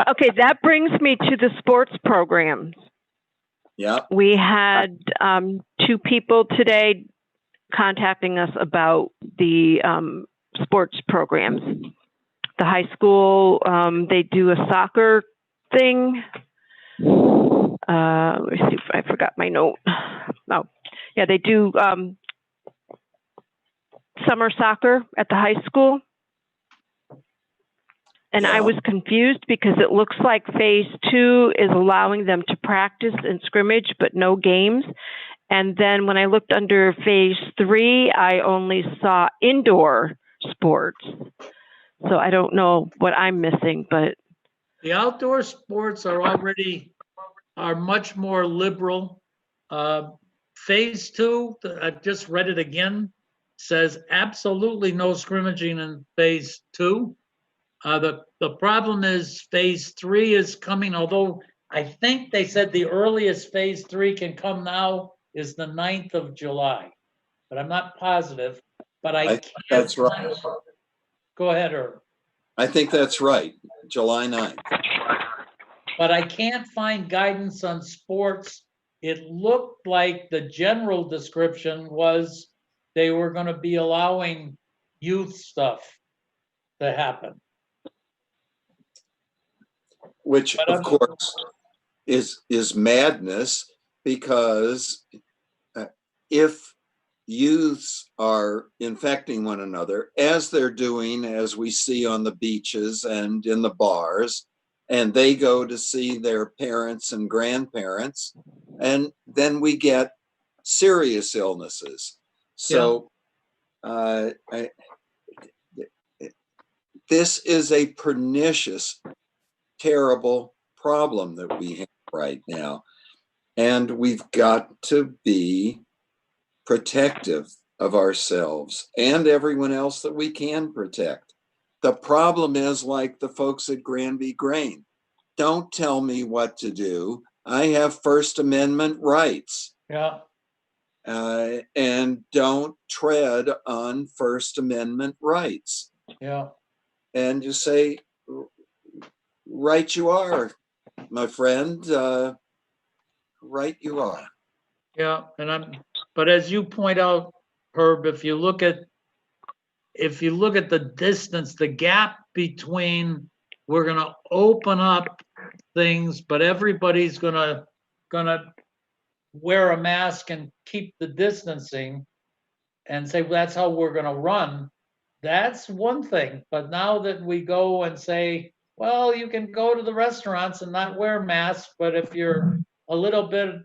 Okay, that brings me to the sports programs. Yeah. We had 2 people today contacting us about the sports programs. The high school, they do a soccer thing. Let me see if I forgot my note. Oh, yeah, they do summer soccer at the high school. And I was confused because it looks like phase 2 is allowing them to practice and scrimmage, but no games. And then when I looked under phase 3, I only saw indoor sports. So I don't know what I'm missing, but. The outdoor sports are much more liberal. Phase 2, I've just read it again, says absolutely no scrimmaging in phase 2. The problem is phase 3 is coming, although I think they said the earliest phase 3 can come now is the 9th of July, but I'm not positive. But I think that's right. Go ahead, Herb. I think that's right, July 9th. But I can't find guidance on sports. It looked like the general description was they were going to be allowing youth stuff to happen. Which, of course, is madness, because if youths are infecting one another, as they're doing, as we see on the beaches and in the bars, and they go to see their parents and grandparents, and then we get serious illnesses. So this is a pernicious, terrible problem that we have right now. And we've got to be protective of ourselves and everyone else that we can protect. The problem is, like the folks at Granby Grain, don't tell me what to do. I have First Amendment rights. Yeah. And don't tread on First Amendment rights. Yeah. And you say, right you are, my friend. Right you are. Yeah, but as you point out, Herb, if you look at the distance, the gap between, we're gonna open up things, but everybody's gonna wear a mask and keep the distancing and say, well, that's how we're gonna run. That's one thing. But now that we go and say, well, you can go to the restaurants and not wear masks, but if you're a little bit,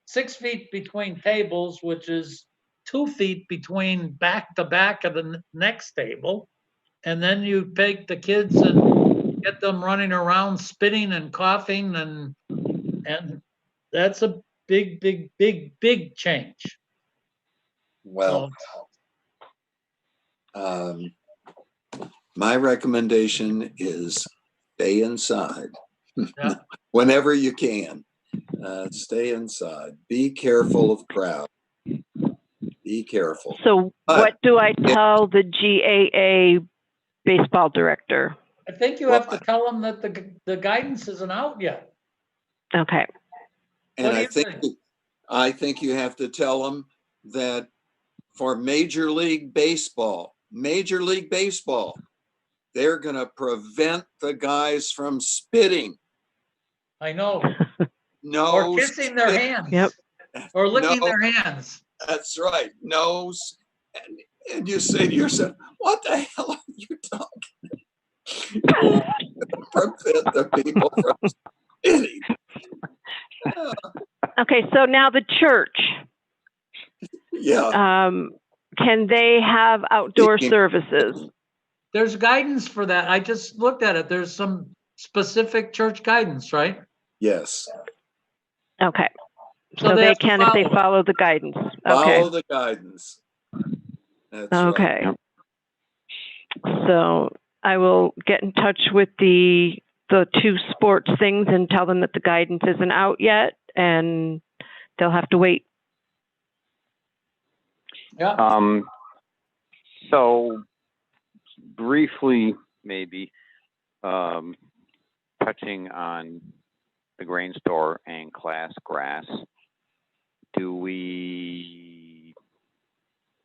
6 feet between tables, which is 2 feet between back to back of the next table, and then you take the kids and get them running around spitting and coughing, and that's a big, big, big, big change. Well, my recommendation is stay inside. Yeah. Whenever you can. Stay inside. Be careful of crowd. Be careful. So what do I tell the GAA baseball director? I think you have to tell them that the guidance isn't out yet. Okay. And What do you think? I think you have to tell them that for Major League Baseball, they're going to prevent the guys from spitting. I know. No. Or kissing their hands. Yep. Or licking their hands. That's right. No. And you say to yourself, what the hell are you talking about? Prevent the people from spitting. Okay, so now the church. Yeah. Can they have outdoor services? There's guidance for that. I just looked at it. There's some specific church guidance, right? Yes. Okay. So they can if they follow the guidance. Okay. Follow the guidance. That's okay. Right. So I will get in touch with the 2 sports things and tell them that the guidance isn't out yet and they'll have to wait. Yeah. So briefly, maybe touching on the grain store and class grass, do we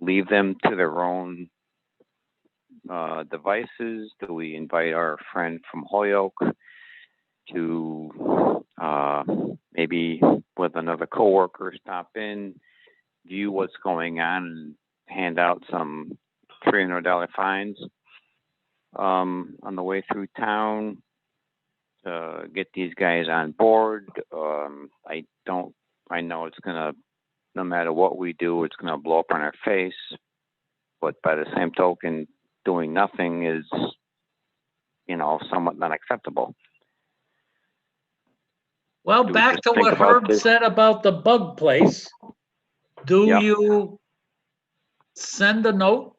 leave them to their own devices? Do we invite our friend from Holyoke to maybe with another coworker stop in, view what's going on, and hand out some $300 fines on the way through town to get these guys on board? I know it's gonna, no matter what we do, it's gonna blow up on our face, but by the same token, doing nothing is, somewhat not acceptable. Well, Do we back just to think what about Herb this? said about the bug place. Do Yeah. you send a note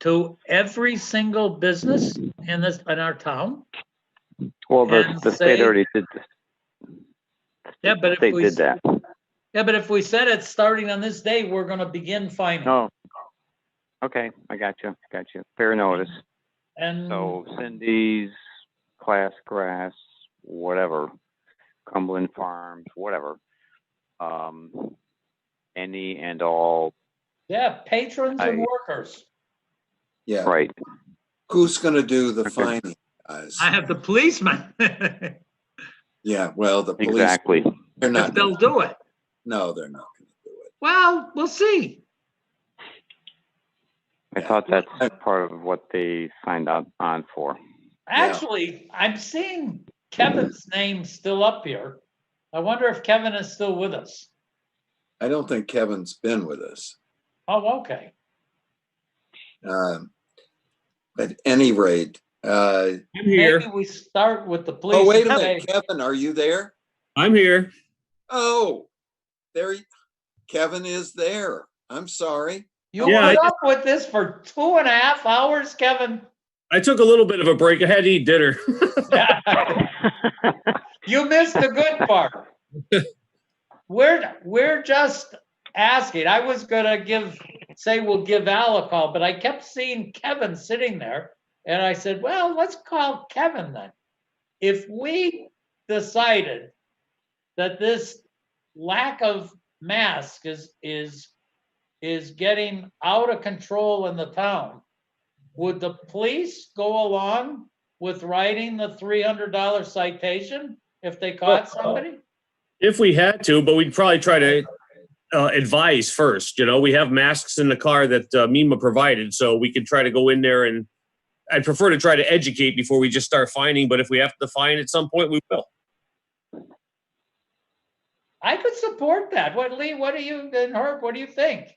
to every single business in our town? Well, And the state already did this. Yeah, but They did that. Yeah, but if we said it's starting on this day, we're gonna begin fining. Oh, okay. I got you. Fair notice. And So Cindy's, Class Grass, whatever, Cumberland Farms, whatever. Any and all. yeah, patrons and workers. Yeah. Right. Who's going to do the fining, guys? I have the policeman. Yeah, well, the police. Exactly. They're not. If they'll do it. No, they're not going to do it. Well, we'll see. I thought that's part of what they signed on for. Actually, I'm seeing Kevin's name still up here. I wonder if Kevin is still with us. I don't think Kevin's been with us. Oh, okay. At any rate, I'm here. Maybe we start with the police. oh, wait a and minute, say, Kevin, are you there? I'm here. Oh, Kevin is there. I'm sorry. You Yeah, put up with this for 2.5 hours, Kevin? I took a little bit of a break. I had to eat dinner. You missed the good part. We're just asking. I was gonna say we'll give Al a call, but I kept seeing Kevin sitting there, and I said, well, let's call Kevin then. if we decided that this lack of mask is getting out of control in the town, would the police go along with writing the $300 citation if they caught somebody? If we had to, but we'd probably try to advise first. You know, we have masks in the car that MEMA provided, so we could try to go in there, and I'd prefer to try to educate before we just start fining. But if we have to fine at some point, we will. I could support that. What, Lee, what do you, and Herb, what do you think?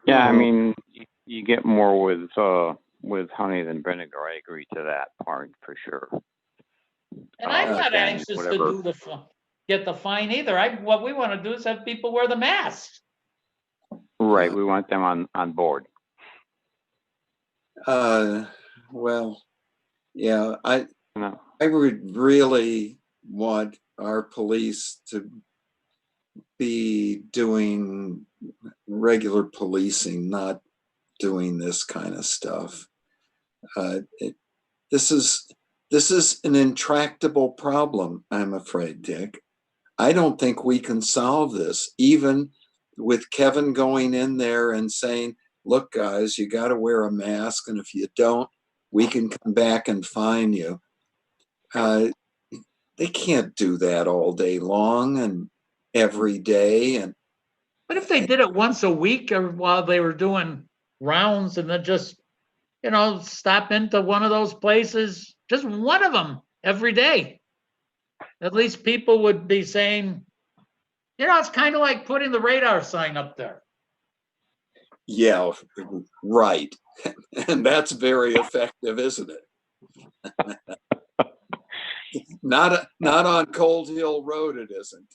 Yeah, I mean, you get more with honey than vinegar. I agree to that part for sure. And I'm not again, anxious whatever. to do get the fine either. What we want to do is have people wear the mask. Right, we want them on board. Well, yeah, No. I would really want our police to be doing regular policing, not doing this kind of stuff. This is an intractable problem, I'm afraid, Dick. I don't think we can solve this, even with Kevin going in there and saying, look, guys, you got to wear a mask, and if you don't, we can come back and fine you. They can't do that all day long and every day. And But if they did it once a week or while they were doing rounds and then just, stop into one of those places, just one of them every day, at least people would be saying, it's kind of like putting the radar sign up there. yeah, right. And that's very effective, isn't it? Not on Cold Hill Road, it isn't.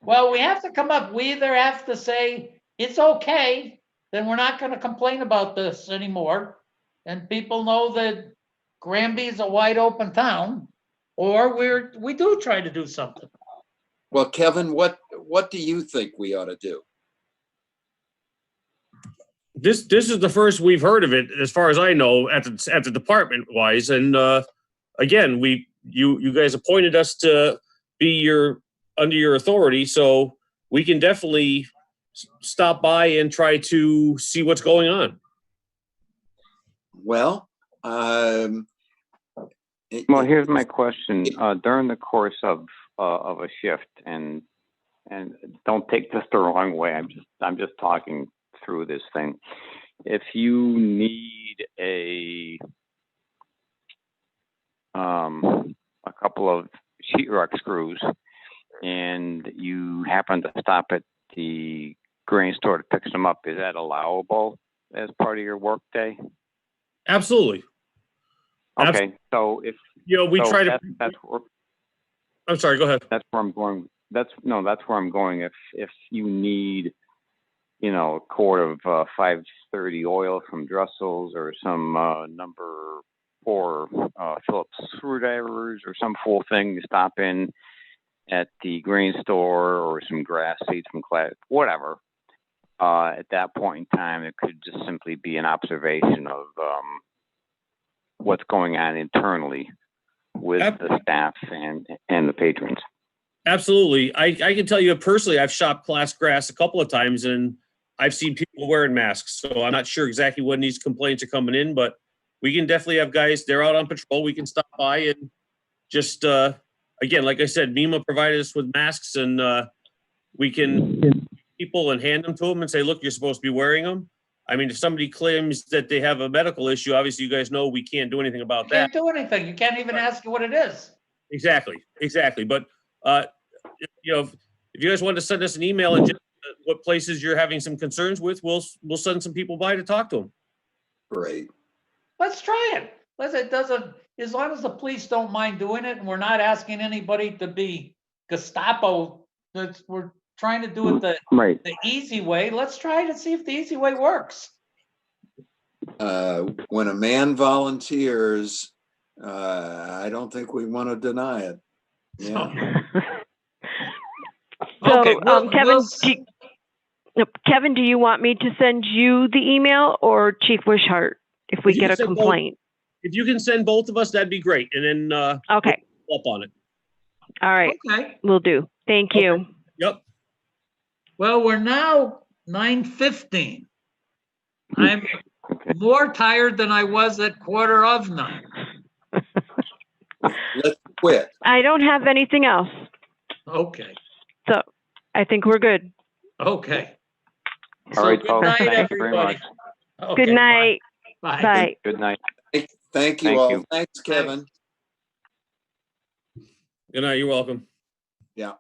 Well, we have to come up, we either have to say, it's okay, then we're not going to complain about this anymore. And people know that Granby is a wide open town, or we do try to do something. Well, Kevin, what do you think we ought to do? This is the first we've heard of it, as far as I know, at the department wise. And again, you guys appointed us to be under your authority, so we can definitely stop by and try to see what's going on. Well, Here's my question. During the course of a shift, and don't take this the wrong way, I'm just talking through this thing. If you need a couple of sheetrock screws and you happen to stop at the grain store to pick them up, is that allowable as part of your work day? Absolutely. Okay, so if we try to. That's where, I'm sorry. Go ahead. That's where I'm going. That's where I'm going. If you need, a quart of 530 oil from Drussel's, or some number 4 Phillips screwdrivers, or some full thing, you stop in at the grain store, or some grass seeds from class, whatever. At that point in time, it could just simply be an observation of what's going on internally with the staff and the patrons. Absolutely. I can tell you personally, I've shopped class grass a couple of times, and I've seen people wearing masks. So I'm not sure exactly when these complaints are coming in, but we can definitely have guys, they're out on patrol. We can stop by and just, again, like I said, MEMA provided us with masks, and we can people and hand them to them and say, look, you're supposed to be wearing them. I mean, if somebody claims that they have a medical issue, obviously you guys know we can't do anything about that. Can't do anything. You can't even ask you what it is. Exactly. But, if you guys want to send us an email and just what places you're having some concerns with, we'll send some people by to talk to them. Great. Let's try it. As long as the police don't mind doing it, and we're not asking anybody to be Gestapo, we're trying to do it the easy way. Let's try to see if the easy way works. When a man volunteers, I don't think we want to deny it. Yeah. So, Okay, Kevin, do you want me to send you the email or Chief Wishart if we get a complaint? if you can send both of us, that'd be great. And then, Okay, up on it. all right, Okay, will do. Thank you. Yep. well, we're now 9:15. I'm more tired than I was at 9:15. Let's quit. I don't have anything else, Okay, so I think we're good. okay. All So right, good folks, night, thank you very everybody. much. Okay, Good night. Bye. Bye. Good night. Thank you Thank all. you. Thanks, Kevin. Good night. You're welcome. Yeah.